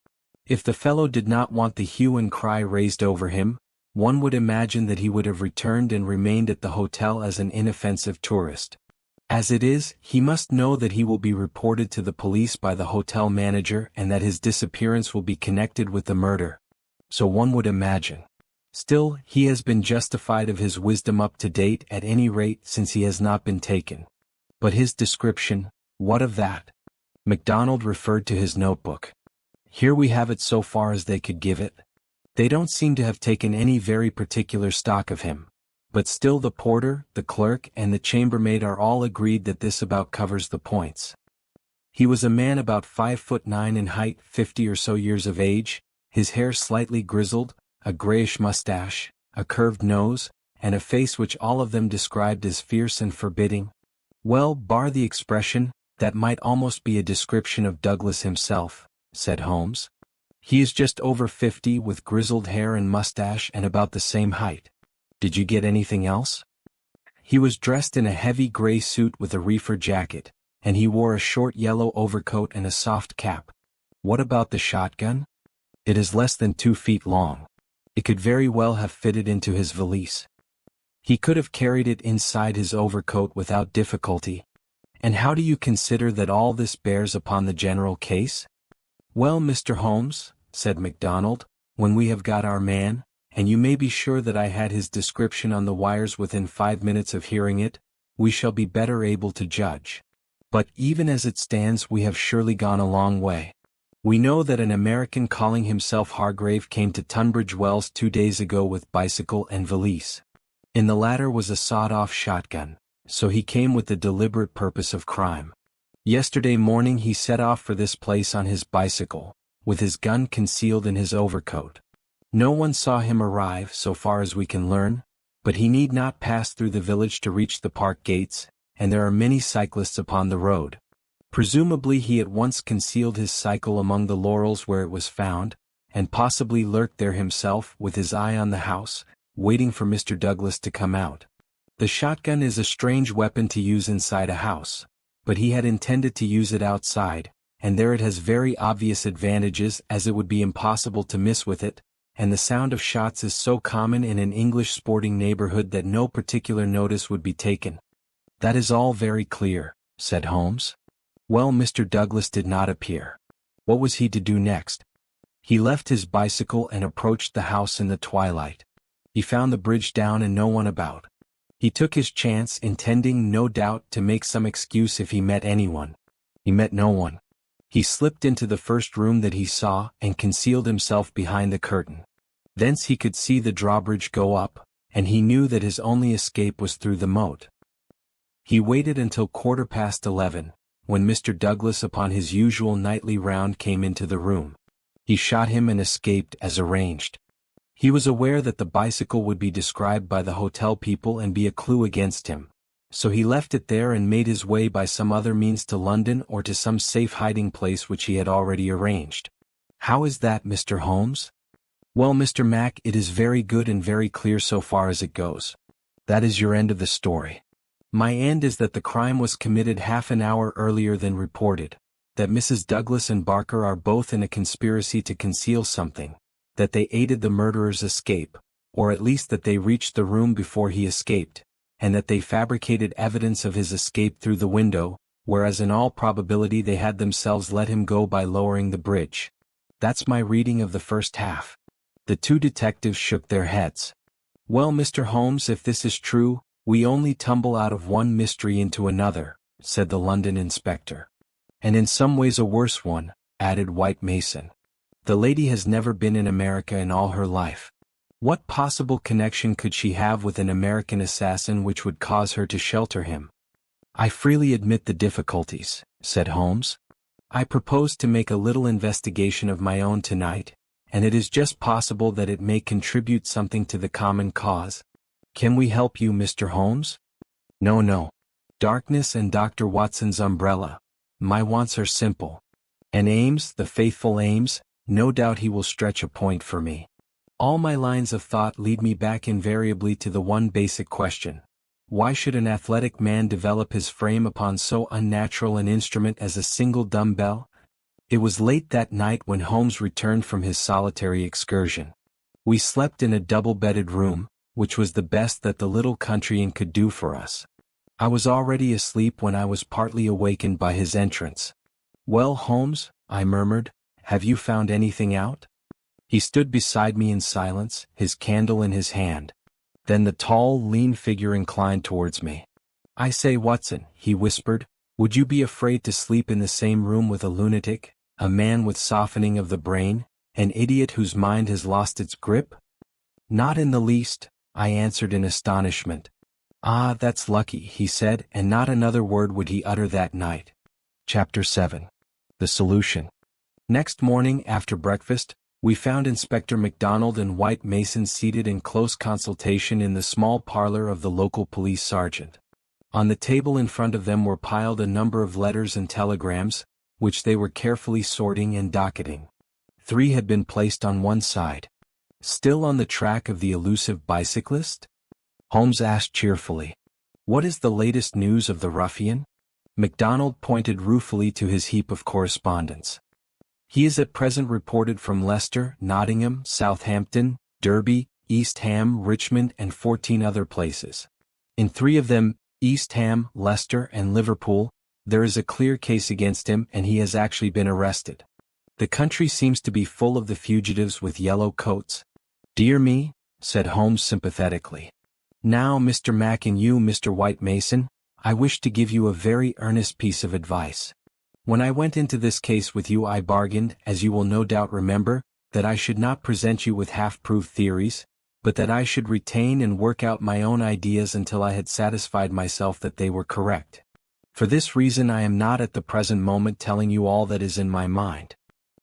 If the fellow did not want the hue and cry raised over him, one would imagine that he would have returned and remained at the hotel as an inoffensive tourist. As it is, he must know that he will be reported to the police by the hotel manager and that his disappearance will be connected with the murder. So one would imagine. Still, he has been justified of his wisdom up to date at any rate since he has not been taken. But his description, what of that? MacDonald referred to his notebook. Here we have it so far as they could give it. They don't seem to have taken any very particular stock of him. But still the porter, the clerk and the chambermaid are all agreed that this about covers the points. He was a man about 5'9" in height, 50 or so years of age, his hair slightly grizzled, a grayish mustache, a curved nose, and a face which all of them described as fierce and forbidding. Well, bar the expression, that might almost be a description of Douglas himself, said Holmes. He is just over 50 with grizzled hair and mustache and about the same height. Did you get anything else? He was dressed in a heavy gray suit with a reefer jacket, and he wore a short yellow overcoat and a soft cap. What about the shotgun? It is less than 2 feet long. It could very well have fitted into his valise. He could have carried it inside his overcoat without difficulty. And how do you consider that all this bears upon the general case? Well, Mr. Holmes, said MacDonald, when we have got our man, and you may be sure that I had his description on the wires within 5 minutes of hearing it, we shall be better able to judge. But even as it stands we have surely gone a long way. We know that an American calling himself Hargrave came to Tunbridge Wells 2 days ago with bicycle and valise. In the latter was a sawed-off shotgun, so he came with the deliberate purpose of crime. Yesterday morning he set off for this place on his bicycle, with his gun concealed in his overcoat. No one saw him arrive so far as we can learn, but he need not pass through the village to reach the park gates, and there are many cyclists upon the road. Presumably he at once concealed his cycle among the laurels where it was found, and possibly lurked there himself with his eye on the house, waiting for Mr. Douglas to come out. The shotgun is a strange weapon to use inside a house, but he had intended to use it outside, and there it has very obvious advantages as it would be impossible to miss with it, and the sound of shots is so common in an English sporting neighborhood that no particular notice would be taken. That is all very clear, said Holmes. Well, Mr. Douglas did not appear. What was he to do next? He left his bicycle and approached the house in the twilight. He found the bridge down and no one about. He took his chance, intending, no doubt, to make some excuse if he met anyone. He met no one. He slipped into the first room that he saw and concealed himself behind the curtain. Thence he could see the drawbridge go up, and he knew that his only escape was through the moat. He waited until 11:15, when Mr. Douglas upon his usual nightly round came into the room. He shot him and escaped as arranged. He was aware that the bicycle would be described by the hotel people and be a clue against him. So he left it there and made his way by some other means to London or to some safe hiding place which he had already arranged. How is that, Mr. Holmes? Well, Mr. Mac, it is very good and very clear so far as it goes. That is your end of the story. My end is that the crime was committed half an hour earlier than reported, that Mrs. Douglas and Barker are both in a conspiracy to conceal something, that they aided the murderer's escape, or at least that they reached the room before he escaped, and that they fabricated evidence of his escape through the window, whereas in all probability they had themselves let him go by lowering the bridge. That's my reading of the first half. The two detectives shook their heads. Well, Mr. Holmes, if this is true, we only tumble out of one mystery into another, said the London inspector. And in some ways a worse one, added White Mason. The lady has never been in America in all her life. What possible connection could she have with an American assassin which would cause her to shelter him? I freely admit the difficulties, said Holmes. I propose to make a little investigation of my own tonight, and it is just possible that it may contribute something to the common cause. Can we help you, Mr. Holmes? No. Darkness and Dr. Watson's umbrella. My wants are simple. And Ames, the faithful Ames, no doubt he will stretch a point for me. All my lines of thought lead me back invariably to the one basic question. Why should an athletic man develop his frame upon so unnatural an instrument as a single dumbbell? It was late that night when Holmes returned from his solitary excursion. We slept in a double-bedded room, which was the best that the little country inn could do for us. I was already asleep when I was partly awakened by his entrance. "Well, Holmes," I murmured, "have you found anything out?" He stood beside me in silence, his candle in his hand. Then the tall, lean figure inclined towards me. "I say, Watson," he whispered, "would you be afraid to sleep in the same room with a lunatic, a man with softening of the brain, an idiot whose mind has lost its grip?" "Not in the least," I answered in astonishment. "Ah, that's lucky," he said, and not another word would he utter that night. Chapter 7. The Solution. Next morning after breakfast, we found Inspector MacDonald and White Mason seated in close consultation in the small parlor of the local police sergeant. On the table in front of them were piled a number of letters and telegrams, which they were carefully sorting and docketing. 3 had been placed on one side. "Still on the track of the elusive bicyclist?" Holmes asked cheerfully. "What is the latest news of the ruffian?" MacDonald pointed ruefully to his heap of correspondence. "He is at present reported from Leicester, Nottingham, Southampton, Derby, East Ham, Richmond and 14 other places. In 3 of them, East Ham, Leicester and Liverpool, there is a clear case against him and he has actually been arrested. The country seems to be full of the fugitives with yellow coats." "Dear me," said Holmes sympathetically. "Now, Mr. Mac and you, Mr. White Mason, I wish to give you a very earnest piece of advice. When I went into this case with you I bargained, as you will no doubt remember, that I should not present you with half-proved theories, but that I should retain and work out my own ideas until I had satisfied myself that they were correct. For this reason I am not at the present moment telling you all that is in my mind.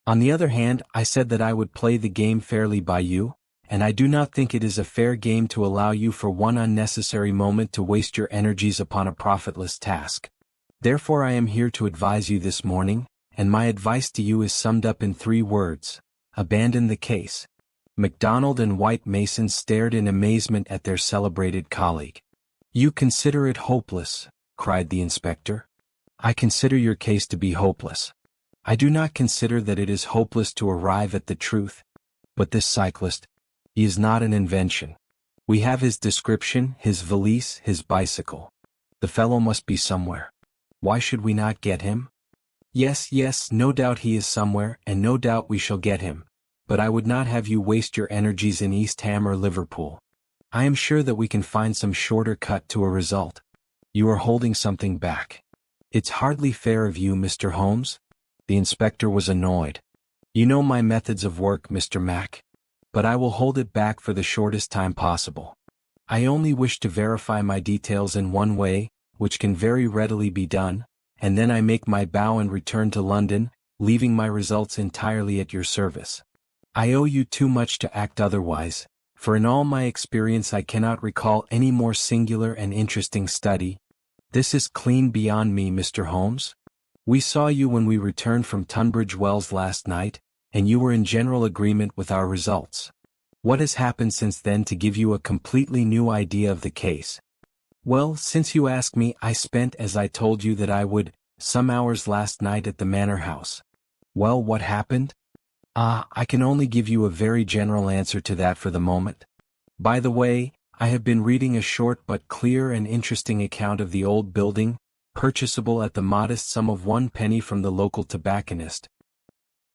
On the other hand, I said that I would play the game fairly by you, and I do not think it is a fair game to allow you for one unnecessary moment to waste your energies upon a profitless task. Therefore I am here to advise you this morning, and my advice to you is summed up in 3 words: abandon the case." MacDonald and White Mason stared in amazement at their celebrated colleague. "You consider it hopeless," cried the inspector. "I consider your case to be hopeless. I do not consider that it is hopeless to arrive at the truth. But this cyclist, he is not an invention. We have his description, his valise, his bicycle. The fellow must be somewhere. Why should we not get him? Yes, no doubt he is somewhere, and no doubt we shall get him, but I would not have you waste your energies in East Ham or Liverpool. I am sure that we can find some shorter cut to a result. You are holding something back. It's hardly fair of you, Mr. Holmes." The inspector was annoyed. "You know my methods of work, Mr. Mac. But I will hold it back for the shortest time possible. I only wish to verify my details in one way, which can very readily be done, and then I make my bow and return to London, leaving my results entirely at your service. I owe you too much to act otherwise, for in all my experience I cannot recall any more singular and interesting study. This is clean beyond me, Mr. Holmes. We saw you when we returned from Tunbridge Wells last night, and you were in general agreement with our results. What has happened since then to give you a completely new idea of the case? Well, since you ask me, I spent, as I told you that I would, some hours last night at the Manor House. Well, what happened? I can only give you a very general answer to that for the moment. By the way, I have been reading a short but clear and interesting account of the old building, purchasable at the modest sum of 1 penny from the local tobacconist."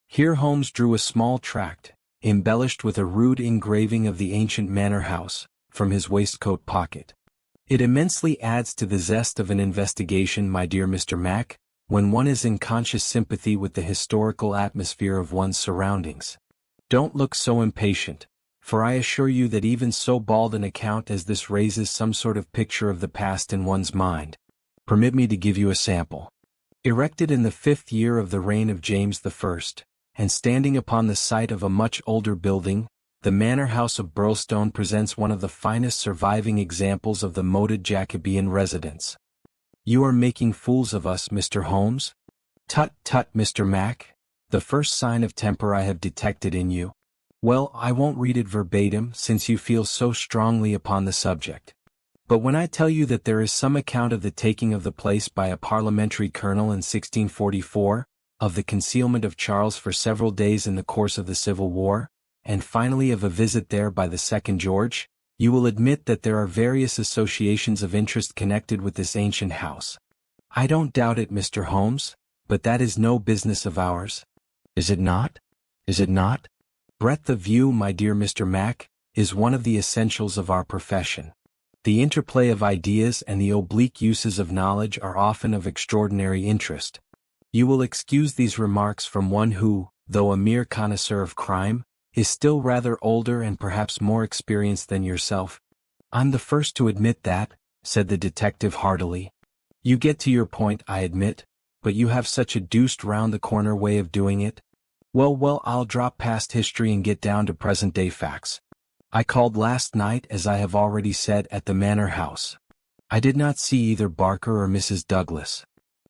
Here Holmes drew a small tract, embellished with a rude engraving of the ancient manor house, from his waistcoat pocket. "It immensely adds to the zest of an investigation, my dear Mr. Mac, when one is in conscious sympathy with the historical atmosphere of one's surroundings. Don't look so impatient, for I assure you that even so bald an account as this raises some sort of picture of the past in one's mind. Permit me to give you a sample. Erected in the 5th year of the reign of James I, and standing upon the site of a much older building, the Manor House of Birlstone presents one of the finest surviving examples of the moated Jacobean residence." "You are making fools of us, Mr. Holmes?" "Tut, Mr. Mac. The first sign of temper I have detected in you. Well, I won't read it verbatim, since you feel so strongly upon the subject. But when I tell you that there is some account of the taking of the place by a parliamentary colonel in 1644, of the concealment of Charles for several days in the course of the Civil War, and finally of a visit there by the second George, You will admit that there are various associations of interest connected with this ancient house. I don't doubt it, Mr. Holmes, but that is no business of ours. Is it not? Is it not? Breadth of view, my dear Mr. Mac, is one of the essentials of our profession. The interplay of ideas and the oblique uses of knowledge are often of extraordinary interest. You will excuse these remarks from one who, though a mere connoisseur of crime, is still rather older and perhaps more experienced than yourself. I'm the first to admit that, said the detective heartily. You get to your point, I admit, but you have such a deuced round-the-corner way of doing it. Well, I'll drop past history and get down to present-day facts. I called last night, as I have already said, at the Manor House. I did not see either Barker or Mrs. Douglas.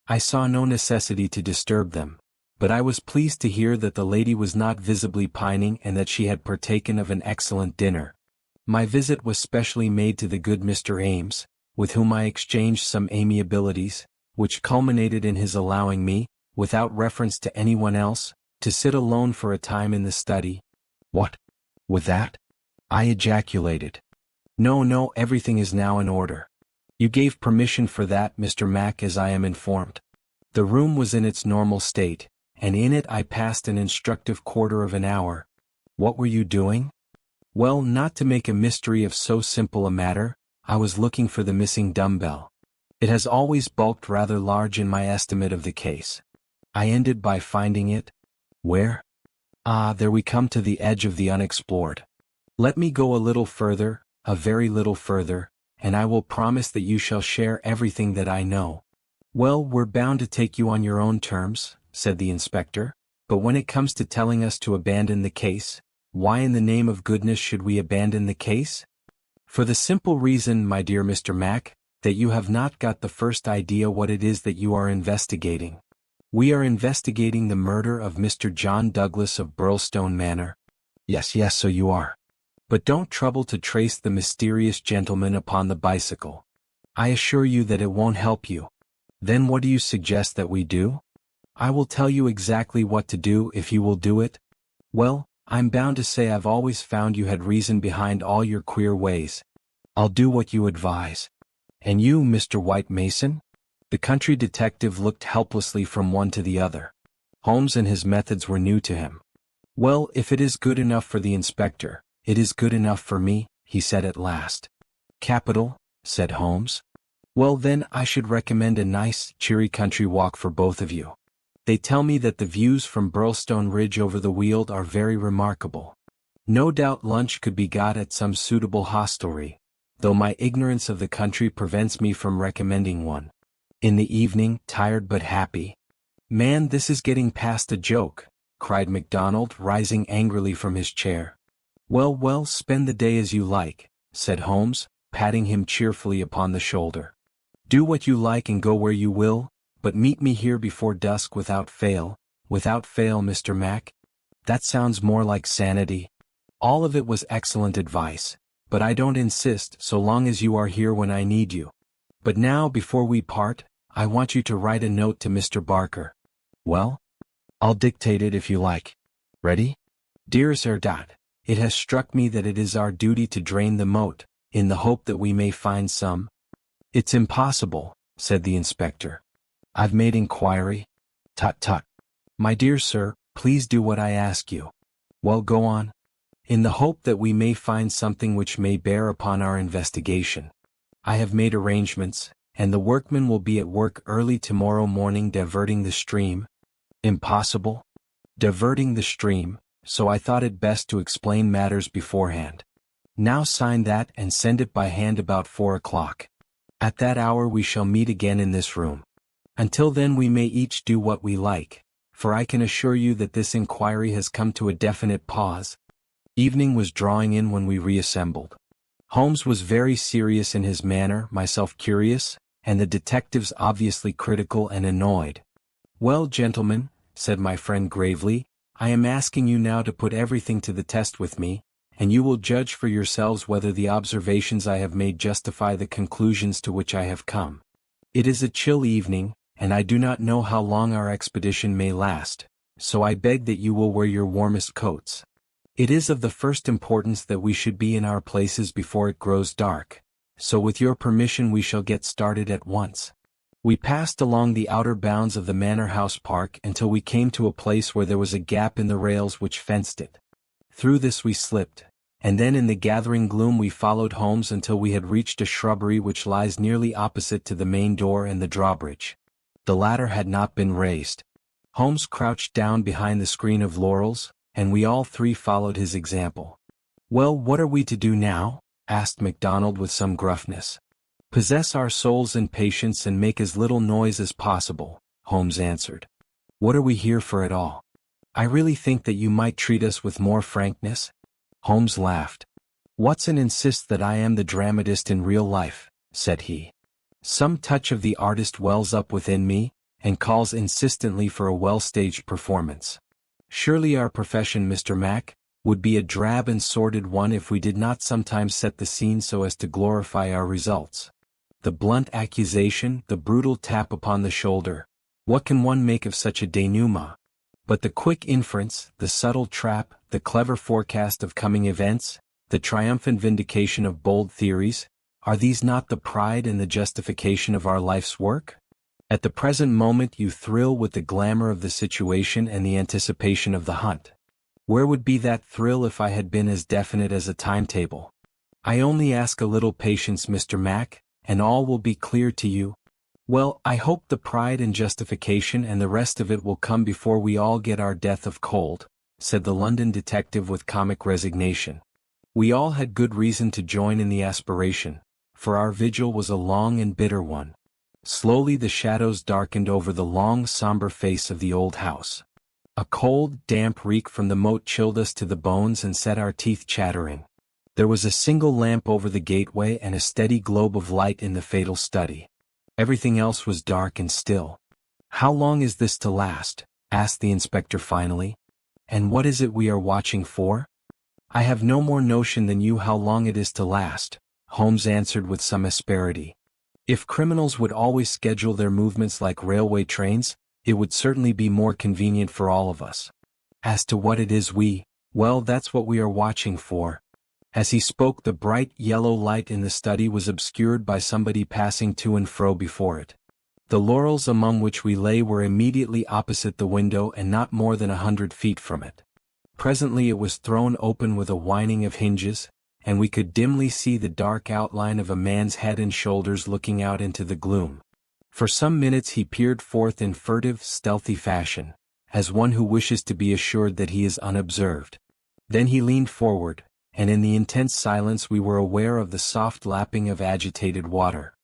I saw no necessity to disturb them, but I was pleased to hear that the lady was not visibly pining and that she had partaken of an excellent dinner. My visit was specially made to the good Mr. Ames, with whom I exchanged some amiabilities, which culminated in his allowing me, without reference to anyone else, to sit alone for a time in the study. What? With that? I ejaculated. No, everything is now in order. You gave permission for that, Mr. Mac, as I am informed. The room was in its normal state, and in it I passed an instructive quarter of an hour. What were you doing? Well, not to make a mystery of so simple a matter, I was looking for the missing dumbbell. It has always bulked rather large in my estimate of the case. I ended by finding it. Where? Ah, there we come to the edge of the unexplored. Let me go a little further, a very little further, and I will promise that you shall share everything that I know. Well, we're bound to take you on your own terms, said the inspector, but when it comes to telling us to abandon the case, why in the name of goodness should we abandon the case? For the simple reason, my dear Mr. Mac, that you have not got the first idea what it is that you are investigating. We are investigating the murder of Mr. John Douglas of Birlstone Manor. Yes, so you are. But don't trouble to trace the mysterious gentleman upon the bicycle. I assure you that it won't help you. Then what do you suggest that we do? I will tell you exactly what to do if you will do it. Well, I'm bound to say I've always found you had reason behind all your queer ways. I'll do what you advise. And you, Mr. White Mason? The country detective looked helplessly from one to the other. Holmes and his methods were new to him. Well, if it is good enough for the inspector, it is good enough for me, he said at last. Capital, said Holmes. Well then, I should recommend a nice, cheery country walk for both of you. They tell me that the views from Birlstone Ridge over the Weald are very remarkable. No doubt lunch could be got at some suitable hostelry, though my ignorance of the country prevents me from recommending one. In the evening, tired but happy. Man, this is getting past a joke, cried MacDonald, rising angrily from his chair. Well, spend the day as you like, said Holmes, patting him cheerfully upon the shoulder. Do what you like and go where you will, but meet me here before dusk without fail, Mr. Mac. That sounds more like sanity. All of it was excellent advice, but I don't insist so long as you are here when I need you. But now, before we part, I want you to write a note to Mr. Barker. Well? I'll dictate it if you like. Ready? Dear Sir Dot, it has struck me that it is our duty to drain the moat, in the hope that we may find some. It's impossible, said the inspector. I've made inquiry. Tut. My dear sir, please do what I ask you. Well, go on. In the hope that we may find something which may bear upon our investigation. I have made arrangements, and the workmen will be at work early tomorrow morning diverting the stream. Impossible? Diverting the stream, so I thought it best to explain matters beforehand. Now sign that and send it by hand about 4 o'clock. At that hour we shall meet again in this room. Until then we may each do what we like, for I can assure you that this inquiry has come to a definite pause. Evening was drawing in when we reassembled. Holmes was very serious in his manner, myself curious, and the detectives obviously critical and annoyed. Well, gentlemen, said my friend gravely, I am asking you now to put everything to the test with me, and you will judge for yourselves whether the observations I have made justify the conclusions to which I have come. It is a chill evening, and I do not know how long our expedition may last, so I beg that you will wear your warmest coats. It is of the first importance that we should be in our places before it grows dark, so with your permission we shall get started at once. We passed along the outer bounds of the Manor House Park until we came to a place where there was a gap in the rails which fenced it. Through this we slipped, and then in the gathering gloom we followed Holmes until we had reached a shrubbery which lies nearly opposite to the main door and the drawbridge. The latter had not been raised. Holmes crouched down behind the screen of laurels, and we all three followed his example. "Well, what are we to do now?" asked MacDonald with some gruffness. "Possess our souls in patience and make as little noise as possible," Holmes answered. "What are we here for at all? I really think that you might treat us with more frankness." Holmes laughed. "Watson insists that I am the dramatist in real life," said he. "Some touch of the artist wells up within me, and calls insistently for a well-staged performance. Surely our profession, Mr. Mac, would be a drab and sordid one if we did not sometimes set the scene so as to glorify our results. The blunt accusation, the brutal tap upon the shoulder, what can one make of such a denouement? But the quick inference, the subtle trap, the clever forecast of coming events, the triumphant vindication of bold theories, are these not the pride and the justification of our life's work? At the present moment you thrill with the glamour of the situation and the anticipation of the hunt. Where would be that thrill if I had been as definite as a timetable? I only ask a little patience, Mr. Mac, and all will be clear to you. Well, I hope the pride and justification and the rest of it will come before we all get our death of cold," said the London detective with comic resignation. We all had good reason to join in the aspiration, for our vigil was a long and bitter one. Slowly the shadows darkened over the long somber face of the old house. A cold, damp reek from the moat chilled us to the bones and set our teeth chattering. There was a single lamp over the gateway and a steady globe of light in the fatal study. Everything else was dark and still. "How long is this to last?" asked the inspector finally. "And what is it we are watching for?" "I have no more notion than you how long it is to last," Holmes answered with some asperity. "If criminals would always schedule their movements like railway trains, it would certainly be more convenient for all of us. As to what it is well, that's what we are watching for." As he spoke, the bright yellow light in the study was obscured by somebody passing to and fro before it. The laurels among which we lay were immediately opposite the window and not more than 100 feet from it. Presently it was thrown open with a whining of hinges, and we could dimly see the dark outline of a man's head and shoulders looking out into the gloom. For some minutes he peered forth in furtive, stealthy fashion, as one who wishes to be assured that he is unobserved. Then he leaned forward, and in the intense silence we were aware of the soft lapping of agitated water.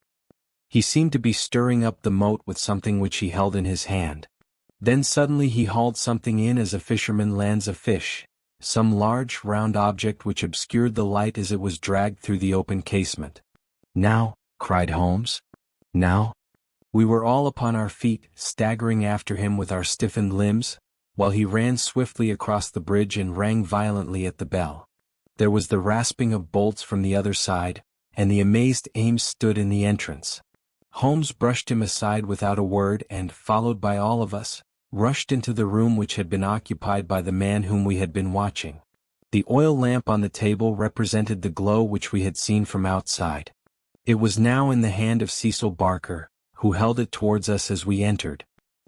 He seemed to be stirring up the moat with something which he held in his hand. Then suddenly he hauled something in as a fisherman lands a fish, some large round object which obscured the light as it was dragged through the open casement. "Now," cried Holmes. "Now?" We were all upon our feet, staggering after him with our stiffened limbs, while he ran swiftly across the bridge and rang violently at the bell. There was the rasping of bolts from the other side, and the amazed Ames stood in the entrance. Holmes brushed him aside without a word and, followed by all of us, rushed into the room which had been occupied by the man whom we had been watching. The oil lamp on the table represented the glow which we had seen from outside. It was now in the hand of Cecil Barker, who held it towards us as we entered.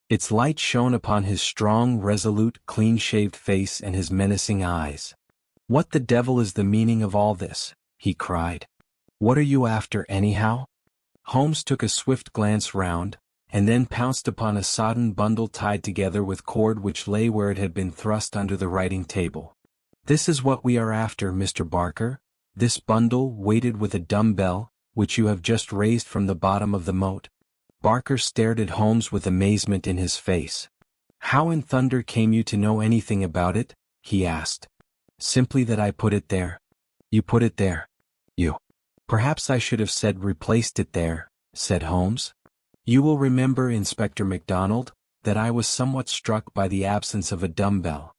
Its light shone upon his strong, resolute, clean-shaved face and his menacing eyes. "What the devil is the meaning of all this?" he cried. "What are you after, anyhow?" Holmes took a swift glance round, and then pounced upon a sodden bundle tied together with cord which lay where it had been thrust under the writing table. "This is what we are after, Mr. Barker, this bundle weighted with a dumbbell, which you have just raised from the bottom of the moat." Barker stared at Holmes with amazement in his face. "How in thunder came you to know anything about it?" he asked. "Simply that I put it there." "You put it there? You?" "Perhaps I should have said replaced it there," said Holmes. "You will remember, Inspector MacDonald, that I was somewhat struck by the absence of a dumbbell.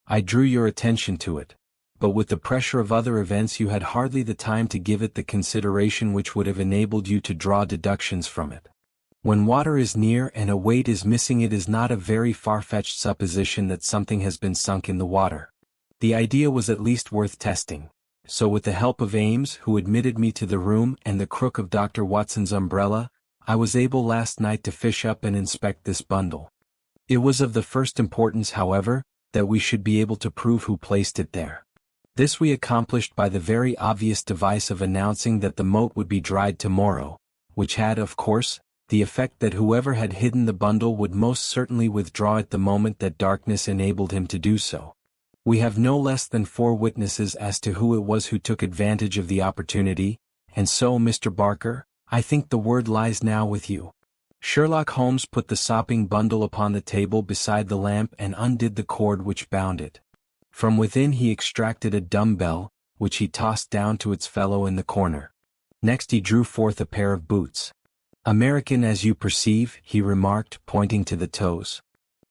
I drew your attention to it, but with the pressure of other events you had hardly the time to give it the consideration which would have enabled you to draw deductions from it. When water is near and a weight is missing, it is not a very far-fetched supposition that something has been sunk in the water. The idea was at least worth testing. So with the help of Ames, who admitted me to the room, and the crook of Dr. Watson's umbrella, I was able last night to fish up and inspect this bundle. It was of the first importance, however, that we should be able to prove who placed it there. This we accomplished by the very obvious device of announcing that the moat would be dried tomorrow, which had, of course, the effect that whoever had hidden the bundle would most certainly withdraw it the moment that darkness enabled him to do so. We have no less than 4 witnesses as to who it was who took advantage of the opportunity, and so, Mr. Barker, I think the word lies now with you. Sherlock Holmes put the sopping bundle upon the table beside the lamp and undid the cord which bound it. From within he extracted a dumbbell, which he tossed down to its fellow in the corner. Next he drew forth a pair of boots. American, as you perceive, he remarked, pointing to the toes.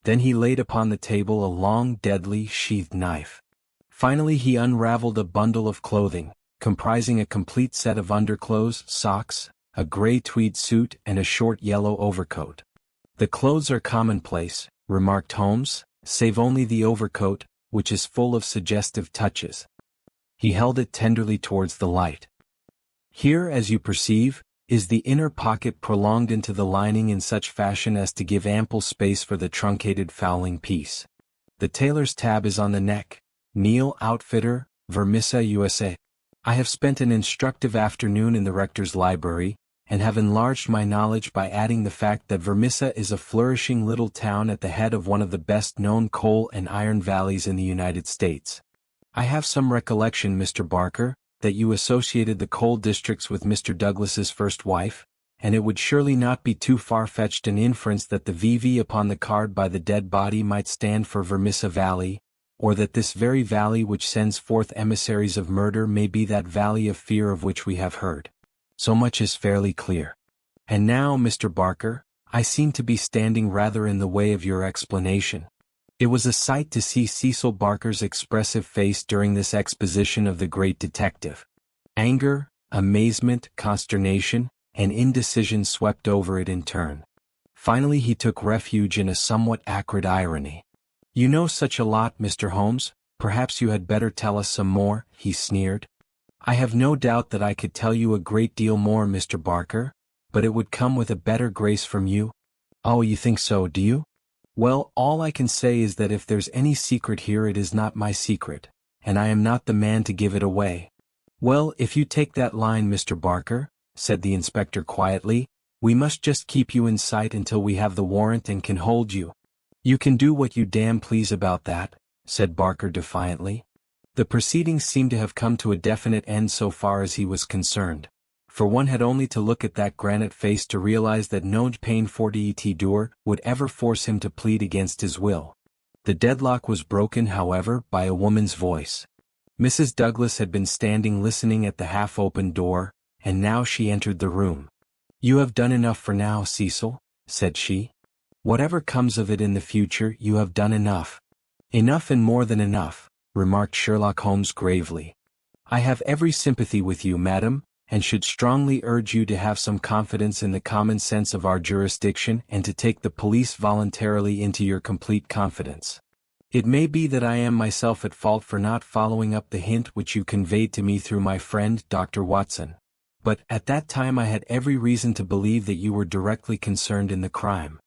Then he laid upon the table a long, deadly, sheathed knife. Finally he unraveled a bundle of clothing, comprising a complete set of underclothes, socks, a gray tweed suit, and a short yellow overcoat. The clothes are commonplace, remarked Holmes, save only the overcoat, which is full of suggestive touches. He held it tenderly towards the light. Here, as you perceive, is the inner pocket prolonged into the lining in such fashion as to give ample space for the truncated fowling piece. The tailor's tab is on the neck. Neil, Outfitter, Vermissa, USA. I have spent an instructive afternoon in the rector's library, and have enlarged my knowledge by adding the fact that Vermissa is a flourishing little town at the head of one of the best-known coal and iron valleys in the United States. I have some recollection, Mr. Barker, that you associated the coal districts with Mr. Douglas's first wife, and it would surely not be too far-fetched an inference that the VV upon the card by the dead body might stand for Vermissa Valley, or that this very valley which sends forth emissaries of murder may be that valley of fear of which we have heard. So much is fairly clear. And now, Mr. Barker, I seem to be standing rather in the way of your explanation. It was a sight to see Cecil Barker's expressive face during this exposition of the great detective. Anger, amazement, consternation, and indecision swept over it in turn. Finally he took refuge in a somewhat acrid irony. You know such a lot, Mr. Holmes, perhaps you had better tell us some more, he sneered. I have no doubt that I could tell you a great deal more, Mr. Barker, but it would come with a better grace from you. Oh, you think so, do you? Well, all I can say is that if there's any secret here it is not my secret, and I am not the man to give it away. Well, if you take that line, Mr. Barker, said the inspector quietly, we must just keep you in sight until we have the warrant and can hold you. You can do what you damn please about that, said Barker defiantly. The proceedings seemed to have come to a definite end so far as he was concerned, for one had only to look at that granite face to realize that no peine forte dur would ever force him to plead against his will. The deadlock was broken, however, by a woman's voice. Mrs. Douglas had been standing listening at the half-open door, and now she entered the room. You have done enough for now, Cecil, said she. Whatever comes of it in the future, you have done enough. Enough and more than enough, remarked Sherlock Holmes gravely. I have every sympathy with you, madam, and should strongly urge you to have some confidence in the common sense of our jurisdiction and to take the police voluntarily into your complete confidence. It may be that I am myself at fault for not following up the hint which you conveyed to me through my friend Dr. Watson, but at that time I had every reason to believe that you were directly concerned in the crime.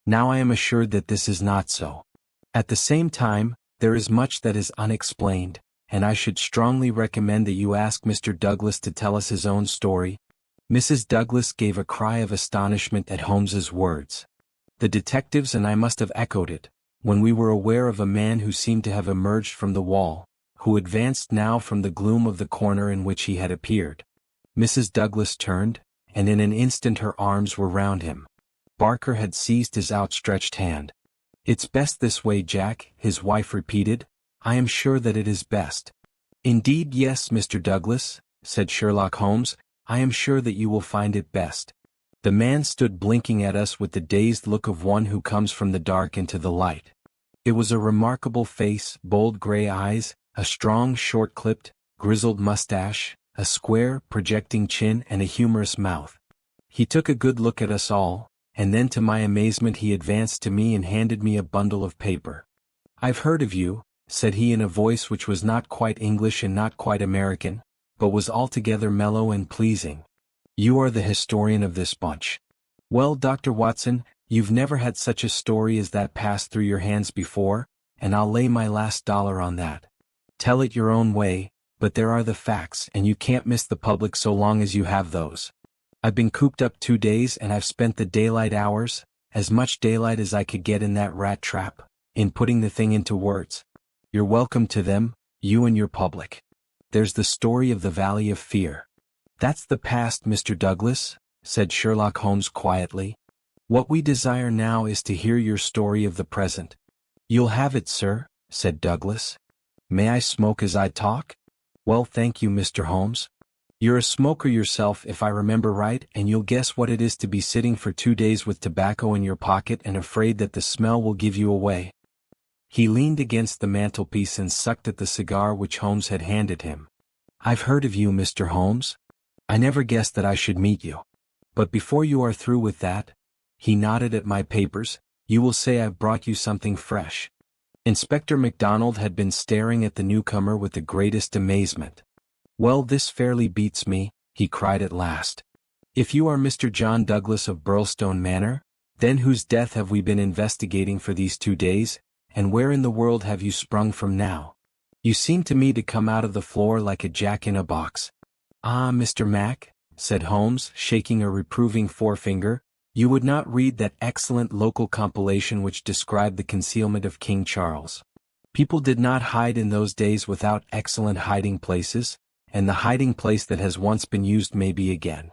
Now I am assured that this is not so. At the same time, there is much that is unexplained, and I should strongly recommend that you ask Mr. Douglas to tell us his own story. Mrs. Douglas gave a cry of astonishment at Holmes's words. The detectives and I must have echoed it, when we were aware of a man who seemed to have emerged from the wall, who advanced now from the gloom of the corner in which he had appeared. Mrs. Douglas turned, and in an instant her arms were round him. Barker had seized his outstretched hand. It's best this way, Jack, his wife repeated. I am sure that it is best. Indeed, yes, Mr. Douglas, said Sherlock Holmes, I am sure that you will find it best. The man stood blinking at us with the dazed look of one who comes from the dark into the light. It was a remarkable face, bold gray eyes, a strong, short-clipped, grizzled mustache, a square, projecting chin and a humorous mouth. He took a good look at us all, and then to my amazement he advanced to me and handed me a bundle of paper. I've heard of you, said he in a voice which was not quite English and not quite American, but was altogether mellow and pleasing. "You are the historian of this bunch. Well, Dr. Watson, you've never had such a story as that pass through your hands before, and I'll lay my last dollar on that. Tell it your own way, but there are the facts and you can't miss the public so long as you have those. I've been cooped up 2 days and I've spent the daylight hours, as much daylight as I could get in that rat trap, in putting the thing into words. You're welcome to them, you and your public. There's the story of the Valley of Fear." "That's the past, Mr. Douglas," said Sherlock Holmes quietly. "What we desire now is to hear your story of the present." "You'll have it, sir," said Douglas. "May I smoke as I talk?" "Well, thank you, Mr. Holmes. You're a smoker yourself if I remember right, and you'll guess what it is to be sitting for 2 days with tobacco in your pocket and afraid that the smell will give you away." He leaned against the mantelpiece and sucked at the cigar which Holmes had handed him. "I've heard of you, Mr. Holmes. I never guessed that I should meet you. But before you are through with that," he nodded at my papers, "you will say I've brought you something fresh." Inspector MacDonald had been staring at the newcomer with the greatest amazement. "Well, this fairly beats me," he cried at last. "If you are Mr. John Douglas of Birlstone Manor, then whose death have we been investigating for these 2 days, and where in the world have you sprung from now? You seem to me to come out of the floor like a jack in a box." "Ah, Mr. Mac," said Holmes, shaking a reproving forefinger, "you would not read that excellent local compilation which described the concealment of King Charles. People did not hide in those days without excellent hiding places, and the hiding place that has once been used may be again.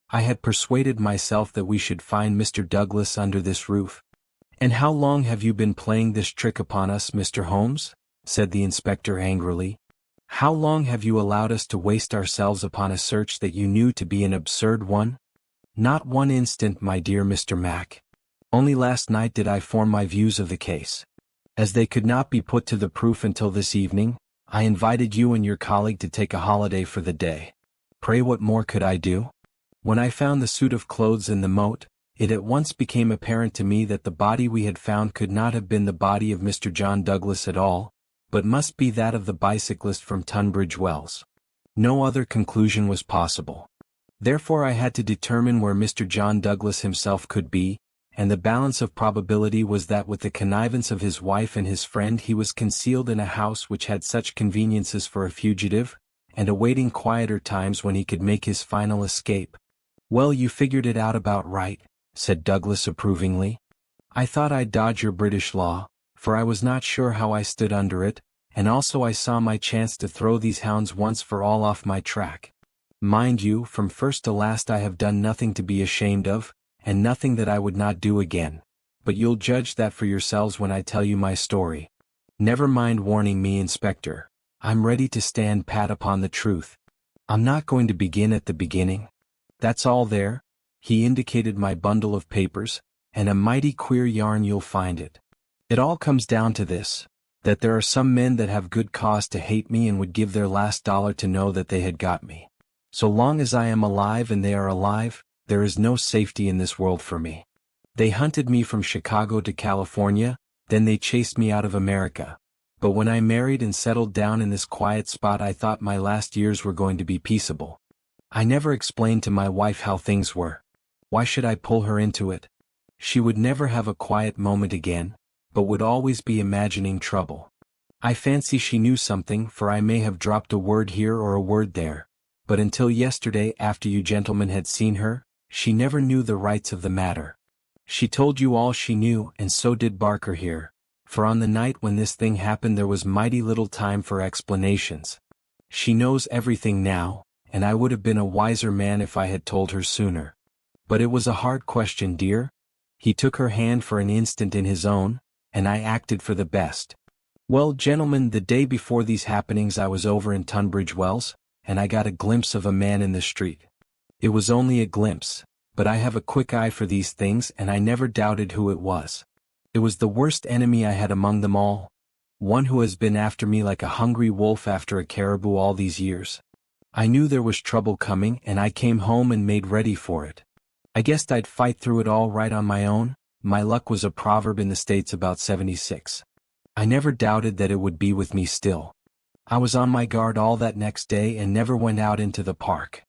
I had persuaded myself that we should find Mr. Douglas under this roof." "And how long have you been playing this trick upon us, Mr. Holmes?" said the inspector angrily. "How long have you allowed us to waste ourselves upon a search that you knew to be an absurd one?" "Not 1 instant, my dear Mr. Mac. Only last night did I form my views of the case. As they could not be put to the proof until this evening, I invited you and your colleague to take a holiday for the day. Pray, what more could I do? When I found the suit of clothes in the moat, it at once became apparent to me that the body we had found could not have been the body of Mr. John Douglas at all, but must be that of the bicyclist from Tunbridge Wells. No other conclusion was possible. Therefore I had to determine where Mr. John Douglas himself could be, and the balance of probability was that with the connivance of his wife and his friend he was concealed in a house which had such conveniences for a fugitive, and awaiting quieter times when he could make his final escape." "Well, you figured it out about right," said Douglas approvingly. "I thought I'd dodge your British law, for I was not sure how I stood under it, and also I saw my chance to throw these hounds once for all off my track. Mind you, from first to last I have done nothing to be ashamed of, and nothing that I would not do again, but you'll judge that for yourselves when I tell you my story. Never mind warning me, Inspector. I'm ready to stand pat upon the truth. I'm not going to begin at the beginning. That's all there." He indicated my bundle of papers, "and a mighty queer yarn you'll find it. It all comes down to this, that there are some men that have good cause to hate me and would give their last dollar to know that they had got me. So long as I am alive and they are alive, there is no safety in this world for me. They hunted me from Chicago to California, then they chased me out of America. But when I married and settled down in this quiet spot I thought my last years were going to be peaceable. I never explained to my wife how things were. Why should I pull her into it? She would never have a quiet moment again, but would always be imagining trouble. I fancy she knew something, for I may have dropped a word here or a word there, but until yesterday after you gentlemen had seen her, she never knew the rights of the matter. She told you all she knew, and so did Barker here, for on the night when this thing happened there was mighty little time for explanations. She knows everything now, and I would have been a wiser man if I had told her sooner. But it was a hard question, dear." He took her hand for an instant in his own, and I acted for the best. "Well, gentlemen, the day before these happenings I was over in Tunbridge Wells, and I got a glimpse of a man in the street. It was only a glimpse, but I have a quick eye for these things and I never doubted who it was. It was the worst enemy I had among them all, one who has been after me like a hungry wolf after a caribou all these years. I knew there was trouble coming and I came home and made ready for it. I guessed I'd fight through it all right on my own. My luck was a proverb in the States about '76. I never doubted that it would be with me still. I was on my guard all that next day and never went out into the park.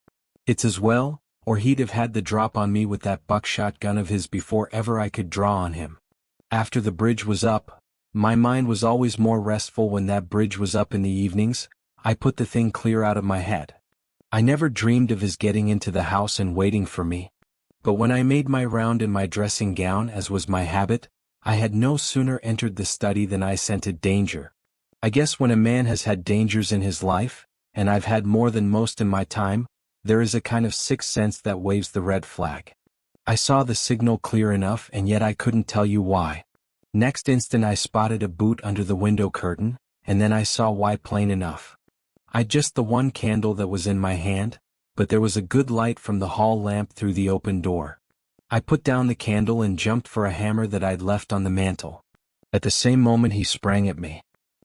It's as well, or he'd have had the drop on me with that buckshot gun of his before ever I could draw on him. After the bridge was up, my mind was always more restful when that bridge was up in the evenings. I put the thing clear out of my head. I never dreamed of his getting into the house and waiting for me. But when I made my round in my dressing gown as was my habit, I had no sooner entered the study than I scented danger. I guess when a man has had dangers in his life, and I've had more than most in my time, there is a kind of sixth sense that waves the red flag. I saw the signal clear enough and yet I couldn't tell you why. Next instant I spotted a boot under the window curtain, and then I saw why plain enough. I'd just the one candle that was in my hand, but there was a good light from the hall lamp through the open door. I put down the candle and jumped for a hammer that I'd left on the mantel. At the same moment he sprang at me.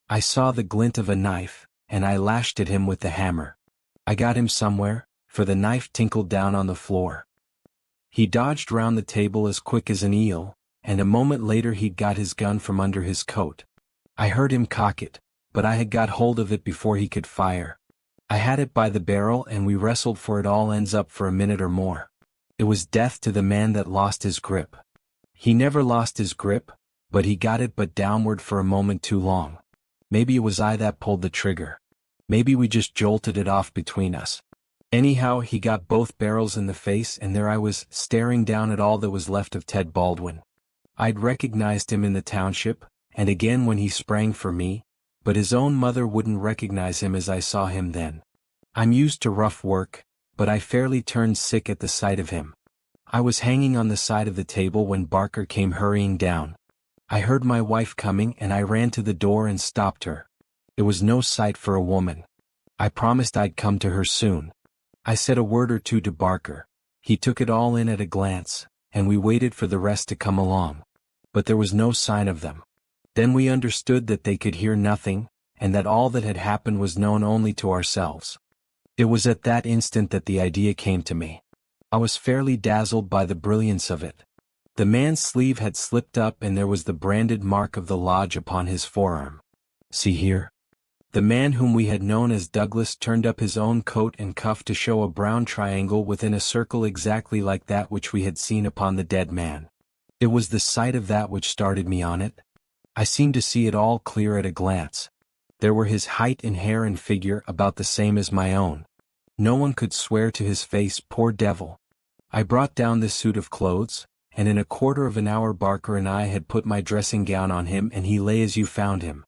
I saw the glint of a knife, and I lashed at him with the hammer. I got him somewhere, for the knife tinkled down on the floor. He dodged round the table as quick as an eel, and a moment later he'd got his gun from under his coat. I heard him cock it, but I had got hold of it before he could fire. I had it by the barrel and we wrestled for it all ends up for a minute or more. It was death to the man that lost his grip. He never lost his grip, but he got it but downward for a moment too long. Maybe it was I that pulled the trigger. Maybe we just jolted it off between us. Anyhow, he got both barrels in the face and there I was, staring down at all that was left of Ted Baldwin. I'd recognized him in the township, and again when he sprang for me, but his own mother wouldn't recognize him as I saw him then. I'm used to rough work, but I fairly turned sick at the sight of him. I was hanging on the side of the table when Barker came hurrying down. I heard my wife coming and I ran to the door and stopped her. It was no sight for a woman. I promised I'd come to her soon. I said a word or two to Barker. He took it all in at a glance, and we waited for the rest to come along. But there was no sign of them. Then we understood that they could hear nothing, and that all that had happened was known only to ourselves. It was at that instant that the idea came to me. I was fairly dazzled by the brilliance of it. The man's sleeve had slipped up and there was the branded mark of the lodge upon his forearm. See here? The man whom we had known as Douglas turned up his own coat and cuff to show a brown triangle within a circle exactly like that which we had seen upon the dead man. It was the sight of that which started me on it. I seemed to see it all clear at a glance. There were his height and hair and figure about the same as my own. No one could swear to his face, poor devil. I brought down this suit of clothes, and in a quarter of an hour Barker and I had put my dressing gown on him and he lay as you found him.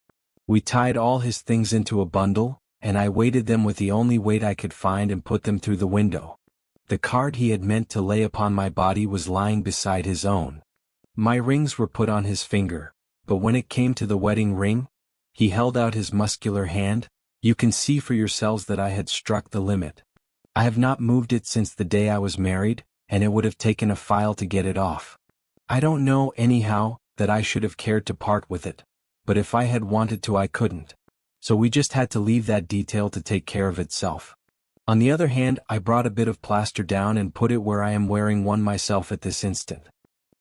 We tied all his things into a bundle, and I weighted them with the only weight I could find and put them through the window. The card he had meant to lay upon my body was lying beside his own. My rings were put on his finger, but when it came to the wedding ring, he held out his muscular hand. You can see for yourselves that I had struck the limit. I have not moved it since the day I was married, and it would have taken a file to get it off. I don't know, anyhow, that I should have cared to part with it, but if I had wanted to I couldn't. So we just had to leave that detail to take care of itself. On the other hand, I brought a bit of plaster down and put it where I am wearing one myself at this instant.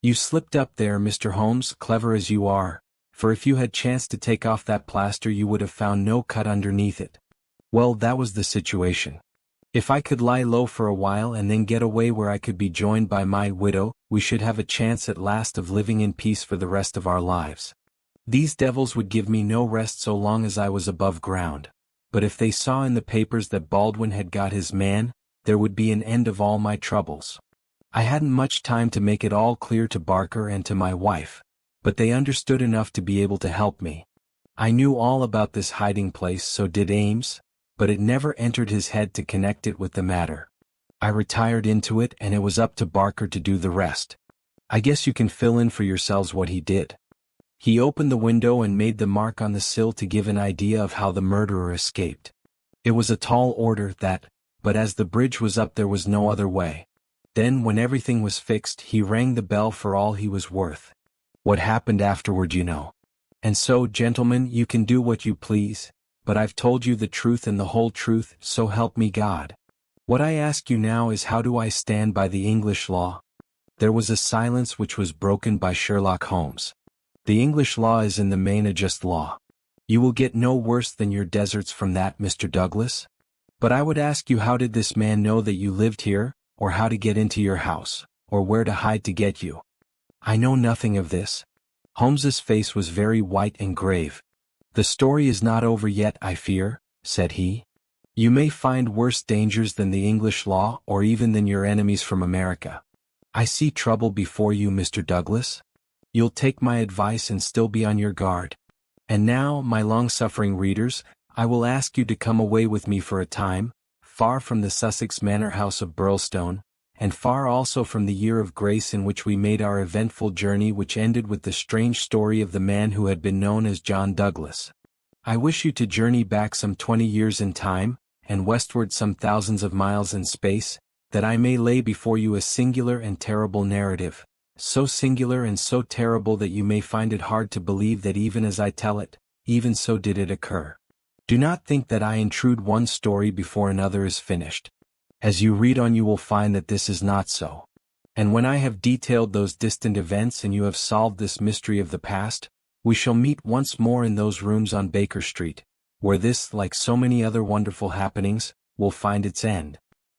You slipped up there, Mr. Holmes, clever as you are, for if you had chanced to take off that plaster you would have found no cut underneath it. Well, that was the situation. If I could lie low for a while and then get away where I could be joined by my widow, we should have a chance at last of living in peace for the rest of our lives. These devils would give me no rest so long as I was above ground, but if they saw in the papers that Baldwin had got his man, there would be an end of all my troubles. I hadn't much time to make it all clear to Barker and to my wife, but they understood enough to be able to help me. I knew all about this hiding place, so did Ames, but it never entered his head to connect it with the matter. I retired into it and it was up to Barker to do the rest. I guess you can fill in for yourselves what he did. He opened the window and made the mark on the sill to give an idea of how the murderer escaped. It was a tall order, that, but as the bridge was up there was no other way. Then when everything was fixed he rang the bell for all he was worth. What happened afterward you know. And so, gentlemen, you can do what you please, but I've told you the truth and the whole truth, so help me God. What I ask you now is, how do I stand by the English law? There was a silence which was broken by Sherlock Holmes. The English law is in the main a just law. You will get no worse than your deserts from that, Mr. Douglas. But I would ask you, how did this man know that you lived here, or how to get into your house, or where to hide to get you? I know nothing of this. Holmes's face was very white and grave. The story is not over yet, I fear, said he. You may find worse dangers than the English law, or even than your enemies from America. I see trouble before you, Mr. Douglas. You'll take my advice and still be on your guard. And now, my long-suffering readers, I will ask you to come away with me for a time, far from the Sussex manor house of Birlstone, and far also from the year of grace in which we made our eventful journey, which ended with the strange story of the man who had been known as John Douglas. I wish you to journey back some 20 years in time, and westward some thousands of miles in space, that I may lay before you a singular and terrible narrative, so singular and so terrible that you may find it hard to believe that even as I tell it, even so did it occur. Do not think that I intrude one story before another is finished. As you read on, you will find that this is not so. And when I have detailed those distant events and you have solved this mystery of the past, we shall meet once more in those rooms on Baker Street, where this, like so many other wonderful happenings, will find its end.